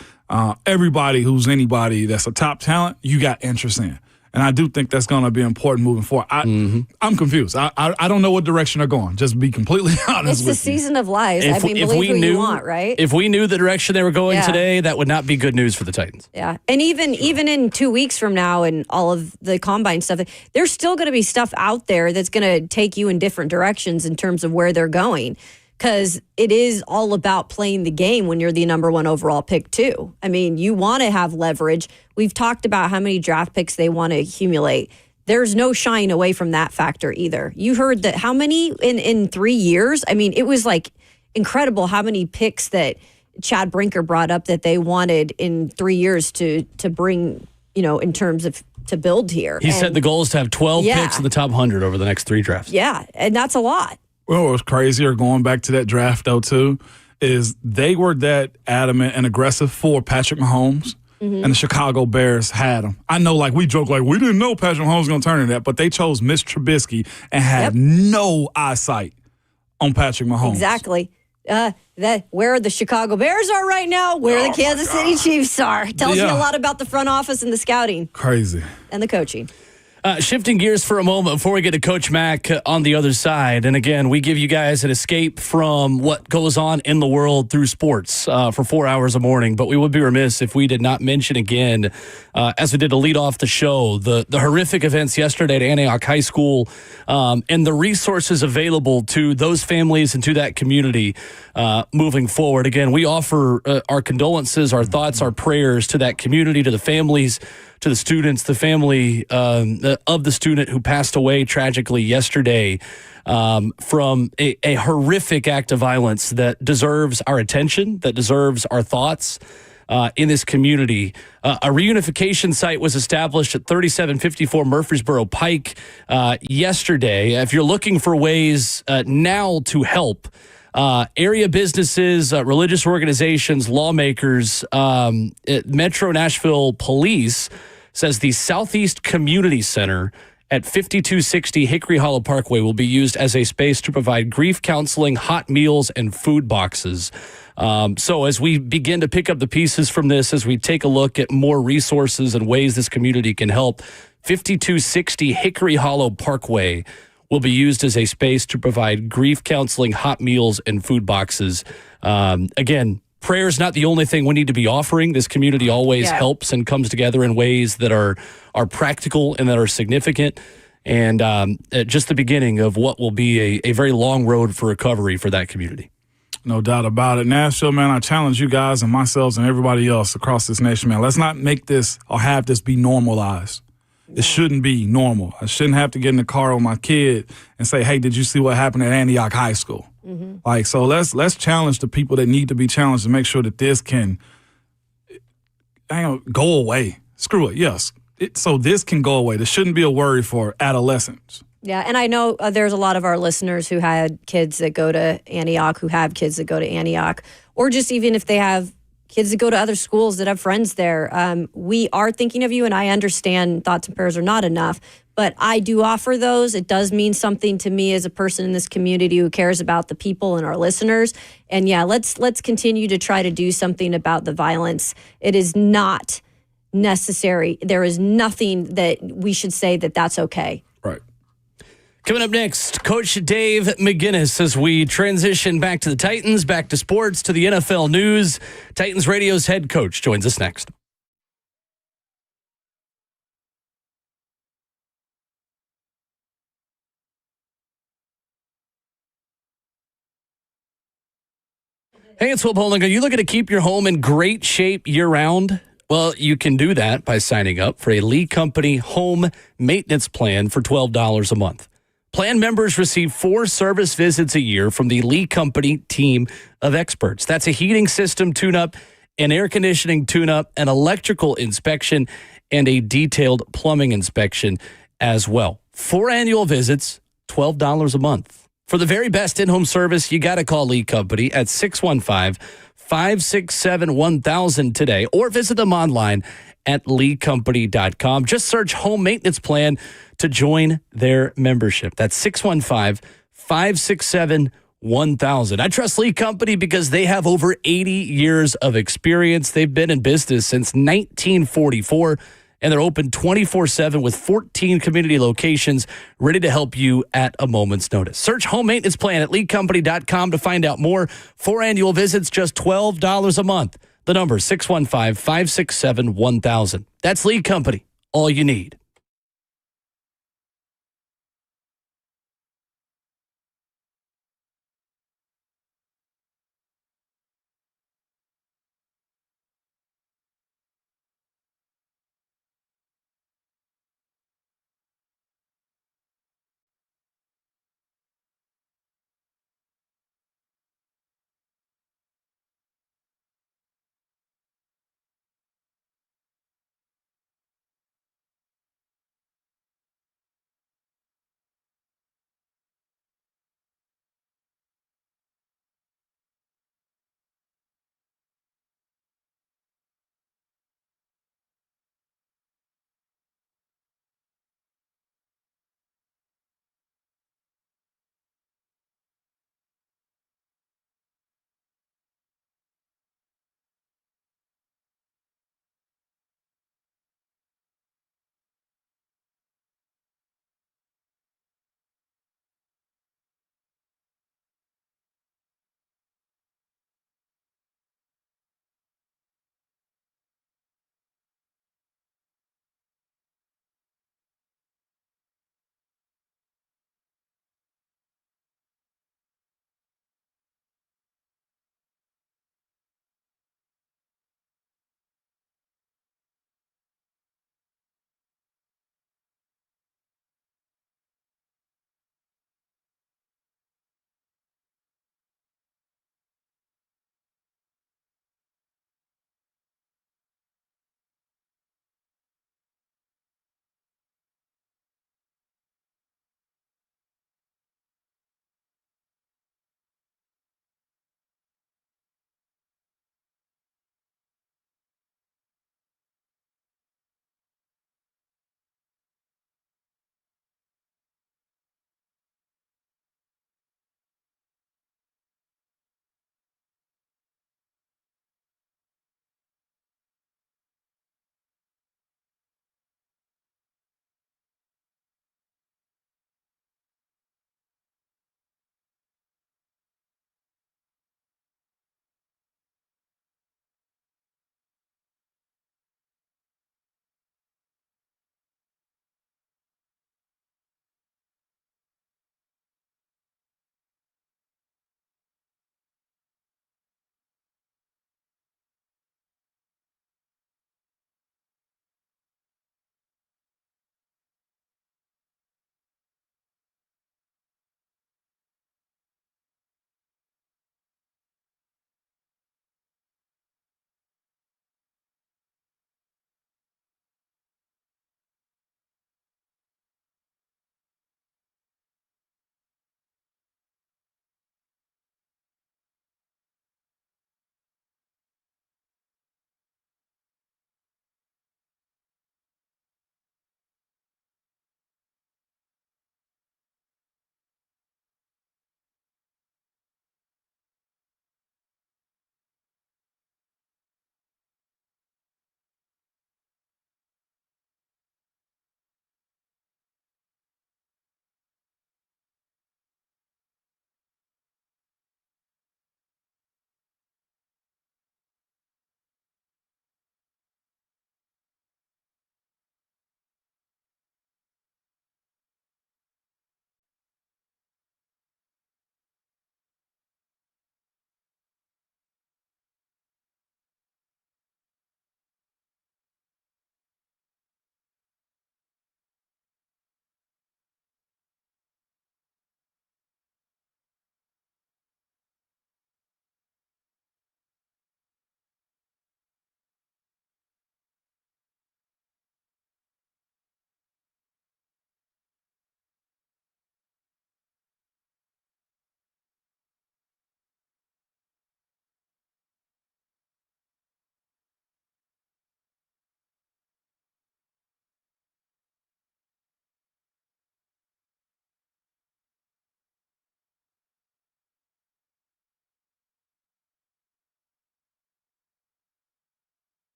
everybody who's anybody that's a top talent, you got interest in. And I do think that's going to be important moving forward. I'm confused. I don't know what direction they're going. Just to be completely honest with you. It's the season of lies. Believe who you want, right? If we knew the direction they were going today, that would not be good news for the Titans. Yeah. And even in 2 weeks from now and all of the combine stuff, there's still going to be stuff out there that's going to take you in different directions in terms of where they're going. Because it is all about playing the game when you're the number one overall pick, too. I mean, you want to have leverage. We've talked about how many draft picks they want to accumulate. There's no shying away from that factor either. You heard that how many in 3 years? I mean, it was like incredible how many picks that Chad Brinker brought up that they wanted in 3 years to bring, in terms of to build here. He said the goal is to have 12 picks in the top 100 over the next 3 drafts. Yeah, and that's a lot. Well, what was crazier going back to that draft, though, too, is they were that adamant and aggressive for Patrick Mahomes, and the Chicago Bears had him. I know, we joke, we didn't know Patrick Mahomes was going to turn into that, but they chose Mitch Trubisky and had no eyesight on Patrick Mahomes. Exactly. Where the Chicago Bears are right now, where the Kansas City Chiefs are. Tells you a lot about the front office and the scouting. Crazy. And the coaching. Shifting gears for a moment before we get to Coach Mack on the other side. And again, we give you guys an escape from what goes on in the world through sports for 4 hours a morning. But we would be remiss if we did not mention again, as we did to lead off the show, the horrific events yesterday at Antioch High School and the resources available to those families and to that community moving forward. Again, we offer our condolences, our thoughts, our prayers to that community, to the families, to the students, the family of the student who passed away tragically yesterday from a horrific act of violence that deserves our attention, that deserves our thoughts in this community. A reunification site was established at 3754 Murfreesboro Pike yesterday. If you're looking for ways now to help, area businesses, religious organizations, lawmakers, Metro Nashville Police says the Southeast Community Center at 5260 Hickory Hollow Parkway will be used as a space to provide grief counseling, hot meals, and food boxes. So as we begin to pick up the pieces from this, as we take a look at more resources and ways this community can help, 5260 Hickory Hollow Parkway will be used as a space to provide grief counseling, hot meals, and food boxes. Again, prayer is not the only thing we need to be offering. This community always helps and comes together in ways that are practical and that are significant. And just the beginning of what will be a very long road for recovery for that community. No doubt about it. Nashville, man, I challenge you guys and myself and everybody else across this nation, man. Let's not make this or have this be normalized. It shouldn't be normal. I shouldn't have to get in the car with my kid and say, hey, did you see what happened at Antioch High School? So let's challenge the people that need to be challenged to make sure that this can go away. Screw it, yes. So this can go away. This shouldn't be a worry for adolescents. Yeah, and I know there's a lot of our listeners who had kids that go to Antioch, who have kids that go to Antioch, or just even if they have kids that go to other schools that have friends there. We are thinking of you, and I understand thoughts and prayers are not enough, but I do offer those. It does mean something to me as a person in this community who cares about the people and our listeners. And yeah, let's continue to try to do something about the violence. It is not necessary. There is nothing that we should say that that's okay. Right. Coming up next, Coach Dave McGinnis as we transition back to the Titans, back to sports, to the NFL news. Titans Radio's head coach joins us next. Hey, it's Will Bowling. Are you looking to keep your home in great shape year-round? Well, you can do that by signing up for a Lee Company home maintenance plan for $12 a month. Plan members receive 4 service visits a year from the Lee Company team of experts. That's a heating system tune-up, an air conditioning tune-up, an electrical inspection, and a detailed plumbing inspection as well. 4 annual visits, $12 a month. For the very best in-home service, you got to call Lee Company at 615-567-1000 today, or visit them online at leecompany.com. Just search home maintenance plan to join their membership. That's 615-567-1000. I trust Lee Company because they have over 80 years of experience. They've been in business since 1944. And they're open 24/7 with 14 community locations ready to help you at a moment's notice. Search home maintenance plan at leecompany.com to find out more. 4 annual visits, just $12 a month. The number 615-567-1000. That's Lee Company. All you need.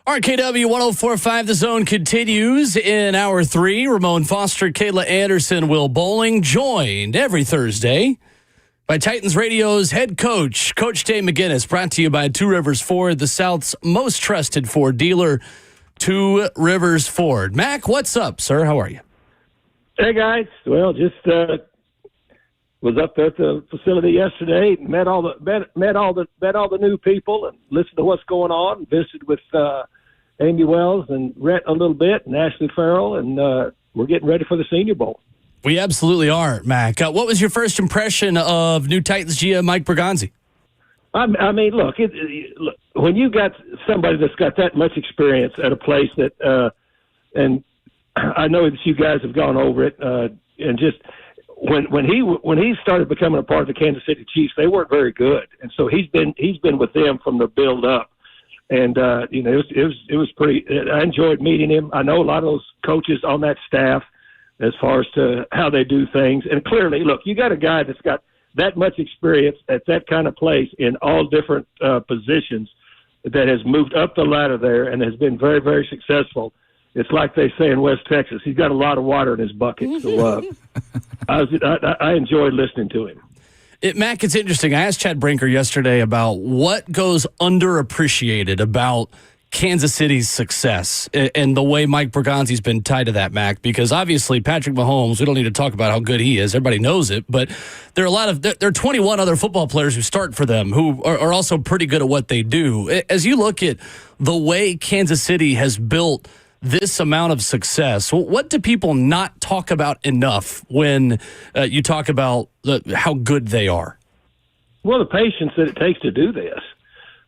RKW 104.5 The Zone continues in Hour 3. Ramon Foster, Kayla Anderson, Will Bowling, joined every Thursday by Titans Radio's head coach, Coach Dave McGinnis, brought to you by Two Rivers Ford, the South's most trusted Ford dealer, Two Rivers Ford. Mac, what's up, sir? How are you? Hey, guys. Well, just was up there at the facility yesterday, met all the new people and listened to what's going on, visited with Amy Wells and Rhett a little bit, and Ashley Farrell, and we're getting ready for the Senior Bowl. We absolutely are, Mac. What was your first impression of new Titans GM Mike Borgonzi? I mean, look, when you got somebody that's got that much experience at a place that, and I know that you guys have gone over it, and just when he started becoming a part of the Kansas City Chiefs, they weren't very good, and so he's been with them from the build up. And, it was pretty – I enjoyed meeting him. I know a lot of those coaches on that staff as far as to how they do things. And clearly, look, you got a guy that's got that much experience at that kind of place in all different positions that has moved up the ladder there and has been very, very successful. It's like they say in West Texas. He's got a lot of water in his bucket. So I enjoyed listening to him. Mac, it's interesting. I asked Chad Brinker yesterday about what goes underappreciated about Kansas City's success and the way Mike Borgonzi's been tied to that, Mac, because obviously Patrick Mahomes, we don't need to talk about how good he is. Everybody knows it, but there are 21 other football players who start for them who are also pretty good at what they do. As you look at the way Kansas City has built this amount of success, what do people not talk about enough when you talk about how good they are? Well, the patience that it takes to do this.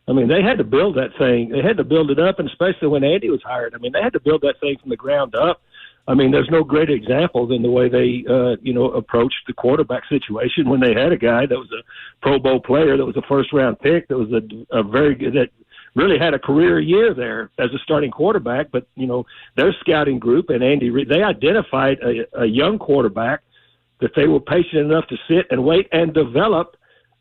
I mean, they had to build that thing. They had to build it up, and especially when Andy was hired. I mean, they had to build that thing from the ground up. I mean, there's no greater example than the way they, approached the quarterback situation when they had a guy that was a Pro Bowl player, that was a first-round pick, that was a very good – that really had a career year there as a starting quarterback. But, their scouting group and Andy Reid, they identified a young quarterback that they were patient enough to sit and wait and develop.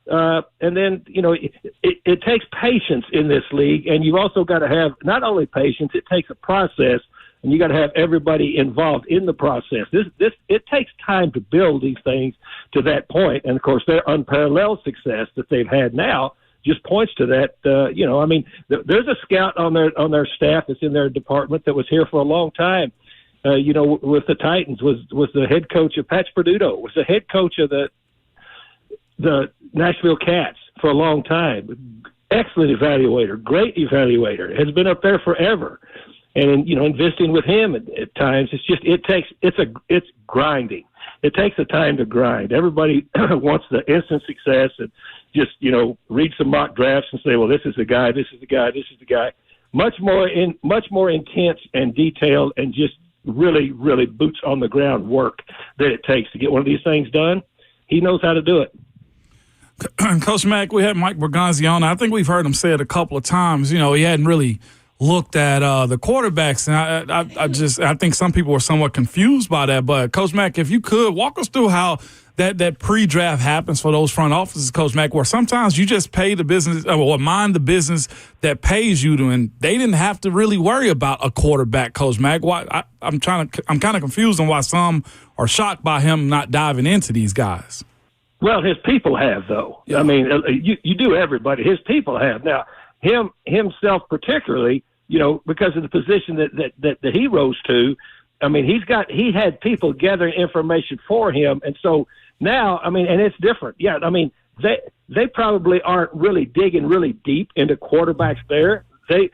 And then, it takes patience in this league, and you've also got to have not only patience, it takes a process, and you got to have everybody involved in the process. It takes time to build these things to that point. And of course, their unparalleled success that they've had now just points to that. There's a scout on their staff that's in their department that was here for a long time. With the Titans was the head coach of Patch Perduto, was the head coach of the Nashville Cats for a long time. Excellent evaluator, great evaluator, has been up there forever. And, investing with him at times, it's grinding. It takes the time to grind. Everybody wants the instant success and just, read some mock drafts and say, well, this is the guy, this is the guy, this is the guy. Much more intense and detailed and just really, really boots on the ground work that it takes to get one of these things done. He knows how to do it. Coach Mack, we had Mike Borgonzi on. I think we've heard him say it a couple of times. He hadn't really looked at the quarterbacks, and I think some people were somewhat confused by that. But Coach Mack, if you could walk us through how that pre-draft happens for those front offices, Coach Mack, where sometimes you just pay the business or mind the business that pays you to, and they didn't have to really worry about a quarterback, Coach Mack. I'm kind of confused on why some are shocked by him not diving into these guys. Well, his people have, though. Yeah. I mean, you do everybody. His people have. Now, himself particularly, because of the position that he rose to, I mean, he had people gathering information for him. And so now, I mean, and it's different. Yeah, I mean, they probably aren't really digging really deep into quarterbacks there. They've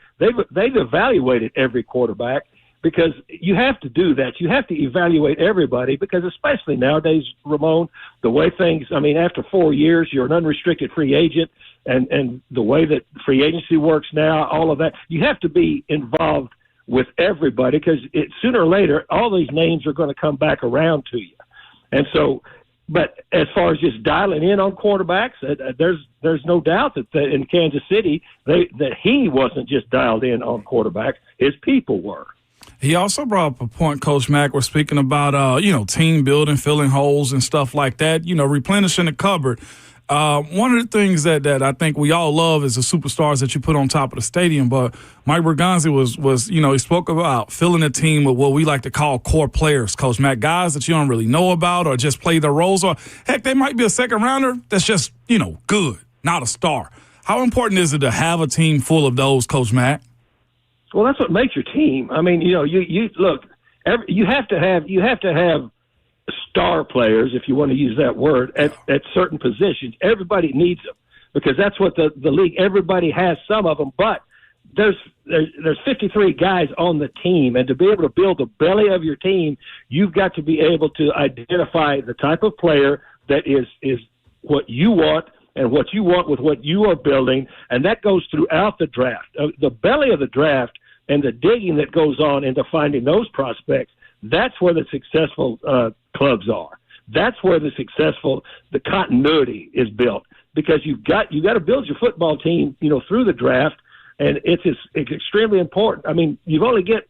evaluated every quarterback, because you have to do that. You have to evaluate everybody, because especially nowadays, Ramon, the way things, I mean, after 4 years, you're an unrestricted free agent, and the way that free agency works now, all of that, you have to be involved with everybody, because sooner or later, all these names are going to come back around to you. And so, but as far as just dialing in on quarterbacks, there's no doubt that in Kansas City, that he wasn't just dialed in on quarterbacks, his people were. He also brought up a point, Coach Mack. We're speaking about, team building, filling holes and stuff like that, replenishing the cupboard. One of the things that I think we all love is the superstars that you put on top of the stadium. But Mike Borgonzi was he spoke about filling a team with what we like to call core players, Coach Matt, guys that you don't really know about or just play their roles. Or, heck, they might be a second rounder that's just, good, not a star. How important is it to have a team full of those, Coach Matt? Well, that's what makes your team. I mean, you look, you have to have star players, if you want to use that word, at certain positions. Everybody needs them because that's what the league. Everybody has some of them, but there's 53 guys on the team, and to be able to build the belly of your team, you've got to be able to identify the type of player that is what you want and what you want with what you are building, and that goes throughout the draft. The belly of the draft and the digging that goes on into finding those prospects, that's where the successful clubs are. That's where the continuity is built, because you've got to build your football team, through the draft, and it's extremely important. I mean, you only get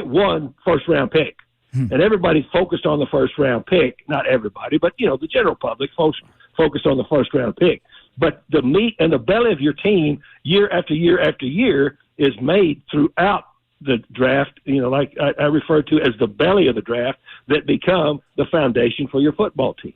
one first round pick, and everybody's focused on the first round pick. Not everybody, but the general public focused on the first round pick. But the meat and the belly of your team, year after year after year, is made throughout the draft, like I refer to as the belly of the draft, that become the foundation for your football team.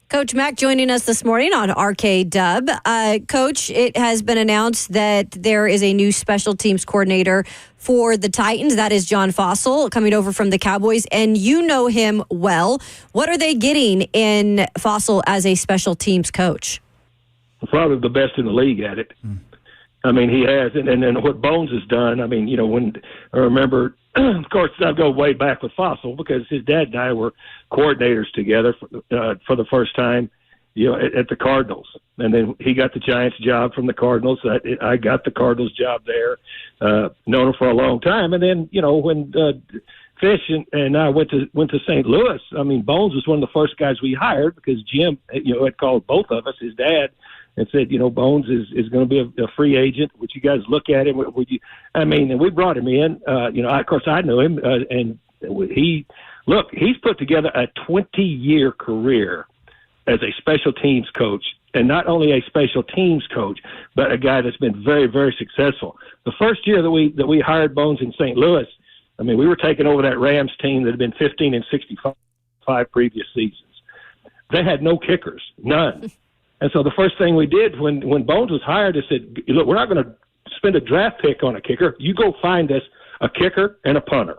Coach Mack joining us this morning on RKW. Coach, it has been announced that there is a new special teams coordinator for the Titans. That is John Fossil, coming over from the Cowboys, and you know him well. What are they getting in Fossil as a special teams coach? Probably the best in the league at it. I mean, he has, and what Bones has done. I mean, when I remember, of course, I go way back with Fossil because his dad and I were coordinators together for the first time, at the Cardinals, and then he got the Giants job from the Cardinals. I got the Cardinals job there, known him for a long time, and then when Fish and I went to St. Louis. I mean, Bones was one of the first guys we hired because Jim, had called both of us, his dad, and said, Bones is going to be a free agent. Would you guys look at him? And we brought him in. Of course, I know him, and he's put together a 20-year career as a special teams coach, and not only a special teams coach, but a guy that's been very, very successful. The first year that we hired Bones in St. Louis, I mean, we were taking over that Rams team that had been 15-65 previous seasons. They had no kickers, none. And so the first thing we did when Bones was hired, I said, look, we're not going to spend a draft pick on a kicker. You go find us a kicker and a punter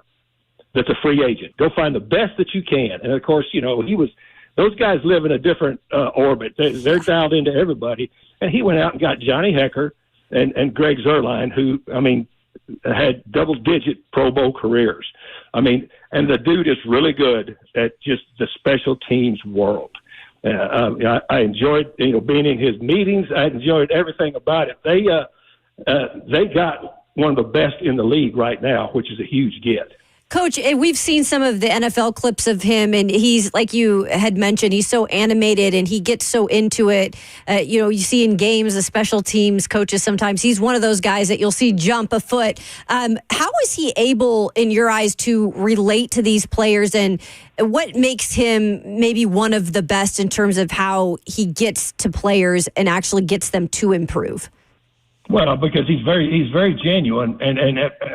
that's a free agent. Go find the best that you can. And, of course, those guys live in a different orbit. They're dialed into everybody. And he went out and got Johnny Hecker and Greg Zuerlein, who, had double-digit Pro Bowl careers. And the dude is really good at just the special teams world. I enjoyed, being in his meetings. I enjoyed everything about it. They got one of the best in the league right now, which is a huge get. Coach, we've seen some of the NFL clips of him, and he's, like you had mentioned, he's so animated and he gets so into it. You see in games, the special teams coaches, sometimes he's one of those guys that you'll see jump a foot. How is he able, in your eyes, to relate to these players, and what makes him maybe one of the best in terms of how he gets to players and actually gets them to improve? Well, because he's very genuine,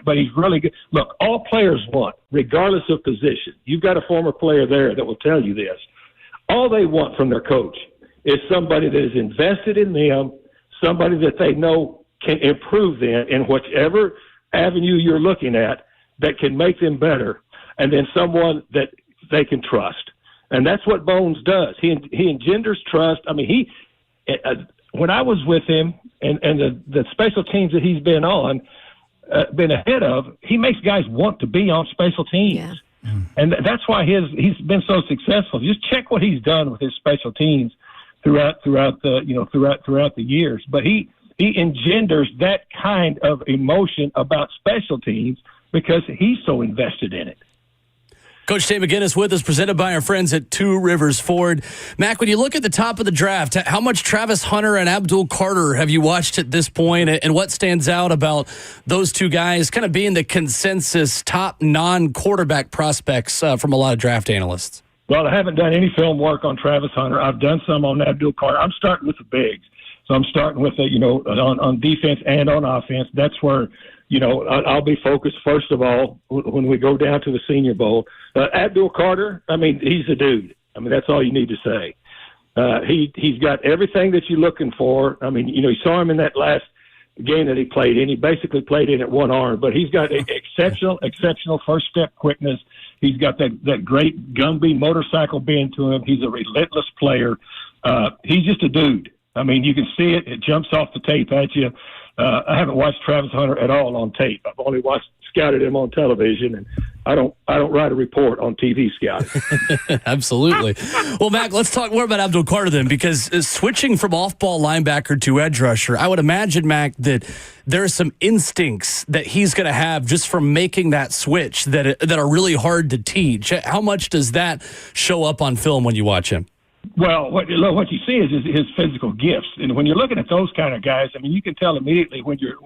but he's really good. Look, all players want, regardless of position. You've got a former player there that will tell you this. All they want from their coach is somebody that is invested in them, somebody that they know can improve them in whichever avenue you're looking at, that can make them better, and then someone that they can trust. And that's what Bones does. He engenders trust. I mean, when I was with him and the special teams that he's been on, been ahead of, he makes guys want to be on special teams. Yeah. And that's why he's been so successful. Just check what he's done with his special teams throughout the years. But he engenders that kind of emotion about special teams because he's so invested in it. Coach Dave McGinnis with us, presented by our friends at Two Rivers Ford. Mac, when you look at the top of the draft, how much Travis Hunter and Abdul Carter have you watched at this point, and what stands out about those two guys kind of being the consensus top non-quarterback prospects from a lot of draft analysts? Well, I haven't done any film work on Travis Hunter. I've done some on Abdul Carter. I'm starting with the bigs. So I'm starting with, on defense and on offense. That's where, I'll be focused, first of all, when we go down to the Senior Bowl. Abdul Carter, he's a dude. That's all you need to say. He's got everything that you're looking for. You saw him in that last game that he played in. He basically played in at one arm, but he's got exceptional first step quickness. He's got that great Gumby motorcycle bend to him. He's a relentless player. He's just a dude. You can see it. It jumps off the tape at you. I haven't watched Travis Hunter at all on tape. I've only scouted him on television, and I don't write a report on TV scouting. Absolutely. Well, Mac, let's talk more about Abdul Carter then, because switching from off-ball linebacker to edge rusher, I would imagine, Mac, that there are some instincts that he's going to have just from making that switch that are really hard to teach. How much does that show up on film when you watch him? Well, what you see is his physical gifts, and when you're looking at those kind of guys, you can tell immediately when you're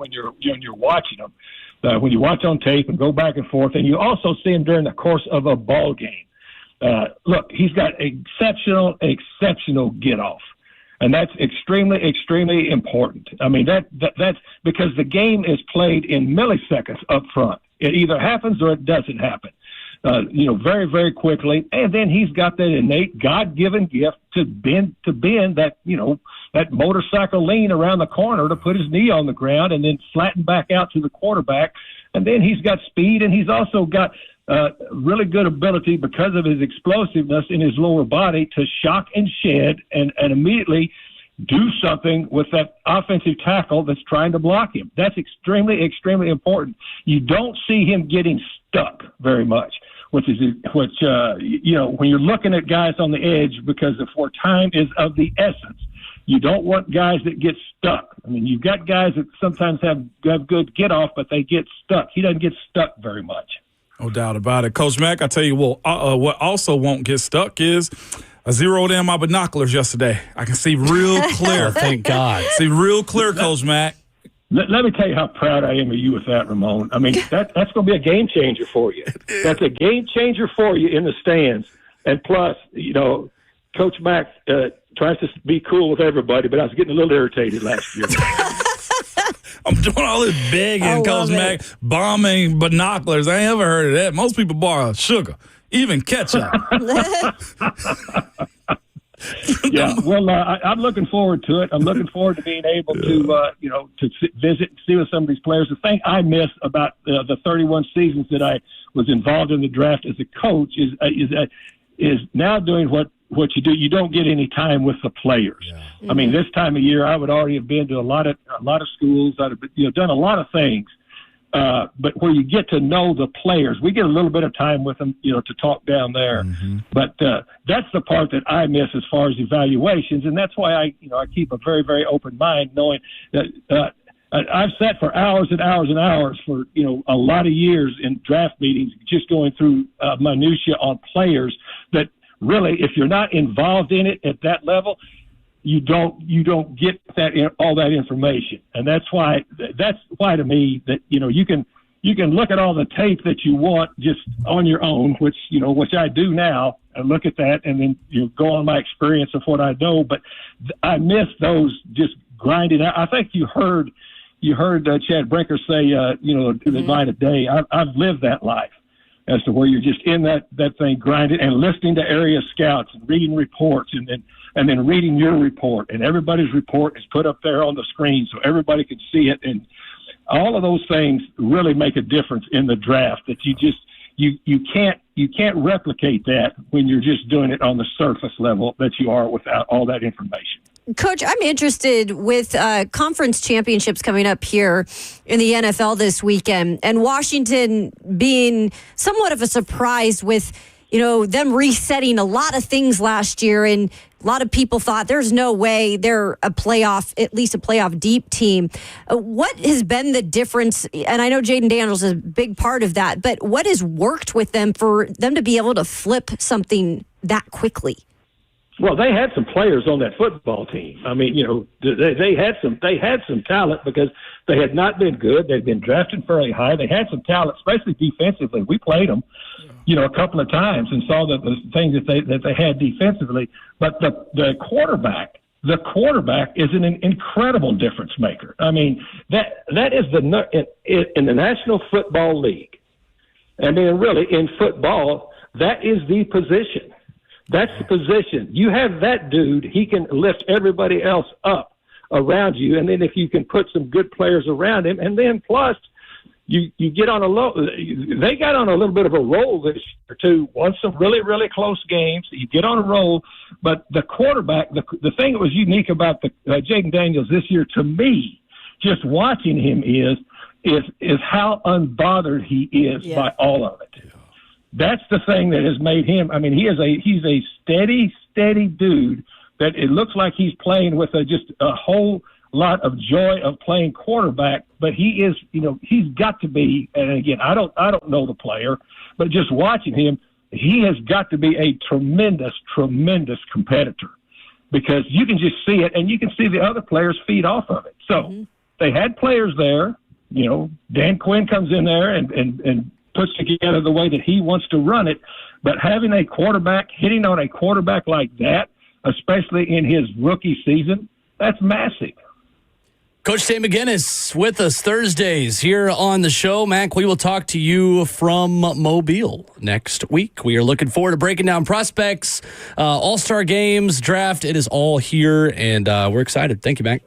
watching them. When you watch on tape and go back and forth, and you also see him during the course of a ball game. Look, he's got exceptional get off, and that's extremely important. That's because the game is played in milliseconds up front. It either happens or it doesn't happen. Very, very quickly. And then he's got that innate God-given gift to bend that motorcycle lean around the corner to put his knee on the ground and then flatten back out to the quarterback. And then he's got speed, and he's also got really good ability because of his explosiveness in his lower body to shock and shed and immediately do something with that offensive tackle that's trying to block him. That's extremely important. You don't see him getting stuck very much, which when you're looking at guys on the edge, because where time is of the essence, you don't want guys that get stuck. You've got guys that sometimes have good get off, but they get stuck. He doesn't get stuck very much. No doubt about it. Coach Mack, I tell you what also won't get stuck is I zeroed in my binoculars yesterday. I can see real clear. Thank God. See real clear, Coach Mack. Let me tell you how proud I am of you with that, Ramon. That's going to be a game changer for you. That's a game changer for you in the stands. And plus, Coach Mack tries to be cool with everybody, but I was getting a little irritated last year. I'm doing all this begging, Coach Mack, bombing binoculars. I ain't ever heard of that. Most people borrow sugar, even ketchup. Yeah, well, I'm looking forward to it. I'm looking forward to being able to visit and see with some of these players. The thing I miss about the 31 seasons that I was involved in the draft as a coach is now doing what you do. You don't get any time with the players. Yeah. Mm-hmm. This time of year, I would already have been to a lot of schools. I'd have done a lot of things. But where you get to know the players, we get a little bit of time with them, to talk down there. Mm-hmm. But that's the part that I miss as far as evaluations, and that's why I keep a very, very open mind, knowing that I've sat for hours and hours and hours for a lot of years in draft meetings, just going through minutia on players that really, if you're not involved in it at that level, you don't get all that information. And that's why to me that you can look at all the tape that you want just on your own, which I do now, and look at that and then go on my experience of what I know. But I miss those just grinding out. I think you heard Chad Brinker say the line of day. I've lived that life, as to where you're just in that thing grinding and listening to area scouts and reading reports and then reading your report, and everybody's report is put up there on the screen so everybody can see it. And all of those things really make a difference in the draft, that you can't replicate that when you're just doing it on the surface level that you are without all that information. Coach, I'm interested with conference championships coming up here in the NFL this weekend, and Washington being somewhat of a surprise with, them resetting a lot of things last year, and a lot of people thought there's no way they're at least a playoff deep team. What has been the difference? And I know Jaden Daniels is a big part of that, but what has worked with them for them to be able to flip something that quickly? Well, they had some players on that football team. I mean, they had some talent because they had not been good. They'd been drafted fairly high. They had some talent, especially defensively. We played them, a couple of times and saw the things that they had defensively. But the quarterback is an incredible difference maker. I mean, that is in the National Football League. I mean, really, in football, that is the position. That's the position. You have that dude, he can lift everybody else up around you. And then if you can put some good players around him, and then plus you get on they got on a little bit of a roll this year too, won some really, really close games. You get on a roll, but the quarterback, the thing that was unique about the Jaden Daniels this year to me, just watching him is how unbothered he is by all of it. Yeah. That's the thing that has made him. I mean, he's a steady dude that it looks like he's playing with just a whole lot of joy of playing quarterback. But he is, he's got to be. And again, I don't know the player, but just watching him, he has got to be a tremendous competitor because you can just see it, and you can see the other players feed off of it. So they had players there. Dan Quinn comes in there and puts together the way that he wants to run it. But having a quarterback, hitting on a quarterback like that, especially in his rookie season, that's massive. Coach Dave McGinnis with us Thursdays here on the show. Mac, we will talk to you from Mobile next week. We are looking forward to breaking down prospects, all-star games, draft. It is all here, and we're excited. Thank you, Mac.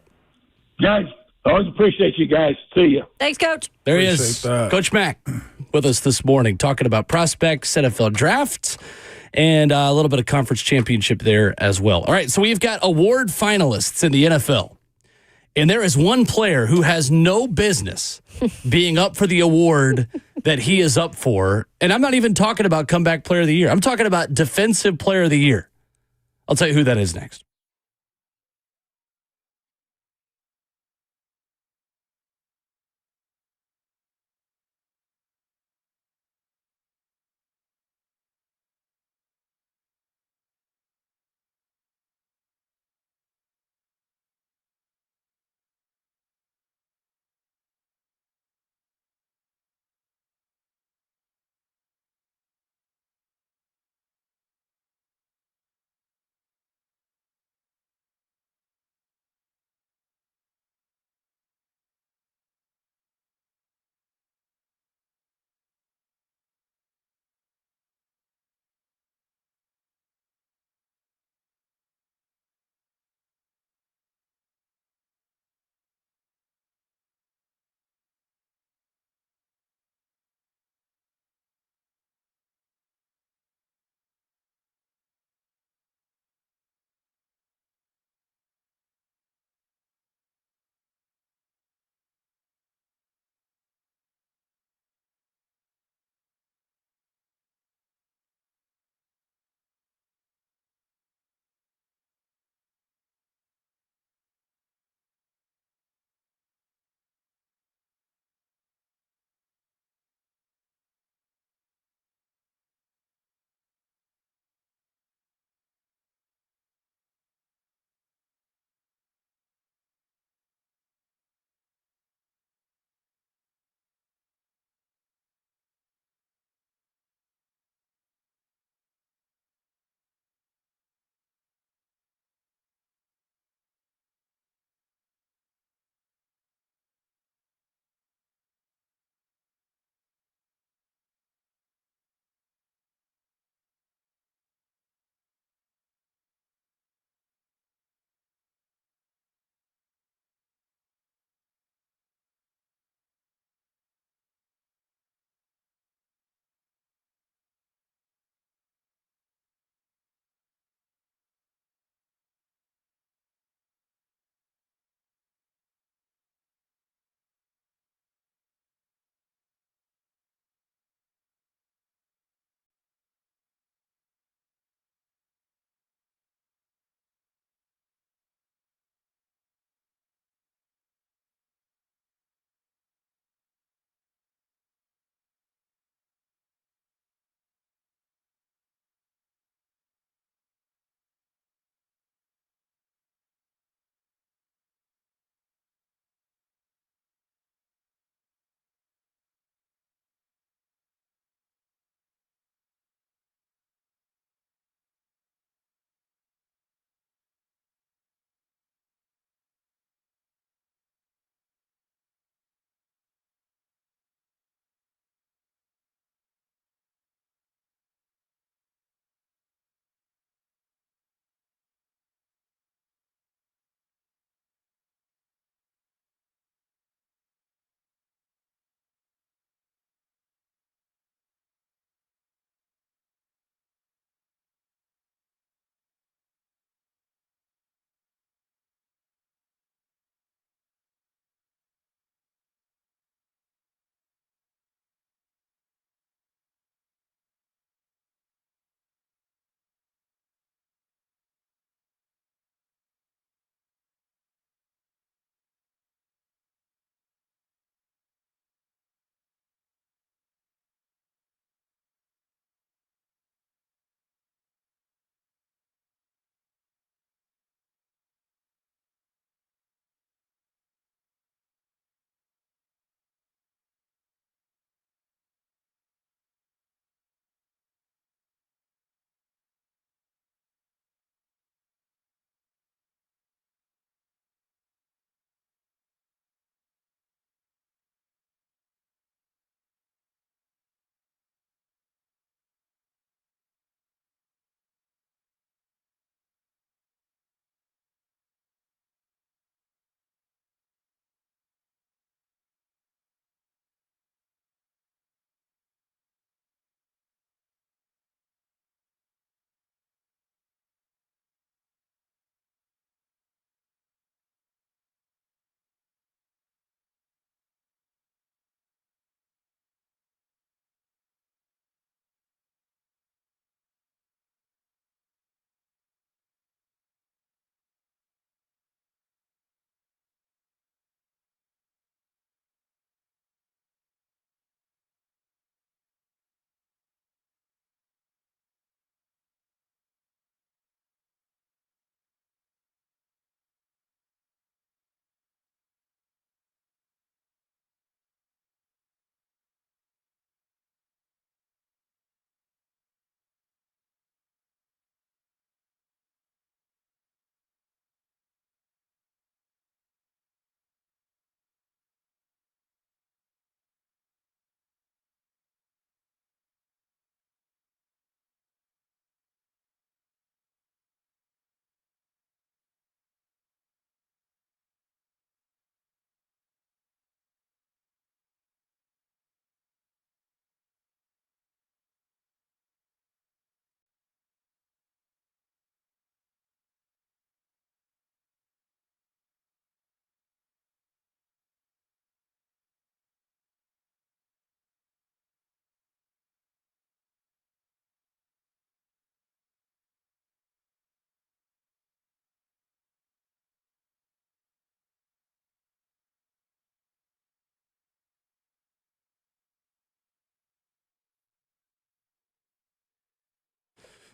Guys, always appreciate you guys. See you. Thanks, Coach. There he is, Coach Mac, with us this morning, talking about prospects, NFL draft, and a little bit of conference championship there as well. All right, so we've got award finalists in the NFL, and there is one player who has no business being up for the award that he is up for, and I'm not even talking about comeback player of the year. I'm talking about defensive player of the year. I'll tell you who that is next.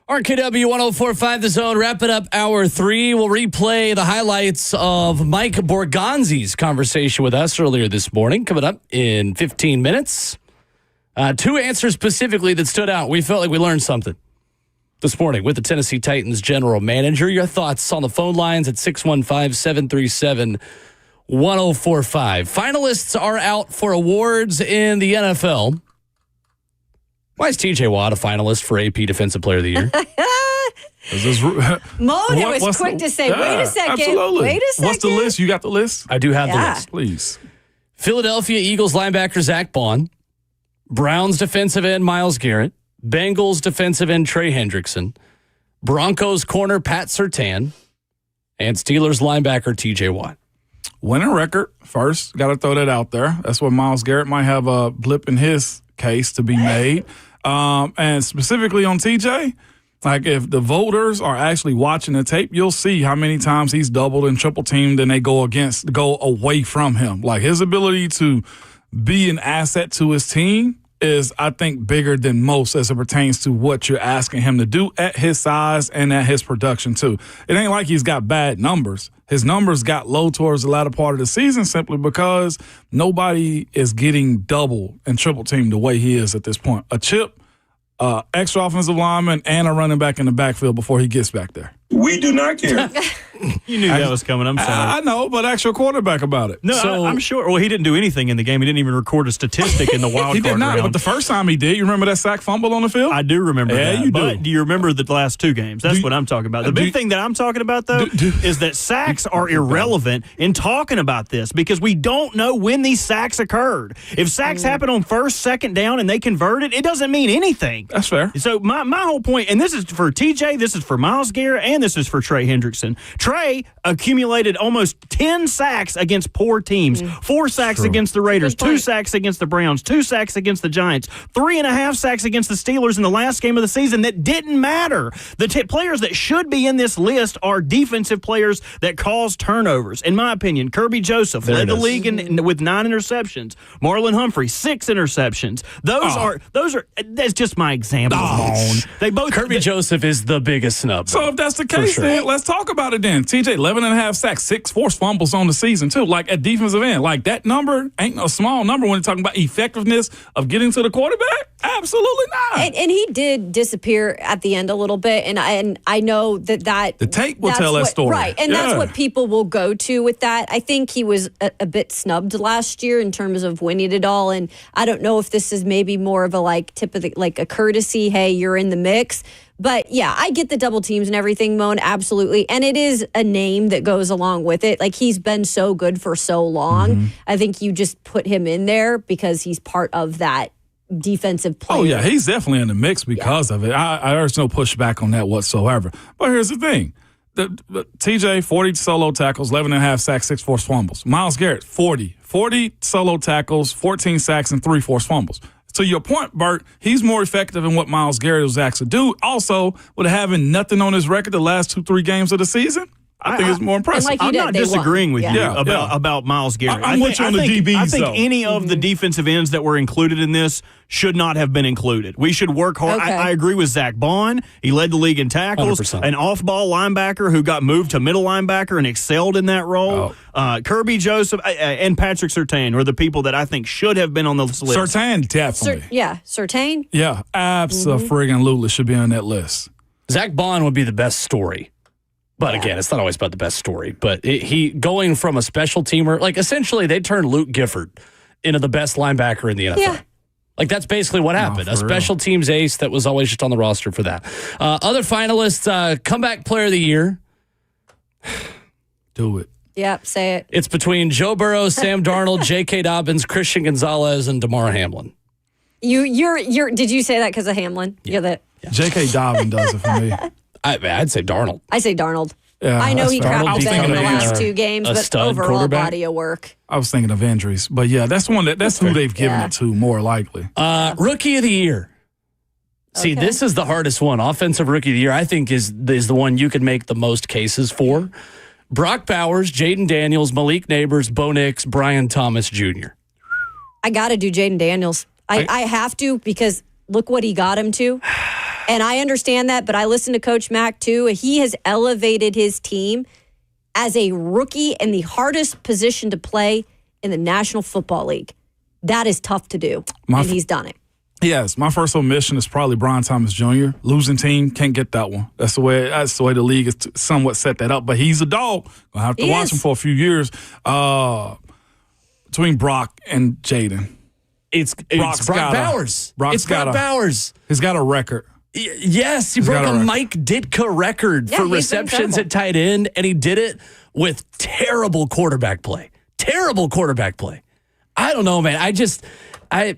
RKW 104.5 The Zone, wrapping up hour 3. We'll replay the highlights of Mike Borgonzi's conversation with us earlier this morning, coming up in 15 minutes. 2 answers specifically that stood out. We felt like we learned something this morning with the Tennessee Titans general manager. Your thoughts on the phone lines at 615-737-1045. Finalists are out for awards in the NFL. Why is TJ Watt a finalist for AP Defensive Player of the Year? Moan was quick to say, wait a second. Absolutely. Wait a second. What's the list? You got the list? I do have the list. Please. Philadelphia Eagles linebacker Zach Bond, Browns defensive end Myles Garrett, Bengals defensive end Trey Hendrickson, Broncos corner Pat Surtain, and Steelers linebacker TJ Watt. Winning record first. Got to throw that out there. That's what Myles Garrett might have a blip in his case to be made. And specifically on TJ, like if the voters are actually watching the tape, you'll see how many times he's doubled and triple teamed and they go away from him. Like his ability to be an asset to his team is, I think, bigger than most as it pertains to what you're asking him to do at his size and at his production too. It ain't like he's got bad numbers. His numbers got low towards the latter part of the season simply because nobody is getting double and triple teamed the way he is at this point. A chip, extra offensive lineman, and a running back in the backfield before he gets back there. We do not care. You knew that was coming. I'm sorry. I know, but ask your quarterback about it. No, I'm sure. Well, he didn't do anything in the game. He didn't even record a statistic in the wild card He did not, round. but the first time he did, you remember that sack fumble on the field? I do remember that. You but do you remember the last 2 games? That's what I'm talking about. The big thing that I'm talking about, though, is that sacks are irrelevant in talking about this because we don't know when these sacks occurred. If sacks happen on first, second down, and they convert it, it doesn't mean anything. That's fair. So my whole point, and this is for TJ, this is for Myles Garrett, and this is for Trey Hendrickson. Trey accumulated almost 10 sacks against poor teams, 4 sacks against the Raiders, 2 sacks against the Browns, 2 sacks against the Giants, 3.5 sacks against the Steelers in the last game of the season that didn't matter. The players that should be in this list are defensive players that cause turnovers. In my opinion, Kirby Joseph led the league with 9 interceptions. Marlon Humphrey, 6 interceptions. That's just my example. They both. Kirby Joseph is the biggest snub. So if that's the case, then let's talk about it then. TJ, 11.5 sacks, 6 forced fumbles on the season, too. Like at defensive end. Like that number ain't a small number when you're talking about effectiveness of getting to the quarterback. Absolutely not. And he did disappear at the end a little bit. And I know that the tape will tell that story. Right. And that's what people will go to with that. I think he was a bit snubbed last year in terms of winning it all. And I don't know if this is maybe more of a tip of a courtesy. Hey, you're in the mix. But yeah, I get the double teams and everything, Moan, absolutely. And it is a name that goes along with it. Like he's been so good for so long. Mm-hmm. I think you just put him in there because he's part of that defensive player. Oh yeah, he's definitely in the mix because of it. There's no pushback on that whatsoever. But here's the thing. The TJ, 40 solo tackles, 11.5 sacks, 6 forced fumbles. Myles Garrett, 40 solo tackles, 14 sacks, and 3 forced fumbles. To your point, Bert, he's more effective in what Myles Garrett was asked to do. Also, with having nothing on his record the last 2-3 games of the season, I think it's more impressive. I'm not disagreeing with you about Myles Garrett. I'm with you on the DBs, I think any of the defensive ends that were included in this should not have been included. We should work hard. Okay. I agree with Zach Bond. He led the league in tackles. 100%. An off-ball linebacker who got moved to middle linebacker and excelled in that role. Kirby Joseph and Patrick Surtain are the people that I think should have been on the list. Surtain, definitely. Surtain? Yeah, absolutely should be on that list. Zach Bond would be the best story. But again, it's not always about the best story. But he going from a special teamer, essentially they turned Luke Gifford into the best linebacker in the NFL. Yeah. That's basically what happened. A special teams ace that was always just on the roster for that. Other finalists, comeback player of the year. Do it. Yep, say it. It's between Joe Burrow, Sam Darnold, J.K. Dobbins, Christian Gonzalez, and Damar Hamlin. You're. Did you say that because of Hamlin? Yeah. J.K. Dobbins does it for me. I'd say Darnold. I say Darnold. Yeah, I know he crapped the bed in the last 2 games, but overall body of work. I was thinking of injuries, but yeah, that's who they've given it to more likely. Rookie of the year. See, this is the hardest one. Offensive rookie of the year, I think, is the one you can make the most cases for. Brock Bowers, Jaden Daniels, Malik Neighbors, Bo Nix, Brian Thomas Jr. I got to do Jaden Daniels. I have to because look what he got him to. And I understand that, but I listen to Coach Mack too. He has elevated his team as a rookie in the hardest position to play in the National Football League. That is tough to do, and he's done it. Yes, my first omission is probably Brian Thomas Jr. Losing team, can't get that one. That's the way the league is somewhat set that up. But he's a dog. Gonna have to watch him for a few years. Between Brock and Jaden, it's Brock Bowers. Brock Bowers. He's got a record. Yes, he broke a Mike Ditka record for receptions at tight end, and he did it with terrible quarterback play. Terrible quarterback play. I don't know, man. It's going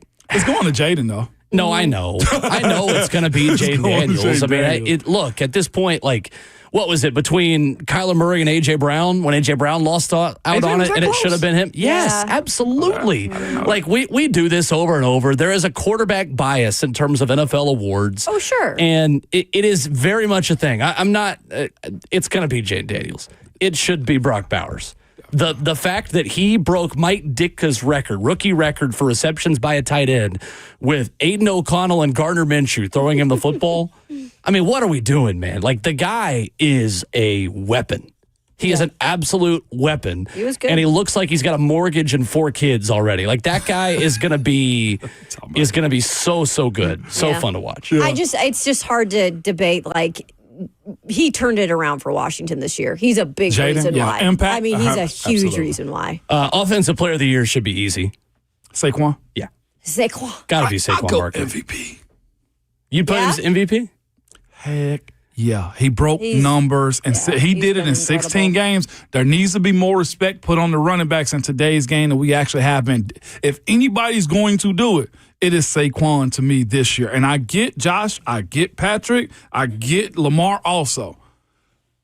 to Jaden, though. No, I know. I know it's going to be Jaden Daniels. I mean, look, at this point, like, what was it between Kyler Murray and A.J. Brown when A.J. Brown lost out on it and it should have been him? Yes, absolutely. Like, we do this over and over. There is a quarterback bias in terms of NFL awards. Oh, sure. And it is very much a thing. I'm not it's going to be Jaden Daniels. It should be Brock Bowers. The fact that he broke Mike Ditka's rookie record for receptions by a tight end with Aiden O'Connell and Gardner Minshew throwing him the football. I mean, what are we doing, man? Like, the guy is a weapon. He is an absolute weapon. He was good. And he looks like he's got a mortgage and 4 kids already. Like, that guy is going to be so good. So fun to watch. Yeah. It's just hard to debate, like, he turned it around for Washington this year. He's a big reason why. Impact. I mean, he's a huge reason why. Offensive Player of the Year should be easy. Saquon? Yeah. Saquon. Got to be Saquon Barkley. MVP. You'd put him as MVP? Heck yeah. He broke numbers, and he did it in 16 games. There needs to be more respect put on the running backs in today's game than we actually have been. If anybody's going to do it, it is Saquon to me this year. And I get Josh, I get Patrick, I get Lamar also.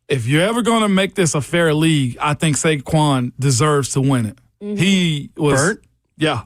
If you're ever going to make this a fair league, I think Saquon deserves to win it. Mm-hmm. He was Bert? Yeah.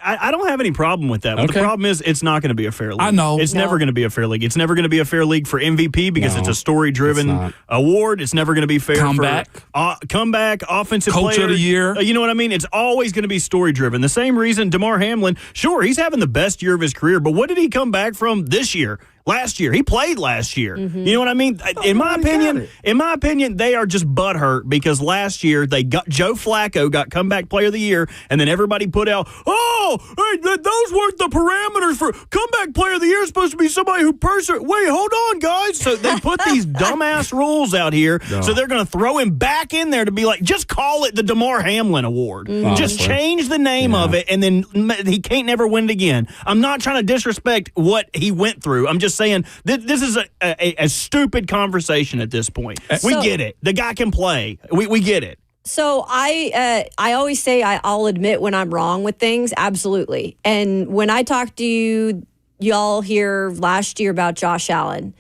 I don't have any problem with that. But the problem is it's not going to be a fair league. I know. It's never going to be a fair league. It's never going to be a fair league for MVP because it's a story-driven award. It's never going to be fair comeback, offensive coach player of the year. You know what I mean? It's always going to be story-driven. The same reason Damar Hamlin, sure, he's having the best year of his career, but what did he come back from this year? Last year. He played last year. Mm-hmm. You know what I mean? In my opinion, they are just butthurt because last year they got Joe Flacco got comeback player of the year, and then everybody put out, those weren't the parameters for comeback player of the year. It's supposed to be somebody who wait, hold on, guys. So they put these dumbass rules out here. No. So they're going to throw him back in there to be like, just call it the Damar Hamlin Award. Mm-hmm. Just change the name of it, and then he can't never win it again. I'm not trying to disrespect what he went through. I'm just saying this is a stupid conversation at this point. We get it. The guy can play. We get it. So I always say I'll admit when I'm wrong with things. Absolutely. And when I talked to y'all here last year about Josh Allen,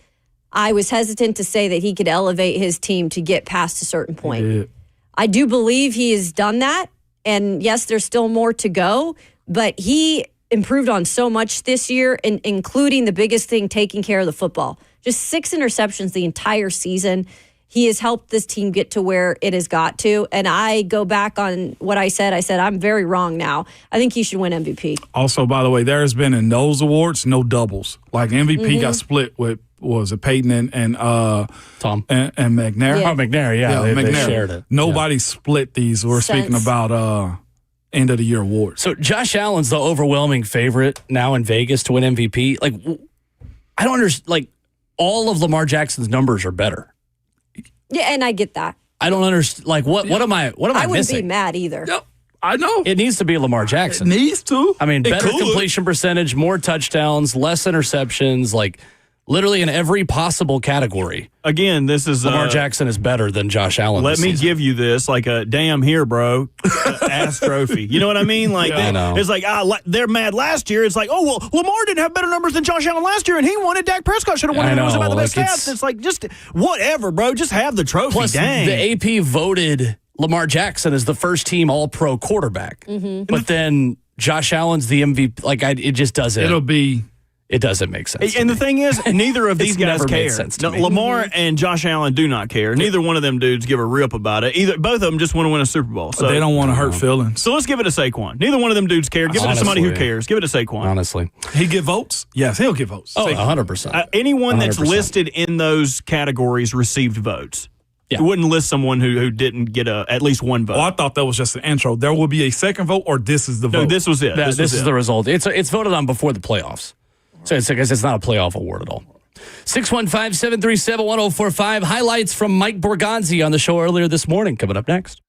I was hesitant to say that he could elevate his team to get past a certain point. Yeah. I do believe he has done that. And yes, there's still more to go, but he improved on so much this year, including the biggest thing, taking care of the football. Just 6 interceptions the entire season. He has helped this team get to where it has got to. And I go back on what I said. I said, I'm very wrong now. I think he should win MVP. Also, by the way, there has been in those awards, no doubles. Like MVP got split with, was it Peyton and Tom and McNair? Yeah. Oh, McNair, yeah. They shared it. Nobody split these. We're speaking about end of the year awards. So Josh Allen's the overwhelming favorite now in Vegas to win MVP. Like, I don't understand. Like, all of Lamar Jackson's numbers are better. Yeah, and I get that. I don't understand. Like, what am I missing? I wouldn't be mad either. Yep. I know. It needs to be Lamar Jackson. It needs to. I mean, better completion percentage, more touchdowns, less interceptions, like literally in every possible category. Again, this is Lamar Jackson is better than Josh Allen. Let me give you this, like a damn here, bro, ass trophy. You know what I mean? Like it's like they're mad last year. It's like, oh well, Lamar didn't have better numbers than Josh Allen last year, and he won it. Dak Prescott should have won it. It was about the best stats. It's like just whatever, bro. Just have the trophy. Plus, the AP voted Lamar Jackson as the first team All-Pro quarterback, but then Josh Allen's the MVP. Like it just doesn't. It doesn't make sense. And the thing is, neither of these guys never made care. sense to me. Lamar and Josh Allen do not care. Neither one of them dudes give a rip about it. Both of them just want to win a Super Bowl. So they don't want to hurt feelings. So let's give it to Saquon. Neither one of them dudes care. Give it to somebody who cares. Give it to Saquon. Honestly. He get votes? Yes, he'll get votes. Oh, 100%. Anyone that's 100%. listed in those categories received votes. Yeah. It wouldn't list someone who didn't get at least one vote. Oh, I thought that was just an intro. There will be a second vote, or this is the vote? No, this was it. This is the result. It's voted on before the playoffs. So it's not a playoff award at all. 615-737-1045. Highlights from Mike Borgonzi on the show earlier this morning. Coming up next.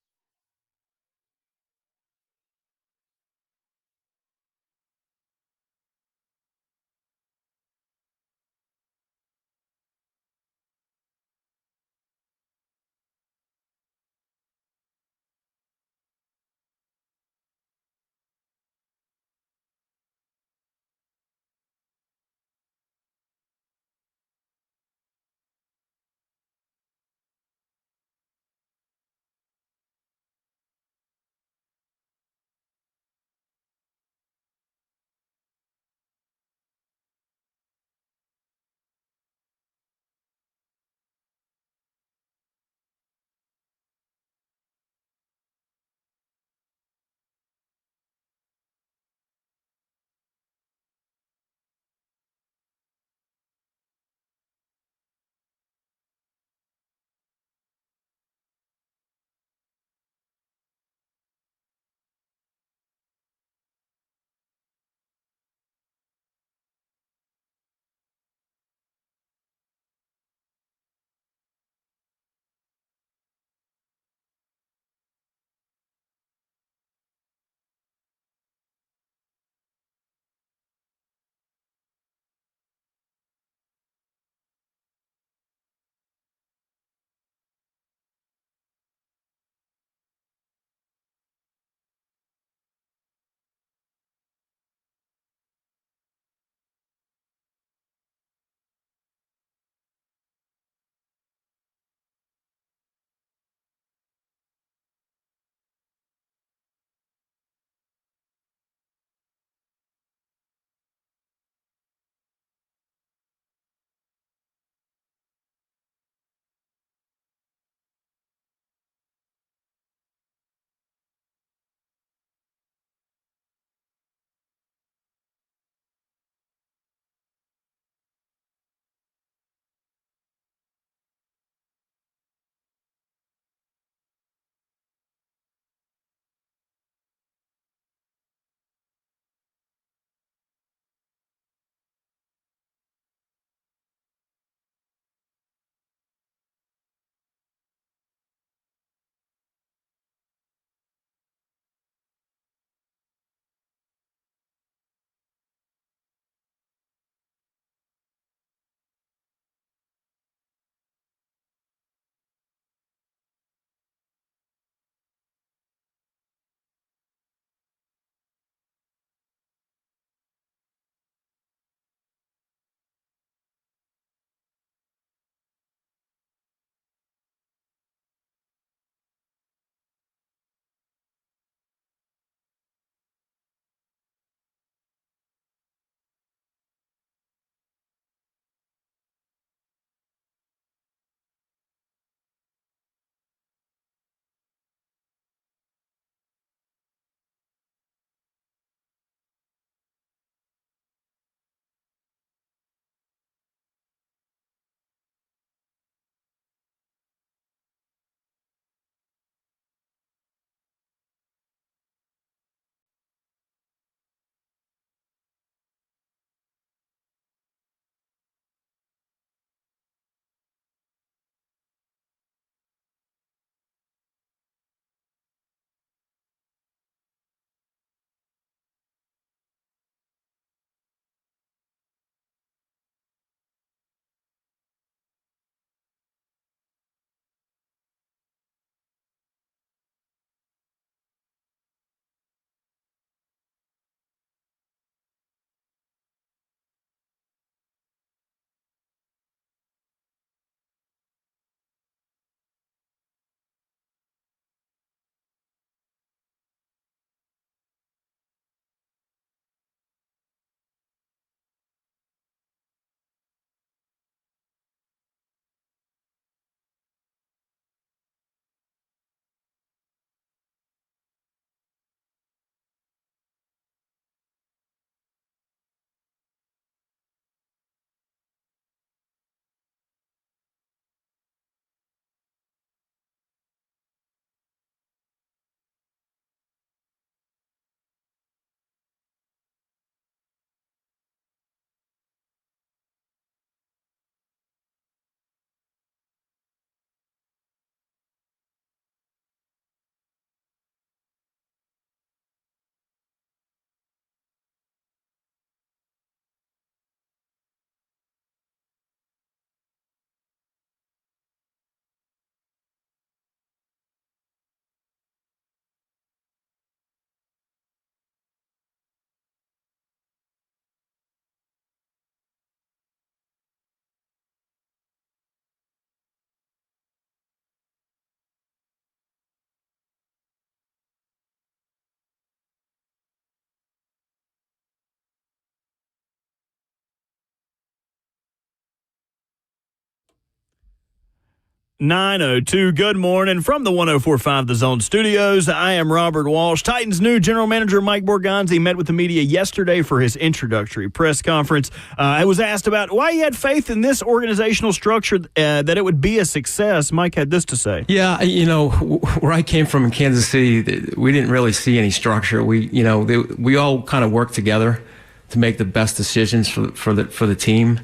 9:02. Good morning from the 104.5 The Zone studios. I am Robert Walsh. Titans' new general manager Mike Borgonzi met with the media yesterday for his introductory press conference. I was asked about why he had faith in this organizational structure, that it would be a success. Mike had this to say. Yeah, where I came from in Kansas City, we didn't really see any structure. We all kind of worked together to make the best decisions for the team.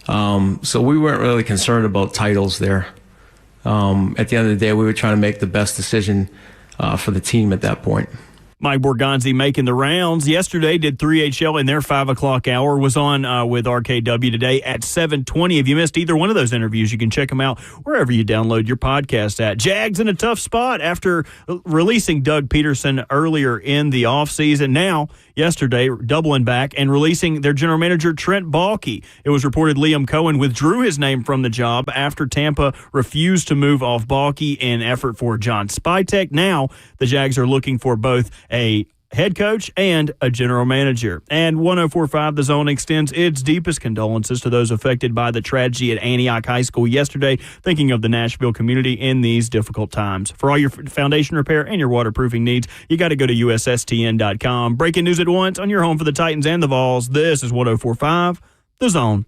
So we weren't really concerned about titles there. At the end of the day, we were trying to make the best decision for the team at that point. Mike Borgonzi making the rounds. Yesterday did 3HL in their 5 o'clock hour. Was on with RKW today at 7:20. If you missed either one of those interviews, you can check them out wherever you download your podcast at. Jags in a tough spot after releasing Doug Peterson earlier in the offseason. Now, yesterday, doubling back and releasing their general manager, Trent Baalke. It was reported Liam Cohen withdrew his name from the job after Tampa refused to move off Baalke in effort for John Spytek. Now, the Jags are looking for both a head coach and a general manager. And 104.5 The Zone extends its deepest condolences to those affected by the tragedy at Antioch High School yesterday, thinking of the Nashville community in these difficult times. For all your foundation repair and your waterproofing needs, you got to go to USSTN.com. Breaking news at once on your home for the Titans and the Vols. This is 104.5 The Zone.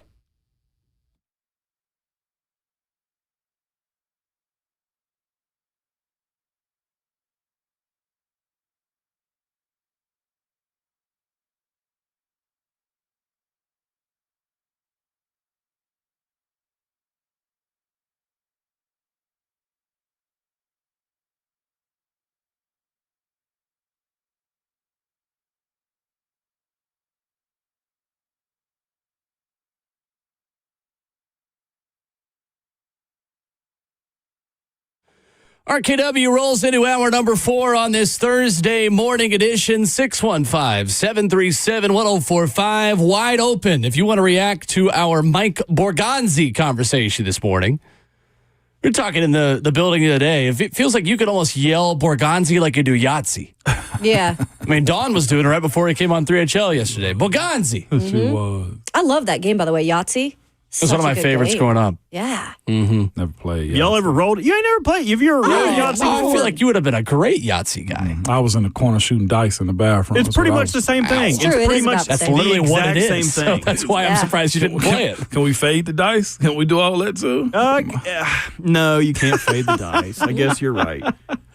RKW rolls into hour number 4 on this Thursday morning edition. 615-737-1045. Wide open if you want to react to our Mike Borgonzi conversation this morning. We're talking in the building today. It feels like you could almost yell Borgonzi like you do Yahtzee. Yeah. I mean, Dawn was doing it right before he came on 3HL yesterday. Borgonzi. She was. I love that game, by the way, Yahtzee. It was one of my favorites growing up. Yeah. Never played. Y'all ever rolled? You ain't never played? Have you ever rolled Yahtzee I before? feel like you would have been a great Yahtzee guy. I was in the corner shooting dice in the bathroom. It's pretty much the same thing. It's true, it pretty is much about the That's same. literally what it exact is. same thing. So that's why I'm surprised you didn't play it. Can we fade the dice? Can we do all that too? No, you can't fade the dice. I guess you're right.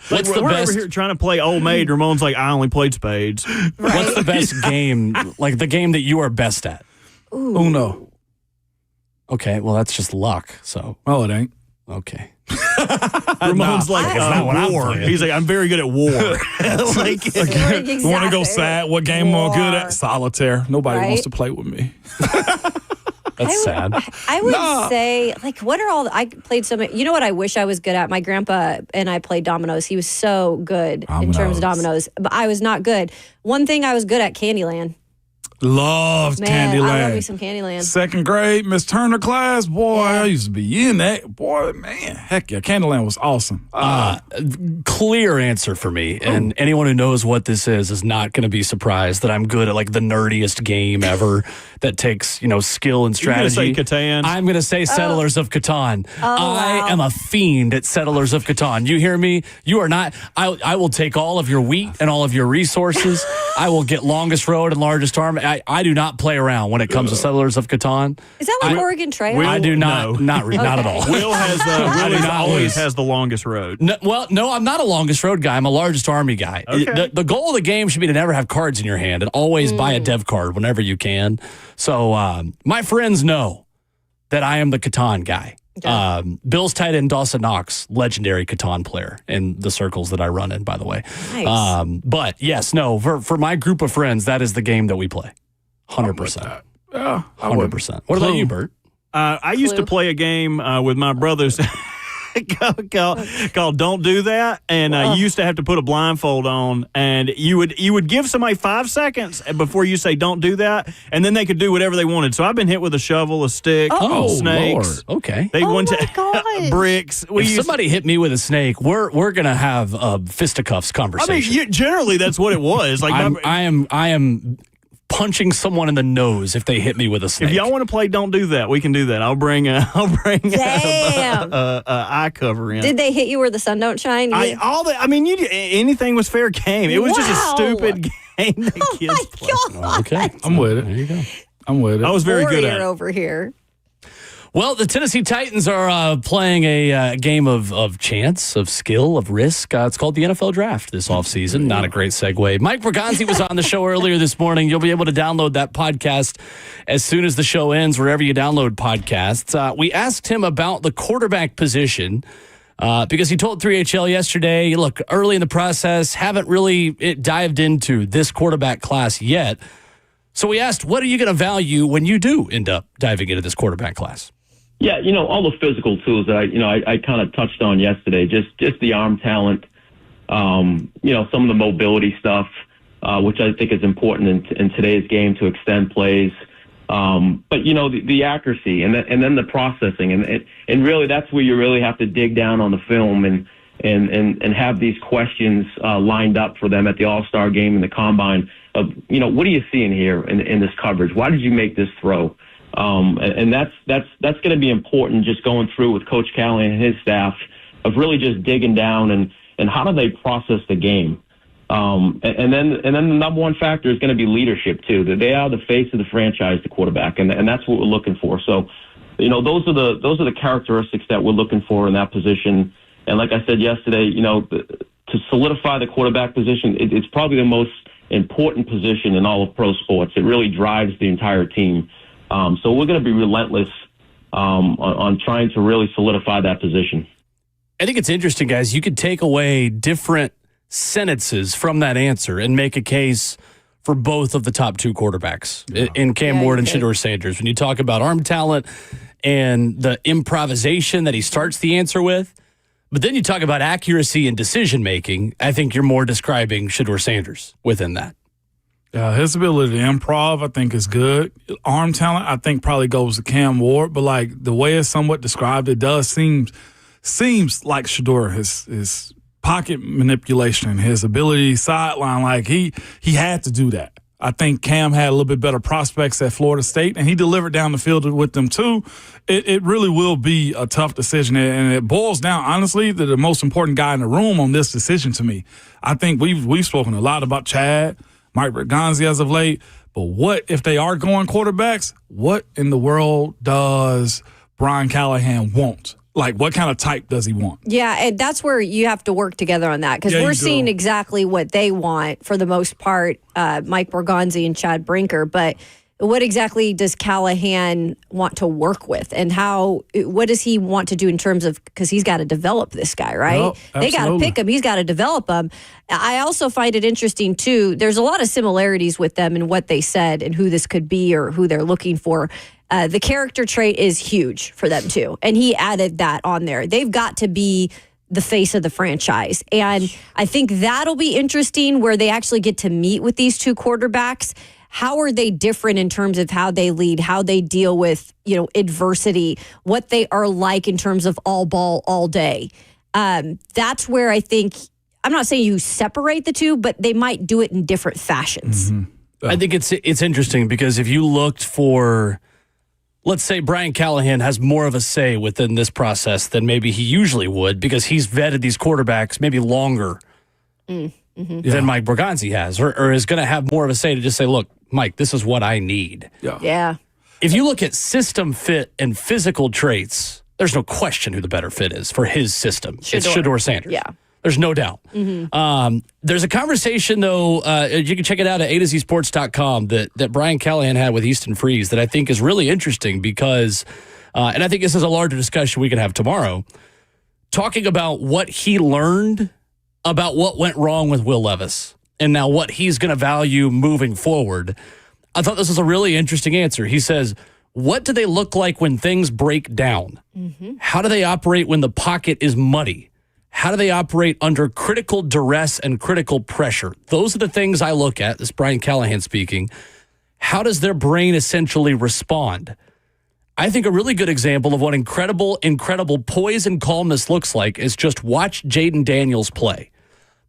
What's the We're best? over here trying to play Old Maid. Ramon's like, I only played spades. What's the best game? Like the game that you are best at? Uno. Okay, well that's just luck. So Oh, it ain't. okay. Ramon's like, not what I'm war. playing. He's like, I'm very good at war. Like, You want to go sad? What game am I good War. at? Solitaire. Nobody Right? wants to play with me. That's sad. I would say, like, what are all I played so many. You know what I wish I was good at? My grandpa and I played dominoes. He was so good in terms of dominoes, but I was not good. One thing I was good at, Candyland. Loved Man, Candyland. I love me some Candyland. Second grade, Miss Turner class, boy, I used to be in that. Boy, man, heck yeah, Candyland was awesome. Clear answer for me, and anyone who knows what this is not going to be surprised that I'm good at like the nerdiest game ever that takes skill and you're gonna strategy. say Catan? I'm going to say Settlers of Catan. I wow. am a fiend at Settlers of Catan. You hear me? You are not. I will take all of your wheat and all of your resources. I will get longest road and largest arm. I do not play around when it comes to Settlers of Catan. Is that like Oregon Trail? I do not. No. Not at all. Will has do not always lose. has the longest road. No, I'm not a longest road guy. I'm a largest army guy. Okay. The goal of the game should be to never have cards in your hand and always buy a dev card whenever you can. So my friends know that I am the Catan guy. Bill's tight end Dawson Knox, legendary Catan player in the circles that I run in, by the way. Nice. But yes, no, for my group of friends, that is the game that we play. 100%. Yeah, I would. 100%. What about you, Bert? I used to play a game with my brothers called Don't Do That, and you used to have to put a blindfold on, and you would give somebody 5 seconds before you say Don't Do That, and then they could do whatever they wanted. So I've been hit with a shovel, a stick, snakes. Lord. Okay. They went to gosh. bricks. If somebody hit me with a snake, we're gonna have a fisticuffs I mean, conversation. generally that's what it was. Like I am punching someone in the nose if they hit me with a snake. If y'all want to play, don't do that. We can do that. I'll bring a eye cover in. Did they hit you where the sun don't shine? Anything was fair game. It was just a stupid game that kids play. God. Okay, I'm with it. There you go. I'm with it. I was very good at it. over here. Well, the Tennessee Titans are playing a game of chance, of skill, of risk. It's called the NFL Draft this offseason. Not a great segue. Mike Borgonzi was on the show earlier this morning. You'll be able to download that podcast as soon as the show ends, wherever you download podcasts. We asked him about the quarterback position because he told 3HL yesterday, look, early in the process, haven't really dived into this quarterback class yet. So we asked, what are you going to value when you do end up diving into this quarterback class? Yeah, all the physical tools that I kind of touched on yesterday, just the arm talent, some of the mobility stuff, which I think is important in today's game to extend plays. But the accuracy and then the processing and really that's where you really have to dig down on the film and have these questions lined up for them at the All-Star game and the Combine of, what are you seeing here in this coverage? Why did you make this throw? And that's going to be important just going through with Coach Callahan and his staff of really just digging down and how do they process the game. And then the number one factor is going to be leadership too. That they are the face of the franchise, the quarterback, and that's what we're looking for. So, those are the characteristics that we're looking for in that position. And like I said yesterday, to solidify the quarterback position, it's probably the most important position in all of pro sports. It really drives the entire team. So we're going to be relentless on trying to really solidify that position. I think it's interesting, guys. You could take away different sentences from that answer and make a case for both of the top two quarterbacks in Cam Ward and Shedeur Sanders. When you talk about arm talent and the improvisation that he starts the answer with, but then you talk about accuracy and decision-making, I think you're more describing Shedeur Sanders within that. His ability to improv, I think, is good. Arm talent, I think, probably goes to Cam Ward. But, like, the way it's somewhat described, it does seems like Shedeur, his pocket manipulation, his ability sideline, like, he had to do that. I think Cam had a little bit better prospects at Florida State, and he delivered down the field with them too. It really will be a tough decision, and it boils down, honestly, to the most important guy in the room on this decision to me. I think we've spoken a lot about Chad, Mike Borgonzi as of late, but what if they are going quarterbacks? What in the world does Brian Callahan want? Like, what kind of type does he want? Yeah, and that's where you have to work together on that because we're seeing exactly what they want for the most part, Mike Borgonzi and Chad Brinker. But what exactly does Callahan want to work with, and what does he want to do in terms of, because he's got to develop this guy, right? Well, they got to pick him. He's got to develop him. I also find it interesting, too. There's a lot of similarities with them and what they said and who this could be or who they're looking for. The character trait is huge for them, too. And he added that on there. They've got to be the face of the franchise. And I think that'll be interesting where they actually get to meet with these two quarterbacks. How are they different in terms of how they lead, how they deal with, adversity, what they are like in terms of all ball, all day? That's where I think, I'm not saying you separate the two, but they might do it in different fashions. Mm-hmm. I think it's interesting because if you looked for, let's say Brian Callahan has more of a say within this process than maybe he usually would because he's vetted these quarterbacks maybe longer than Mike Borgonzi has, or is going to have more of a say to just say, look, Mike, this is what I need. Yeah. If you look at system fit and physical traits, there's no question who the better fit is for his system. It's Shedeur Sanders. Yeah. There's no doubt. Mm-hmm. There's a conversation, though, you can check it out at AtoZSports.com that Brian Callahan had with Easton Freeze that I think is really interesting because, and I think this is a larger discussion we can have tomorrow, talking about what he learned about what went wrong with Will Levis and now what he's going to value moving forward. I thought this was a really interesting answer. He says, what do they look like when things break down? Mm-hmm. How do they operate when the pocket is muddy? How do they operate under critical duress and critical pressure? Those are the things I look at. This is Brian Callahan speaking. How does their brain essentially respond? I think a really good example of what incredible poise and calmness looks like is just watch Jaden Daniels play.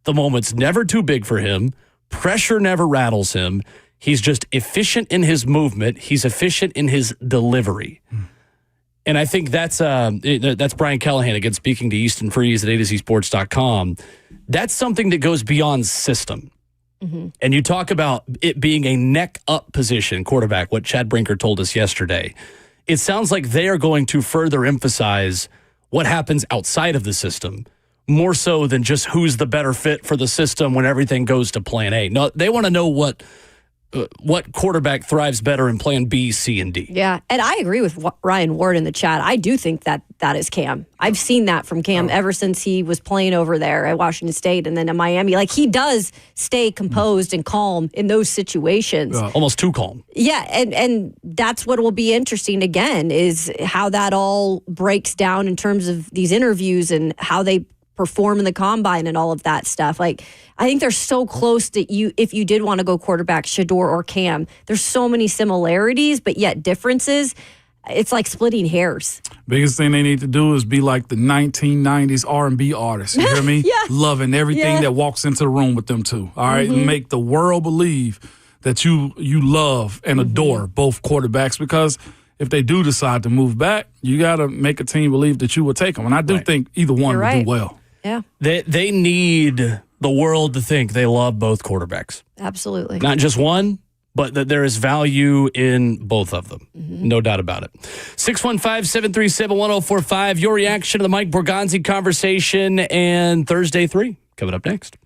The moment's never too big for him. Pressure never rattles him. He's just efficient in his movement. He's efficient in his delivery. And I think that's Brian Callahan, again, speaking to Easton Freeze at AtoZSports.com. That's something that goes beyond system. And you talk about it being a neck-up position, quarterback, what Chad Brinker told us yesterday. It sounds like they are going to further emphasize what happens outside of the system, more so than just who's the better fit for the system when everything goes to plan A. No, they want to know what quarterback thrives better in plan B, C, and D. Yeah, and I agree with Ryan Ward in the chat. I do think that is Cam. I've seen that from Cam ever since he was playing over there at Washington State and then in Miami. Like, he does stay composed and calm in those situations. Almost too calm. Yeah, and that's what will be interesting again, is how that all breaks down in terms of these interviews and how they perform in the combine and all of that stuff. Like, I think they're so close that if you did want to go quarterback, Shador or Cam, there's so many similarities, but yet differences. It's like splitting hairs. Biggest thing they need to do is be like the 1990s R&B artists. You hear me? Yeah. Loving everything that walks into the room with them too. All right? Make the world believe that you love and adore both quarterbacks, because if they do decide to move back, you got to make a team believe that you will take them. And I do think either one will do well. Yeah. They need the world to think they love both quarterbacks. Absolutely. Not just one, but that there is value in both of them. No doubt about it. 615-737-1045. Your reaction to the Mike Borgonzi conversation and Thursday 3 coming up next.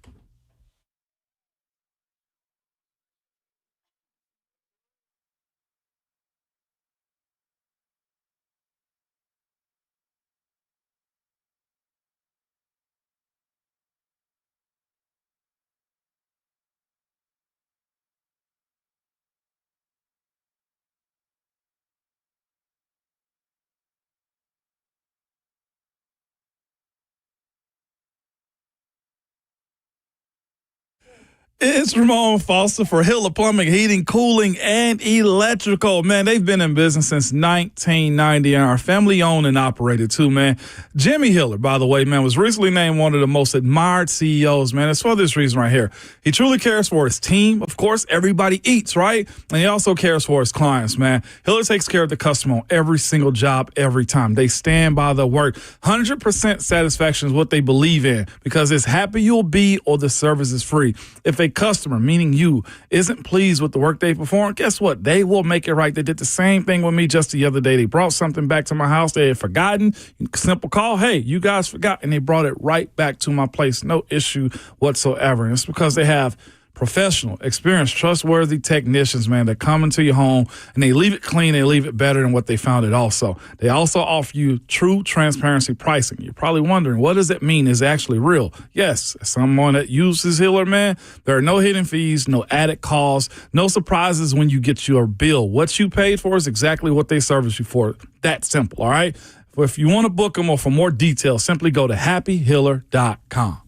It's Ramon Foster for Hiller Plumbing, Heating, Cooling, and Electrical. Man, they've been in business since 1990 and are family owned and operated too, man. Jimmy Hiller, by the way, man, was recently named one of the most admired CEOs, man. It's for this reason right here. He truly cares for his team. Of course, everybody eats, right? And he also cares for his clients, man. Hiller takes care of the customer on every single job, every time. They stand by their work. 100% satisfaction is what they believe in, because it's happy you'll be or the service is free. If a customer, meaning you, isn't pleased with the work they perform, guess what? They will make it right. They did the same thing with me just the other day. They brought something back to my house they had forgotten. Simple call, hey, you guys forgot, and they brought it right back to my place. No issue whatsoever. And it's because they have professional, experienced, trustworthy technicians, man, that come into your home and they leave it clean, they leave it better than what they found it also. They also offer you true transparency pricing. You're probably wondering, what does it mean? Is it actually real? Yes, as someone that uses Hiller, man, there are no hidden fees, no added costs, no surprises when you get your bill. What you paid for is exactly what they service you for. That simple, all right? If you want to book them or for more details, simply go to happyhiller.com.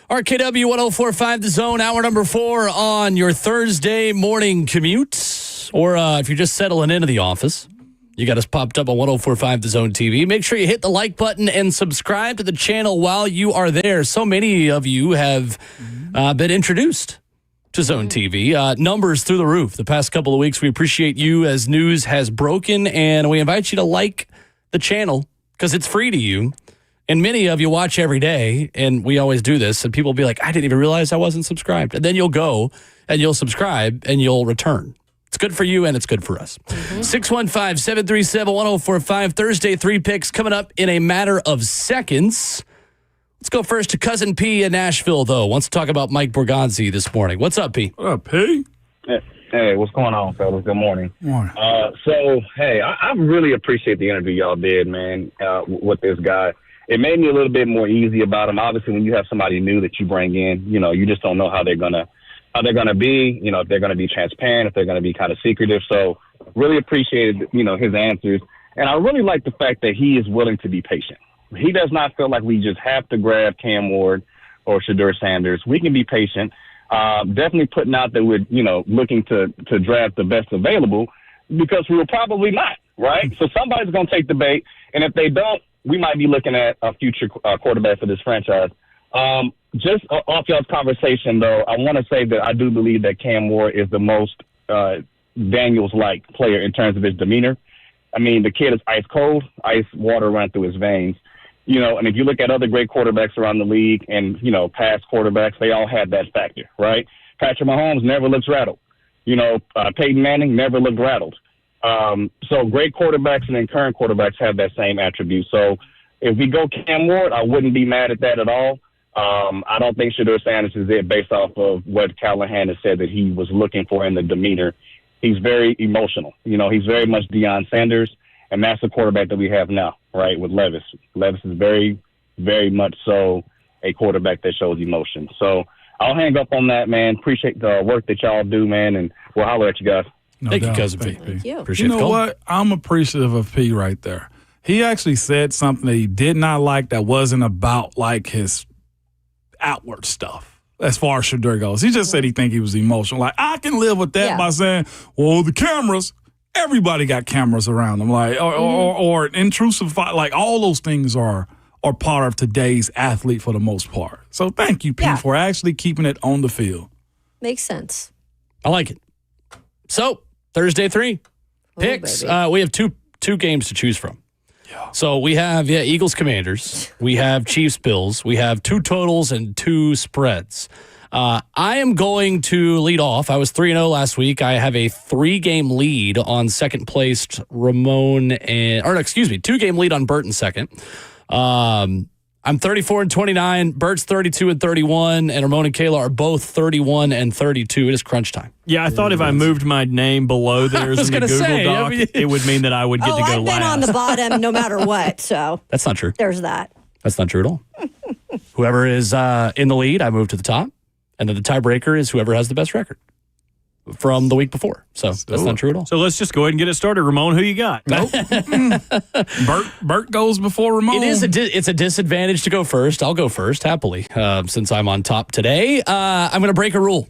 RKW 104.5 The Zone, hour number 4 on your Thursday morning commute. Or if you're just settling into the office, you got us popped up on 104.5 The Zone TV. Make sure you hit the like button and subscribe to the channel while you are there. So many of you have been introduced to Zone TV. Numbers through the roof the past couple of weeks. We appreciate you as news has broken, and we invite you to like the channel because it's free to you. And many of you watch every day, and we always do this, and people will be like, I didn't even realize I wasn't subscribed. And then you'll go and you'll subscribe and you'll return. It's good for you and it's good for us. 615-737-1045. Thursday 3 picks coming up in a matter of seconds. Let's go first to Cousin P in Nashville, though. Wants to talk about Mike Borgonzi this morning. What's up, P? What up, P? Hey, what's going on, fellas? Good morning. Morning. I really appreciate the interview y'all did, man, with this guy. It made me a little bit more easy about him. Obviously, when you have somebody new that you bring in, you just don't know how they're gonna be. If they're gonna be transparent, if they're gonna be kind of secretive. So, really appreciated his answers, and I really like the fact that he is willing to be patient. He does not feel like we just have to grab Cam Ward or Shedeur Sanders. We can be patient. Definitely putting out that we're looking to draft the best available, because we were probably not, right? So somebody's gonna take the bait, and if they don't, we might be looking at a future quarterback for this franchise. Just off y'all's conversation, though, I want to say that I do believe that Cam Ward is the most Daniels-like player in terms of his demeanor. I mean, the kid is ice cold, ice water running through his veins. And if you look at other great quarterbacks around the league and, past quarterbacks, they all have that factor, right? Patrick Mahomes never looks rattled. Peyton Manning never looked rattled. So great quarterbacks and then current quarterbacks have that same attribute. So if we go Cam Ward, I wouldn't be mad at that at all. I don't think Shedeur Sanders is it based off of what Callahan has said that he was looking for in the demeanor. He's very emotional. He's very much Deion Sanders, and that's the quarterback that we have now, right, with Levis. Levis is very, very much so a quarterback that shows emotion. So I'll hang up on that, man. Appreciate the work that y'all do, man, and we'll holler at you guys. Thank you, Cousin P. Thank you. Appreciate You know what? I'm appreciative of P right there. He actually said something that he did not like that wasn't about like his outward stuff as far as Shedeur goes. He just said he think he was emotional. Like, I can live with that by saying, well, the cameras, everybody got cameras around them. Like, or intrusive, like all those things are part of today's athlete for the most part. So thank you, P, for actually keeping it on the field. Makes sense. I like it. So, Thursday 3 picks. We have two games to choose from. Yeah. So we have Eagles Commanders. We have Chiefs Bills. We have 2 totals and 2 spreads. I am going to lead off. I was 3-0 last week. I have a 3-game lead on second placed Ramon 2-game lead on Bert in second. I'm 34-29. Bert's 32-31, and Ramon and Kayla are both 31-32. It is crunch time. Yeah, I thought if I moved my name below theirs in the Google Doc, it would mean that I would get to go last. I've been on the bottom no matter what, so. That's not true. There's that. That's not true at all. Whoever is in the lead, I move to the top, and then the tiebreaker is whoever has the best record from the week before. So that's not true at all. So let's just go ahead and get it started. Ramon, who you got? Nope. Bert goes before Ramon. It's a disadvantage to go first. I'll go first, happily, since I'm on top today. I'm going to break a rule.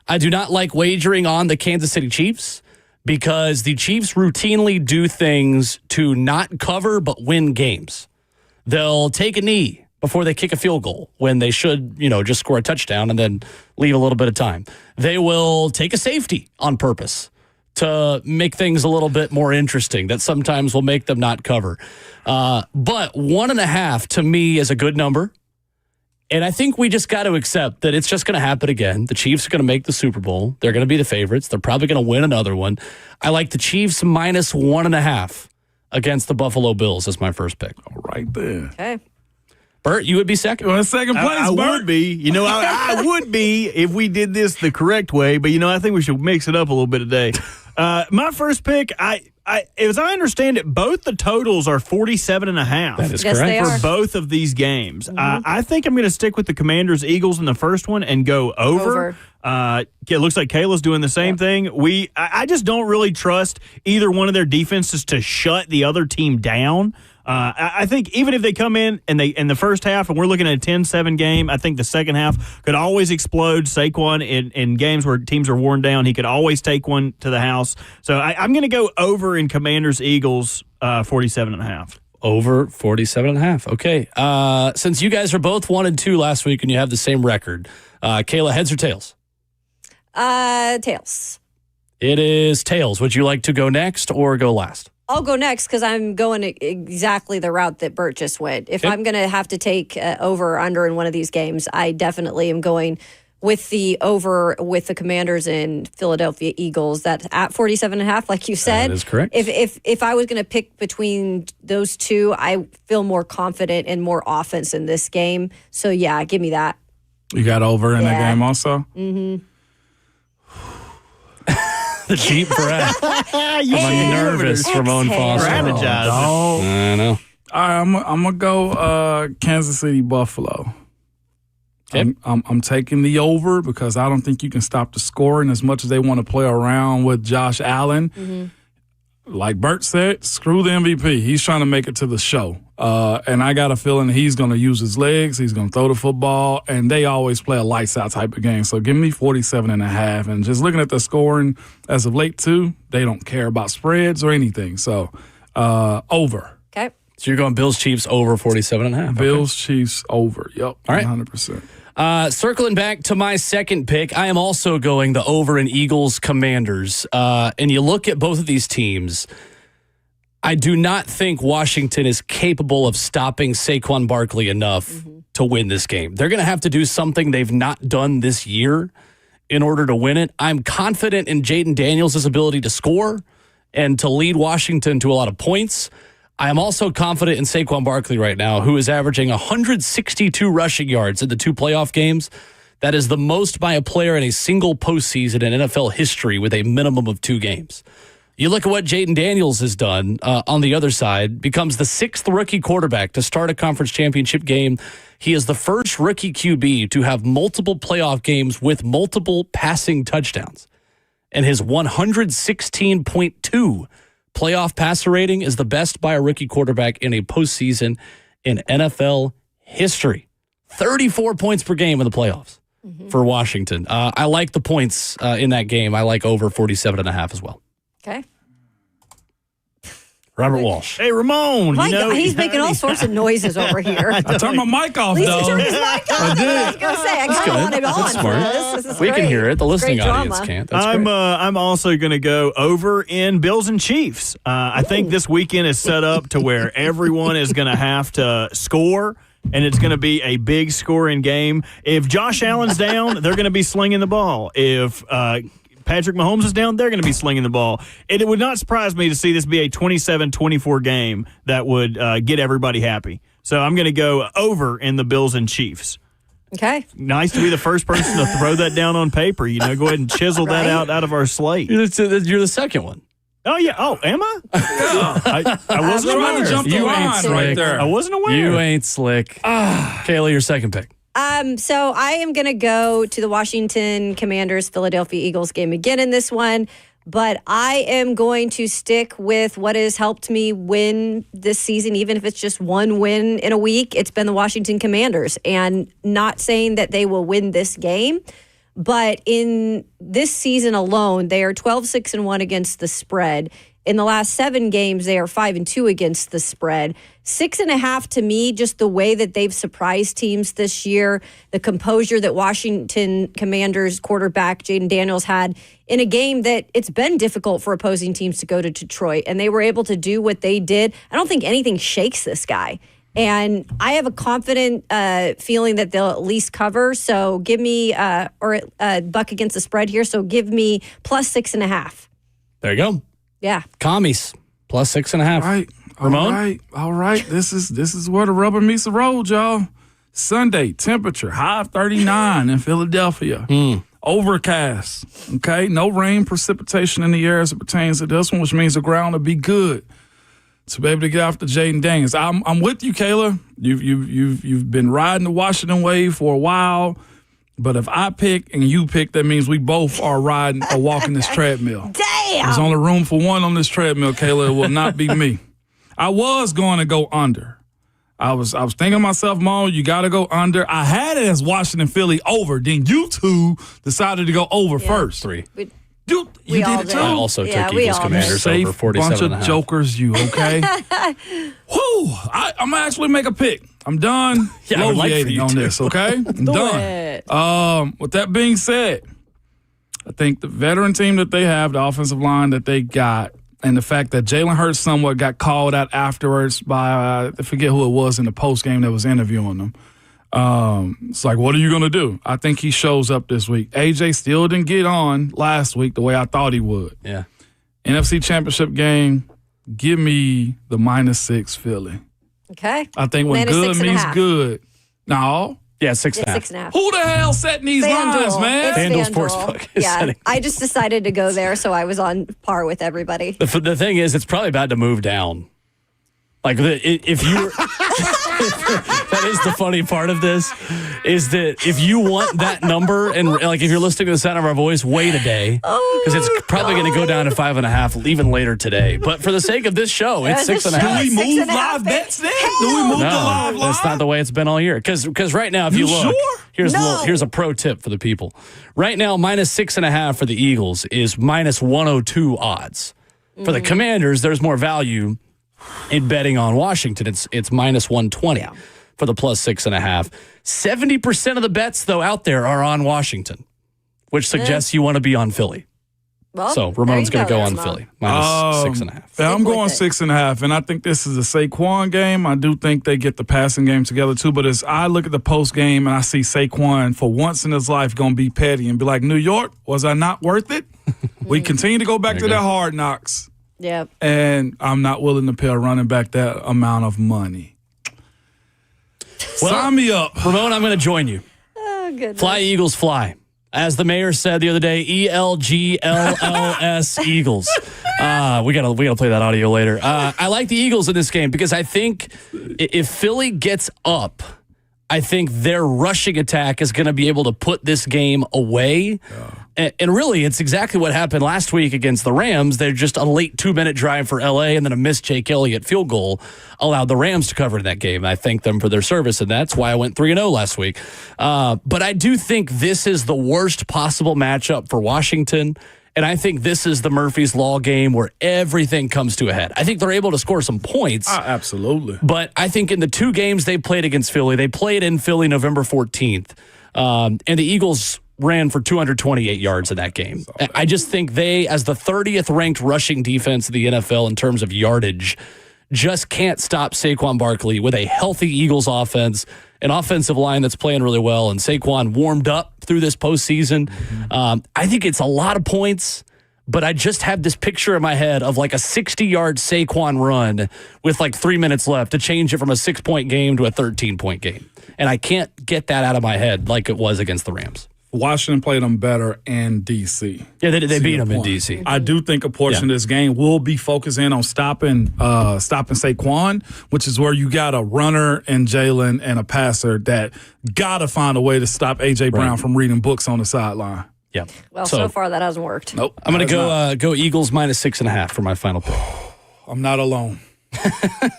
I do not like wagering on the Kansas City Chiefs because the Chiefs routinely do things to not cover but win games. They'll take a knee before they kick a field goal when they should, just score a touchdown and then leave a little bit of time. They will take a safety on purpose to make things a little bit more interesting that sometimes will make them not cover. But 1.5 to me is a good number. And I think we just got to accept that it's just going to happen again. The Chiefs are going to make the Super Bowl. They're going to be the favorites. They're probably going to win another one. I like the Chiefs minus 1.5 against the Buffalo Bills as my first pick. All right there. Okay. Bert, you would be second. Well, second place, I would be. I would be if we did this the correct way. But, I think we should mix it up a little bit today. My first pick, as I understand it, both the totals are 47.5. That is correct. For both of these games. I think I'm going to stick with the Commanders-Eagles in the first one and go over. It looks like Kayla's doing the same thing. I just don't really trust either one of their defenses to shut the other team down. I think even if they come in and in the first half and we're looking at a 10-7 game, I think the second half could always explode. Saquon in games where teams are worn down, he could always take one to the house. So I'm going to go over in Commanders-Eagles 47.5. Over 47.5. Okay. Since you guys are both 1-2 last week and you have the same record, Kayla, heads or tails? Tails. It is tails. Would you like to go next or go last? I'll go next because I'm going exactly the route that Bert just went. If I'm going to have to take over or under in one of these games, I definitely am going with the over with the Commanders and Philadelphia Eagles. That's at 47.5, like you said. That is correct. If I was going to pick between those two, I feel more confident and more offense in this game. So, yeah, give me that. You got over in that game also? Mm-hmm. The deep breath. I'm nervous, Ramon Foster. Strategize. I know. All right, I'm going to go Kansas City, Buffalo. Okay. I'm taking the over because I don't think you can stop the scoring as much as they want to play around with Josh Allen. Mm-hmm. Like Bert said, screw the MVP. He's trying to make it to the show. And I got a feeling he's going to use his legs. He's going to throw the football. And they always play a lights out type of game. So give me 47.5. And just looking at the scoring as of late, too, they don't care about spreads or anything. So over. Okay. So you're going Bills Chiefs over 47.5. Bills Chiefs over. Yep. All right. 100%. Circling back to my second pick, I am also going the over in Eagles Commanders. And you look at both of these teams, I do not think Washington is capable of stopping Saquon Barkley enough to win this game. They're going to have to do something they've not done this year in order to win it. I'm confident in Jaden Daniels' ability to score and to lead Washington to a lot of points. I am also confident in Saquon Barkley right now, who is averaging 162 rushing yards in the 2 playoff games. That is the most by a player in a single postseason in NFL history with a minimum of 2 games. You look at what Jaden Daniels has done on the other side, becomes the 6th rookie quarterback to start a conference championship game. He is the first rookie QB to have multiple playoff games with multiple passing touchdowns. And his 116.2 playoff passer rating is the best by a rookie quarterback in a postseason in NFL history. 34 points per game in the playoffs for Washington. I like the points in that game. I like over 47.5 as well. Okay. Robert Walsh. Hey, Ramon. He's making all sorts of noises over here. I turned my mic off, He though. turned his mic off. I was going to say, I kind of want him on. That's smart. This is We can great. hear it. The listening Great audience drama. can't. That's great. I'm also going to go over in Bills and Chiefs. I think this weekend is set up to where everyone is going to have to score, and it's going to be a big scoring game. If Josh Allen's down, they're going to be slinging the ball. If Patrick Mahomes is down, they're going to be slinging the ball. It would not surprise me to see this be a 27-24 game that would get everybody happy. So I'm going to go over in the Bills and Chiefs. Okay. Nice to be the first person to throw that down on paper. Go ahead and chisel that out of our slate. You're the second one. Oh, yeah. Oh, am I? I wasn't trying to aware. jump the You ain't line slick. right there. I wasn't aware. You ain't slick. Kayla, your second pick. So I am going to go to the Washington Commanders Philadelphia Eagles game again in this one, but I am going to stick with what has helped me win this season, even if it's just one win in a week. It's been the Washington Commanders, and not saying that they will win this game, but in this season alone, they are 12-6-1 against the spread. In the last 7 games, they are 5-2 against the spread. 6.5 to me, just the way that they've surprised teams this year, the composure that Washington Commanders quarterback Jaden Daniels had in a game that it's been difficult for opposing teams to go to Detroit, and they were able to do what they did. I don't think anything shakes this guy. And I have a confident feeling that they'll at least cover. So give me, or buck against the spread here. So give me plus 6.5. There you go. Yeah. Commies, plus 6.5. All right. Ramon? All right. This is where the rubber meets the road, y'all. Sunday, temperature, high of 39 in Philadelphia. Overcast. Okay. No rain, precipitation in the air as it pertains to this one, which means the ground will be good to be able to get after Jaden Daniels. I'm with you, Kayla. You've been riding the Washington wave for a while. But if I pick and you pick, that means we both are riding or walking this treadmill. Damn! There's only room for one on this treadmill, Kayla. It will not be me. I was going to go under. I was thinking to myself, Mo, you got to go under. I had it as Washington, Philly over. Then you two decided to go over first. 3. You did it too? I also took Eagles Commanders over 47.5. Bunch of jokers, you, okay? Whew. I'm going to actually make a pick. I'm done bloviating on this, okay? I'm done. With that being said, I think the veteran team that they have, the offensive line that they got, and the fact that Jalen Hurts somewhat got called out afterwards by, I forget who it was in the postgame that was interviewing them. It's like, what are you going to do? I think he shows up this week. AJ still didn't get on last week the way I thought he would. Yeah. NFC Championship game, give me the -6 Philly. Okay. I think when good means good. No. Yeah, 6.5. 6.5. Who the hell setting these lines, man? FanDuel Sportsbook is setting. I just decided to go there, so I was on par with everybody. The thing is, it's probably about to move down. Like, if you that is the funny part of this, is that if you want that number, and like if you're listening to the sound of our voice, wait a day, because it's probably going to go down to 5.5 even later today. But for the sake of this show, it's 6.5. Do we move live bets then? Do we move the live line? That's not the way it's been all year. Because right now, if you look, here's a pro tip for the people. Right now, -6.5 for the Eagles is -102 odds. For the Commanders, there's more value in betting on Washington. It's -120 for the +6.5. 70% of the bets, though, out there are on Washington, which suggests you want to be on Philly. Well, so Ramon's going to go on Philly, -6.5. Yeah, I'm going 6.5, and I think this is a Saquon game. I do think they get the passing game together, too. But as I look at the post game and I see Saquon, for once in his life, going to be petty and be like, New York, was I not worth it? We continue to go back to that hard knocks. Yeah. And I'm not willing to pay a running back that amount of money. Well, sign me up. Ramon, I'm going to join you. Oh, goodness. Fly, Eagles, fly. As the mayor said the other day, ELGLLS Eagles. We gotta play that audio later. I like the Eagles in this game because I think if Philly gets up, I think their rushing attack is going to be able to put this game away. And really, it's exactly what happened last week against the Rams. They're just a late 2-minute drive for LA and then a missed Jake Elliott field goal allowed the Rams to cover in that game. I thank them for their service, and that's why I went 3-0 last week. But I do think this is the worst possible matchup for Washington. And I think this is the Murphy's Law game where everything comes to a head. I think they're able to score some points. Absolutely. But I think in the 2 games they played against Philly, they played in Philly November 14th. And the Eagles ran for 228 yards in that game. I just think they, as the 30th ranked rushing defense of the NFL in terms of yardage, just can't stop Saquon Barkley with a healthy Eagles offense, an offensive line that's playing really well, and Saquon warmed up through this postseason. I think it's a lot of points, but I just have this picture in my head of like a 60-yard Saquon run with like 3 minutes left to change it from a 6-point game to a 13-point game. And I can't get that out of my head like it was against the Rams. Washington played them better in D.C. Yeah, they beat them in D.C. I do think a portion of this game will be focusing on stopping Saquon, which is where you got a runner and Jalen and a passer that got to find a way to stop A.J. Brown from reading books on the sideline. Yeah. Well, so far that hasn't worked. Nope. I'm going to go Eagles -6.5 for my final pick. I'm not alone.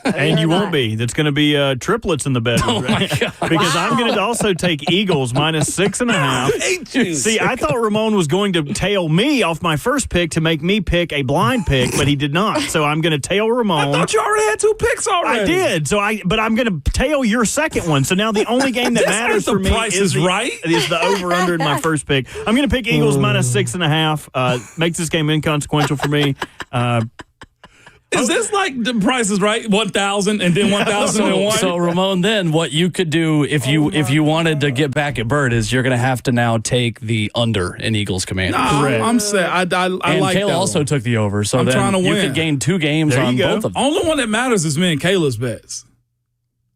And you won't be. That's going to be triplets in the bedroom. Oh my God. Because I'm going to also take Eagles -6.5. See, I thought Ramon was going to tail me off my first pick to make me pick a blind pick, but he did not. So I'm going to tail Ramon. I thought you already had 2 picks already. I did. But I'm going to tail your second one. So now the only game that matters for me is the over-under in my first pick. I'm going to pick Eagles -6.5. Makes this game inconsequential for me. Is this like the Price is Right? 1,000 and then 1,001? So Ramon, then what you could do if you wanted to get back at Bird is you're going to have to now take the under in Eagles Commanders. I'm saying I and like Kayla that also one. took the over, so I'm then trying to you win. could gain 2 games on both of them. Only one that matters is me and Kayla's bets.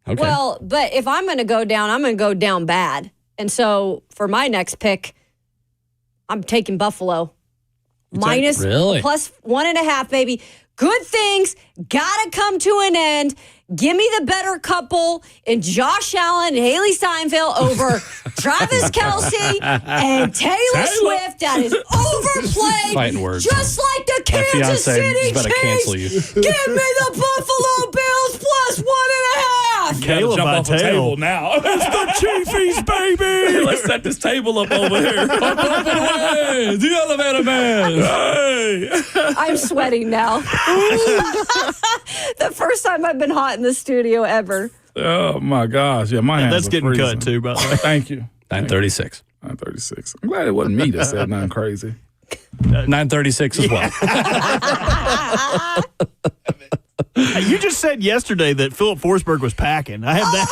Okay. Well, but if I'm going to go down, I'm going to go down bad. And so for my next pick, I'm taking Buffalo. Really? +1.5, baby. Good things gotta come to an end. Give me the better couple in Josh Allen and Haley Steinfeld over Travis Kelce and Taylor Swift. That is overplayed. Fighting words. Just like the Kansas City Chiefs. Give me the Buffalo Bills plus 1.5. Caleb jump off the table now. It's the Chiefies, baby. Let's set this table up over here. Up and away. The elevator man. Hey. I'm sweating now. The first time I've been hot in the studio ever. Oh, my gosh. Yeah, my hands That's are getting freezing. cut, too, by the way. Thank you. 9:36. 9:36. I'm glad it wasn't me that said nothing crazy. 9:36 as well. You just said yesterday that Philip Forsberg was packing. I have that.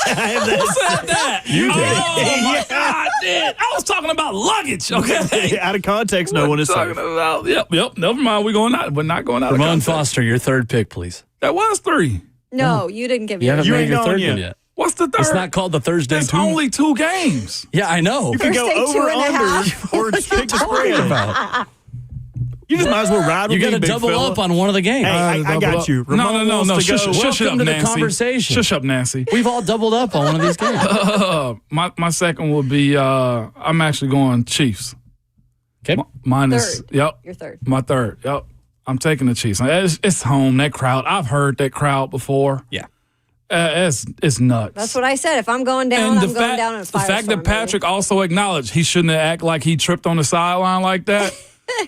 Who said that? You did. Oh, my God, I did. I was talking about luggage, okay? Out of context, no one is talking safe. about. Yep. Never mind. We're not going out of Ramon context. Foster, your third pick, please. That was 3. No, you didn't give me You haven't You made ain't your gone third yet. one yet. What's the third? It's not called the Thursday That's two. only 2 games. Yeah, I know. You can go Thursday, over 2.5. under or just pick the spread. About. You just might as well ride with You got to me, big double fella. up on one of the games. Hey, I got you. No. Ramon wants to go. Shush it up, Welcome to the Nancy. conversation. Shush up, Nancy. We've all doubled up on one of these games. My second would be I'm actually going Chiefs. Okay. Mine is Third. Yep. Your third. My third. Yep. I'm taking the Chiefs. It's home. That crowd. I've heard that crowd before. Yeah. It's nuts. That's what I said. If I'm going down, I'm going down in a the fact that firestorm, Patrick also acknowledged he shouldn't have act like he tripped on the sideline like that.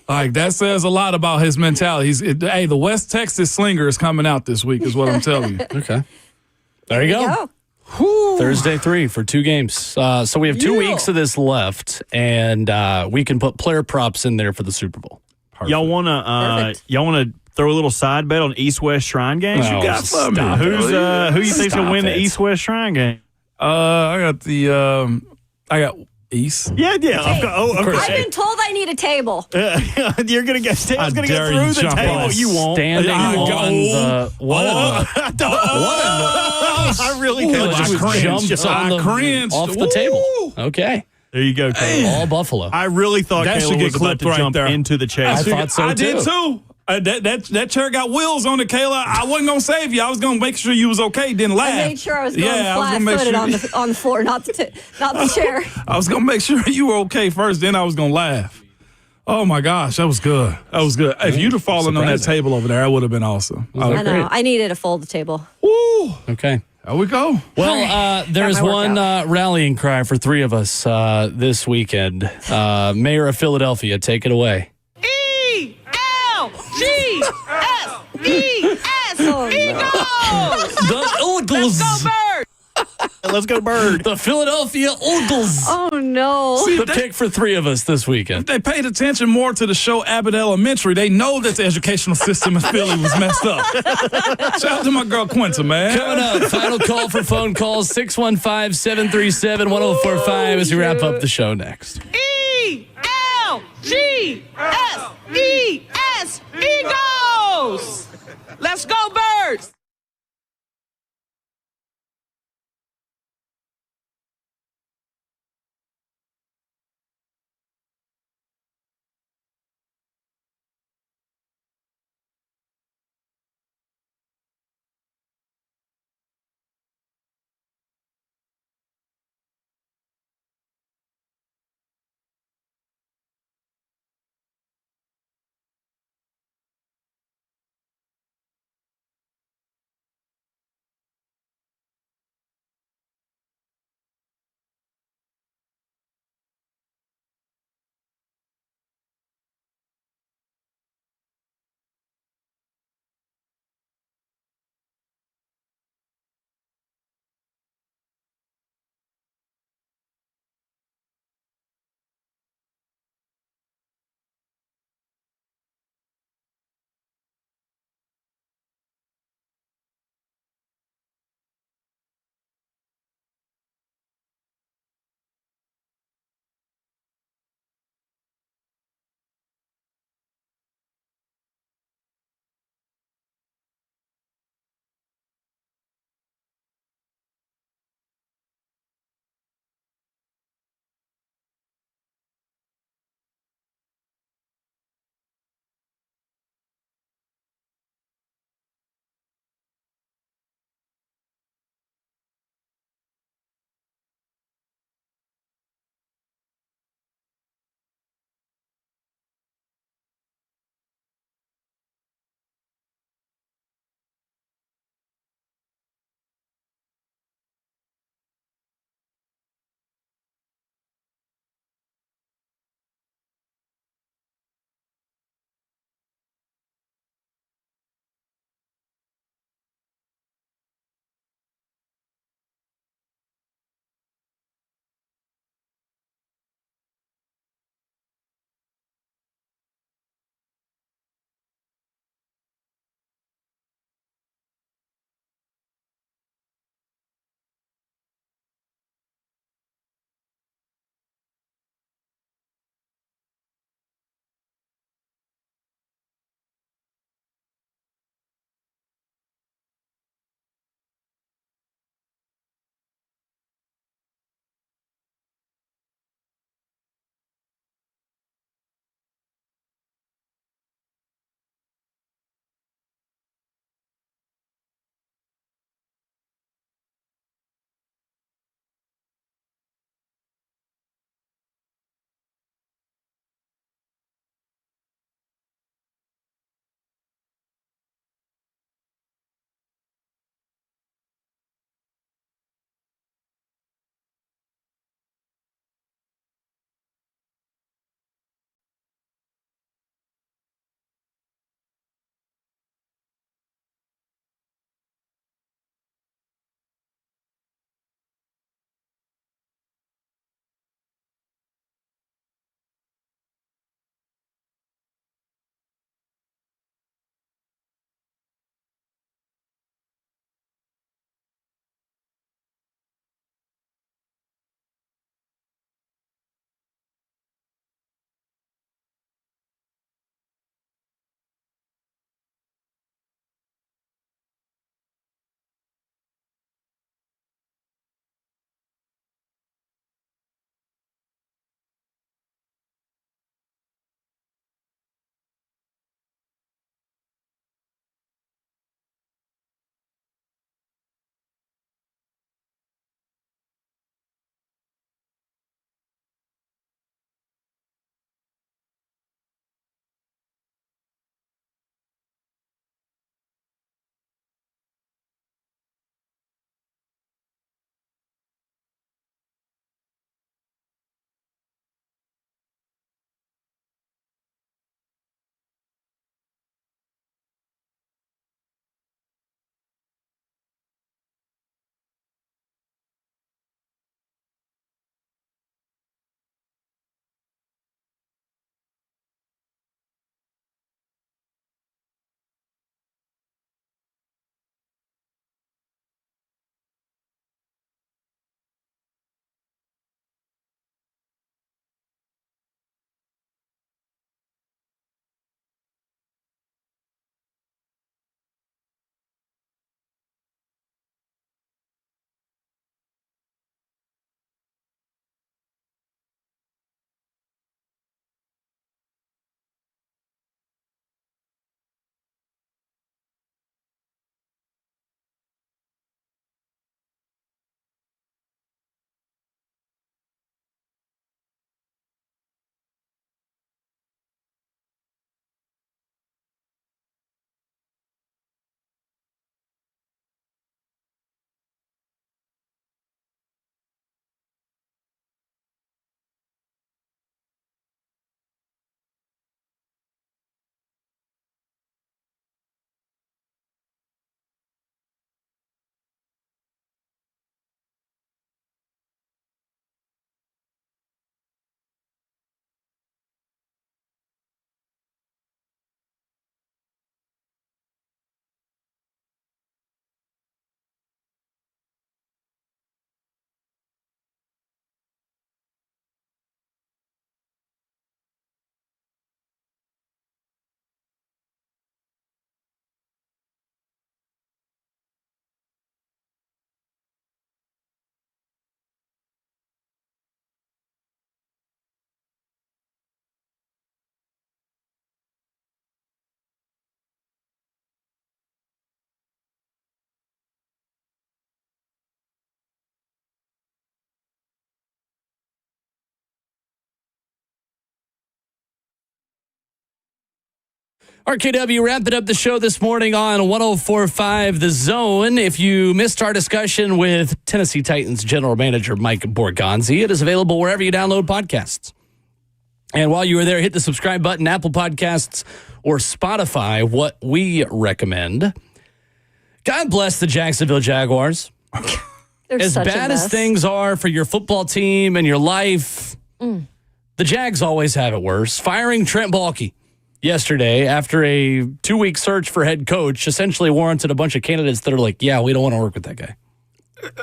Like that says a lot about his mentality. Hey, the West Texas slinger is coming out this week, is what I'm telling you. Okay. There you go. Thursday 3 for 2 games. So we have 2 weeks of this left, and we can put player props in there for the Super Bowl. Y'all wanna throw a little side bet on East-West Shrine games? No, You got stop me. it. Who you think's gonna Stop win the it. East-West Shrine game? I got East. Yeah. Of course. I've been told I need a table. You're gonna get. Taylor's gonna get dare through you the jump table. on. You won't. Standing I on go- the what? I really Ooh, could. I just cringed. jumped on the- cringed. off the Ooh. table. Okay. There you go, Caleb. All Buffalo. I really thought That should Caleb get was about clipped to right jump there. into the chase. I thought so, I did too. too. That chair got wheels on it, Kayla. I wasn't gonna save you. I was gonna make sure you was okay. Didn't laugh. I made sure I was going I was gonna flat-footed make on the floor, not the chair. I was gonna make sure you were okay first. Then I was gonna laugh. Oh my gosh, that was good. That was good. If you'd have fallen on that table over there, that would have been awesome. I know. I needed to fold the table. Woo! Okay. There we go. Well, there's my one rallying cry for 3 of us this weekend. Mayor of Philadelphia, take it away. Oh, The Eagles. Let's go, Bird. The Philadelphia Eagles. Oh no. The pick for 3 of us this weekend. If they paid attention more to the show Abbott Elementary, they know that the educational system in Philly was messed up. Shout out to my girl Quinta, man. Coming up, final call for phone calls 615-737-1045 as we wrap up the show next. ELGSES Eagles! Let's go, Birds! RKW wrapping up the show this morning on 104.5 The Zone. If you missed our discussion with Tennessee Titans General Manager Mike Borgonzi, it is available wherever you download podcasts. And while you are there, hit the subscribe button, Apple Podcasts or Spotify, what we recommend. God bless the Jacksonville Jaguars. As bad as things are for your football team and your life, the Jags always have it worse. Firing Trent Baalke yesterday after a 2-week search for head coach essentially warranted a bunch of candidates that are like, yeah, we don't want to work with that guy.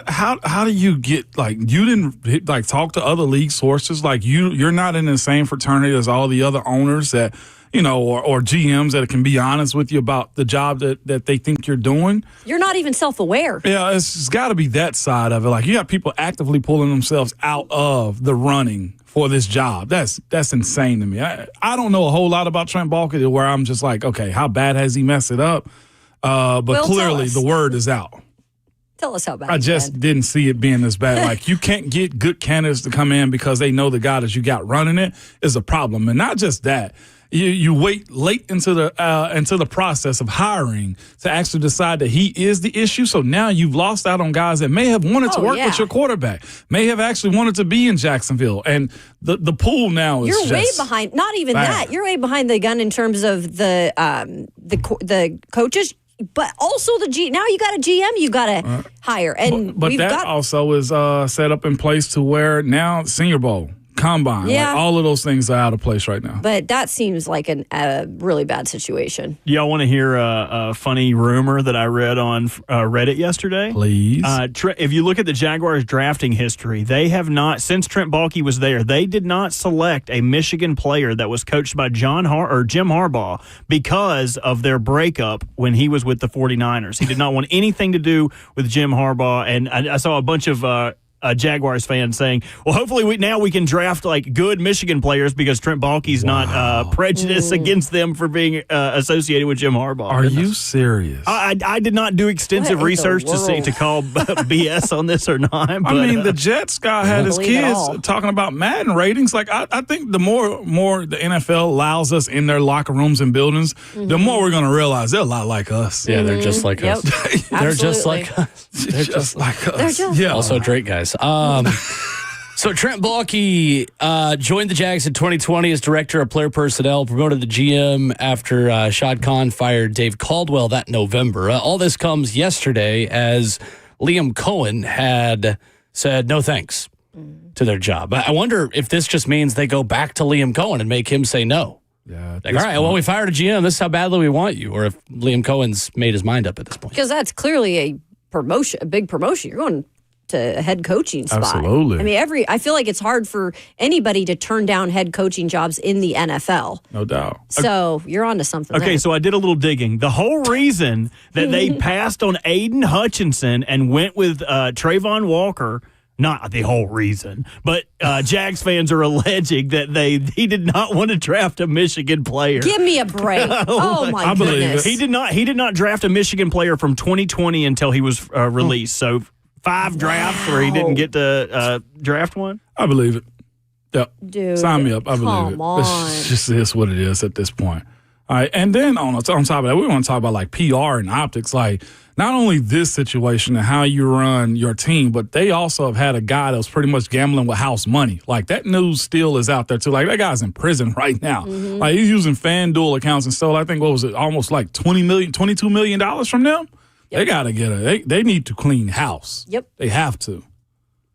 How do you get, like, you didn't like talk to other league sources? Like, you're not in the same fraternity as all the other owners that, you know, or GMs that can be honest with you about the job that they think you're doing. You're not even self-aware. Yeah, it's got to be that side of it. Like, you got people actively pulling themselves out of the running for this job. That's insane to me. I don't know a whole lot about Trent Baalke where I'm just like, okay, how bad has he messed it up? But clearly the word is out. Tell us how bad. I just didn't see it being this bad. Like, you can't get good candidates to come in because they know the guy that you got running it is a problem. And not just that. You wait late into the process of hiring to actually decide that he is the issue. So now you've lost out on guys that may have wanted to work with your quarterback, may have actually wanted to be in Jacksonville. And the pool now is You're way behind. Not even that. You're way behind the gun in terms of the coaches. But also now you got a GM you got to hire. And but that also is set up in place to where now Senior Bowl, Combine, like all of those things are out of place right now. But that seems like a really bad situation. Y'all want to hear a funny rumor that I read on Reddit yesterday? Please. If you look at the Jaguars' drafting history, they have not, since Trent Baalke was there, they did not select a Michigan player that was coached by Jim Harbaugh because of their breakup when he was with the 49ers. He did not want anything to do with Jim Harbaugh, and I saw a bunch of Jaguars fans saying, well, hopefully we can draft like good Michigan players because Trent Baalke's not prejudiced against them for being associated with Jim Harbaugh. Are you serious? I did not do extensive research to call BS on this or not. But, I mean, the Jets guy had his kids talking about Madden ratings. Like, I think the more the NFL allows us in their locker rooms and buildings, the more we're going to realize they're a lot like us. Yeah, they're just like us. They're just like us. They're just like us. Also great guys. So Trent Baalke joined the Jags in 2020 as director of player personnel, promoted to GM after Shad Khan fired Dave Caldwell that November. All this comes yesterday as Liam Cohen had said no thanks to their job. I wonder if this just means they go back to Liam Cohen and make him say no. Yeah. Like, all right, well, we fired a GM. This is how badly we want you. Or if Liam Cohen's made his mind up at this point. Because that's clearly a big promotion. You're going to a head coaching spot. Absolutely. I mean, I feel like it's hard for anybody to turn down head coaching jobs in the NFL. No doubt. So you're onto something. Okay, so I did a little digging. The whole reason that they passed on Aiden Hutchinson and went with Trayvon Walker, not the whole reason, but Jags fans are alleging that he did not want to draft a Michigan player. Give me a break. Oh my goodness. He did not draft a Michigan player from 2020 until he was released. So 5 drafts where he didn't get to draft one? I believe it. Yep. Dude, sign me up. I believe it. On. It's just is what it is at this point. All right. And then on top of that, we want to talk about like PR and optics. Like, not only this situation and how you run your team, but they also have had a guy that was pretty much gambling with house money. Like, that news still is out there too. Like, that guy's in prison right now. Mm-hmm. Like, he's using FanDuel accounts and stole, I think, what was it, almost like $22 million from them? Yep. They got to get they need to clean house. Yep. They have to.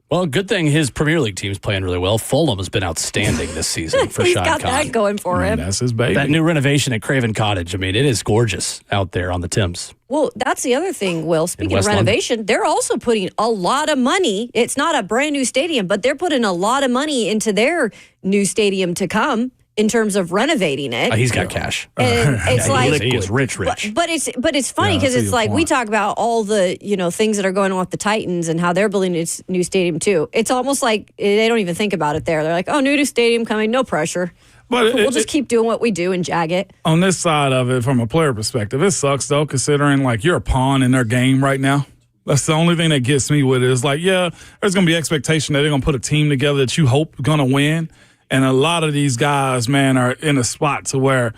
Well, good thing his Premier League team's playing really well. Fulham has been outstanding this season for Shad Khan. He's got that going for him. That's his baby. That new renovation at Craven Cottage, I mean, it is gorgeous out there on the Thames. Well, that's the other thing, Will. Speaking of renovation, London, they're also putting a lot of money. It's not a brand new stadium, but they're putting a lot of money into their new stadium to come in terms of renovating it. He's got cash. And it's like he is rich. But it's funny because it's like we talk about all the things that are going on with the Titans and how they're building this new stadium too. It's almost like they don't even think about it there. They're like, oh, new stadium coming, no pressure. But we'll just keep doing what we do and jag it. On this side of it, from a player perspective, it sucks though, considering like you're a pawn in their game right now. That's the only thing that gets me with it. Is like, yeah, there's gonna be expectation that they're gonna put a team together that you hope gonna win. And a lot of these guys, man, are in a spot to where,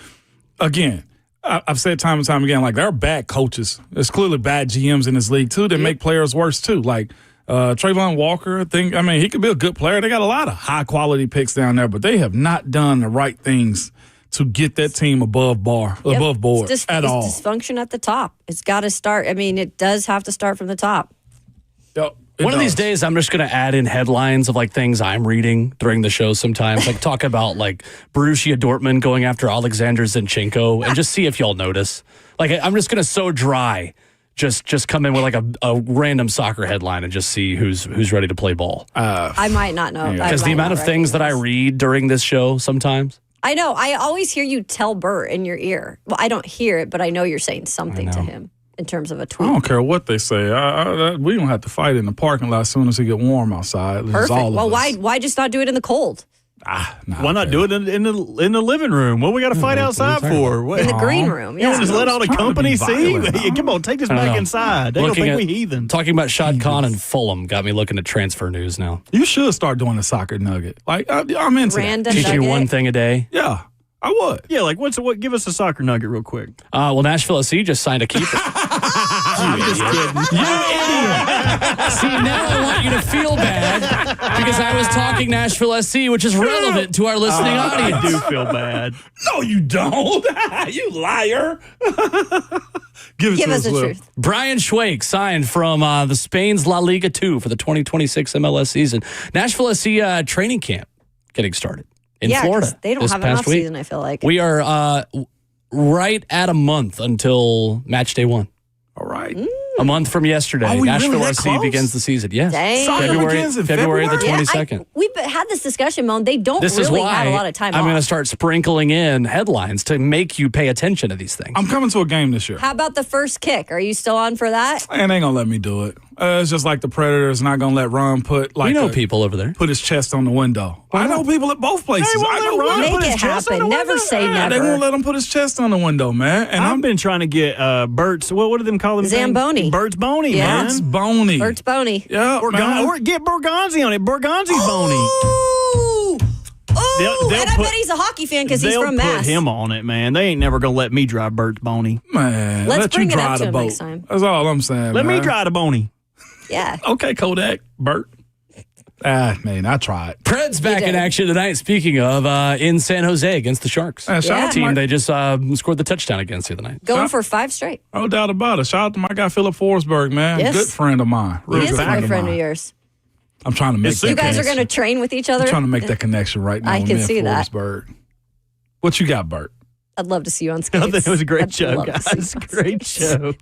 again, I've said time and time again, like, there are bad coaches. There's clearly bad GMs in this league, too, that make players worse, too. Like, Trayvon Walker, he could be a good player. They got a lot of high-quality picks down there, but they have not done the right things to get that team above board at all. It's dysfunction at the top. It's got to start. I mean, it does have to start from the top. Yep. One of these days, I'm just going to add in headlines of like things I'm reading during the show sometimes. Like talk about like Borussia Dortmund going after Alexander Zinchenko and just see if y'all notice. Like I'm just going to so dry just come in with like a random soccer headline and just see who's ready to play ball. I might not know. Because the amount of things that I read during this show sometimes. I know. I always hear you tell Bert in your ear. Well, I don't hear it, but I know you're saying something to him. In terms of a tweet. I don't care what they say. We don't have to fight in the parking lot as soon as it get warm outside. Perfect. Well, why just not do it in the cold? Why not do it in the living room? What we got to fight outside for? In the green room. Yeah. You just let all the company see? Come on, take this back inside. They don't think we heathen. Talking about Shad Khan and Fulham got me looking at transfer news now. You should start doing a soccer nugget. Like I'm into Random Teach you one thing a day. Yeah. I would. Yeah, like what? Give us a soccer nugget real quick. Well, Nashville SC just signed a keeper. I'm just kidding. You idiot. See, now I want you to feel bad because I was talking Nashville SC, which is relevant to our listening audience. I do feel bad. No, you don't. You liar. Give us the truth. Brian Schweik signed from the Spain's La Liga 2 for the 2026 MLS season. Nashville SC training camp getting started. In Florida. They don't have enough season, I feel like. We are right at a month until match day 1. All right. A month from yesterday, Nashville SC begins the season. Yes. February the 22nd. We've had this discussion, Moan. They don't really have a lot of time I'm off. going to start sprinkling in headlines to make you pay attention to these things. I'm coming to a game this year. How about the first kick? Are you still on for that? And they ain't going to let me do it. It's just like the Predators not going to let Ron put people over there. Put his chest on the window. I know people at both places. I know Ron make put his it chest on happen. the Never window. say never. They won't let him put his chest on the window, man. And I've been trying to get Bert's. What do them call them? Zamboni. Bert's Boney, man. Bert's Boney. Bert's Boney. Yeah, or get Borgonzi on it. Borgonzi's Boney. Ooh, and I bet he's a hockey fan because he's from Mass. They'll put him on it, man. They ain't never going to let me drive Bert's Boney. Man, Let's bring you it up drive to the him boat. next time. That's all I'm saying, Let me drive the Boney. Yeah. Okay, Kodak, Bert. Man, I tried. Preds back in action tonight, speaking of, in San Jose against the Sharks. Shout out to team they just scored the touchdown against the other night. Going for 5 straight. No doubt about it. Shout out to my guy, Philip Forsberg, man. Yes. Good friend of mine. He is a good friend of yours. I'm trying to make that You guys are going to train with each other? I'm trying to make that connection right now. I can see that. Forsberg. What you got, Bert? I'd love to see you on skates. I think it was a great show, guys. Great show.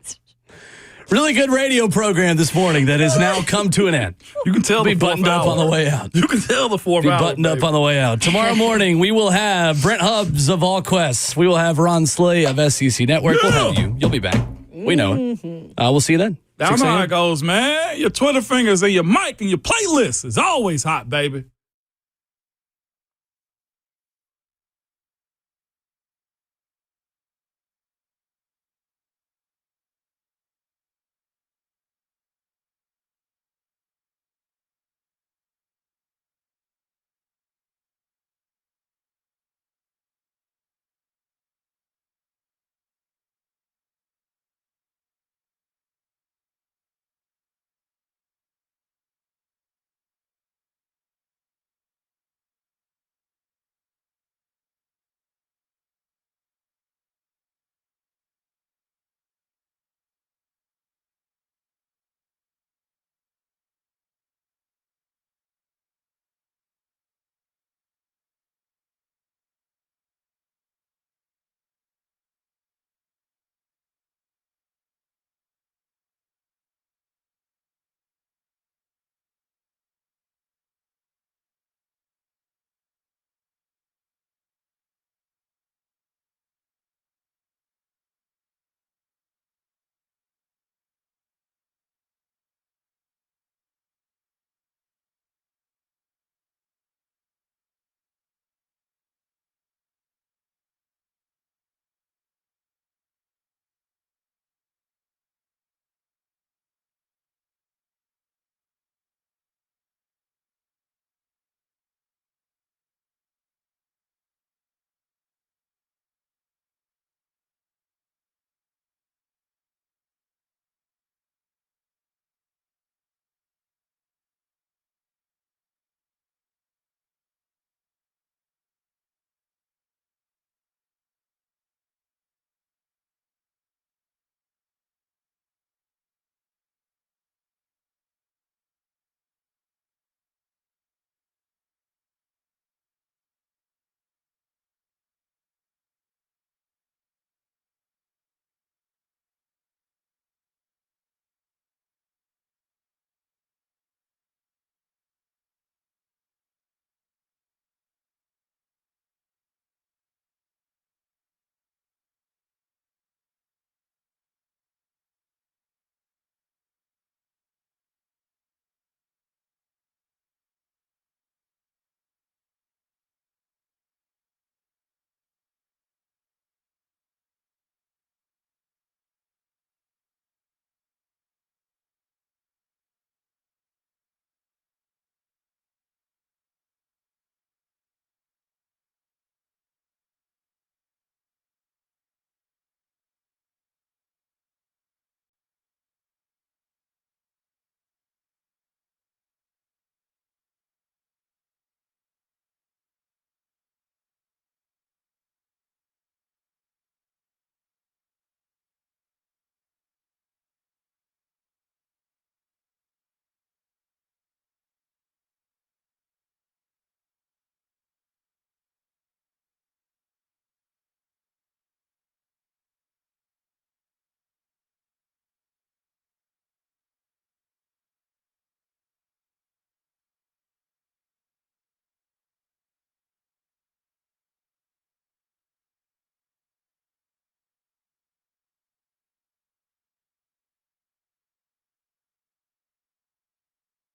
Really good radio program this morning that has now come to an end. You can tell be buttoned up on the way out. You can tell the 4th hour. Be buttoned up on the way out. Tomorrow morning, we will have Brent Hubbs of All Quests. We will have Ron Slay of SEC Network. We'll have you. You'll be back. We know it. We'll see you then. That's how it goes, man. Your Twitter fingers and your mic and your playlist is always hot, baby.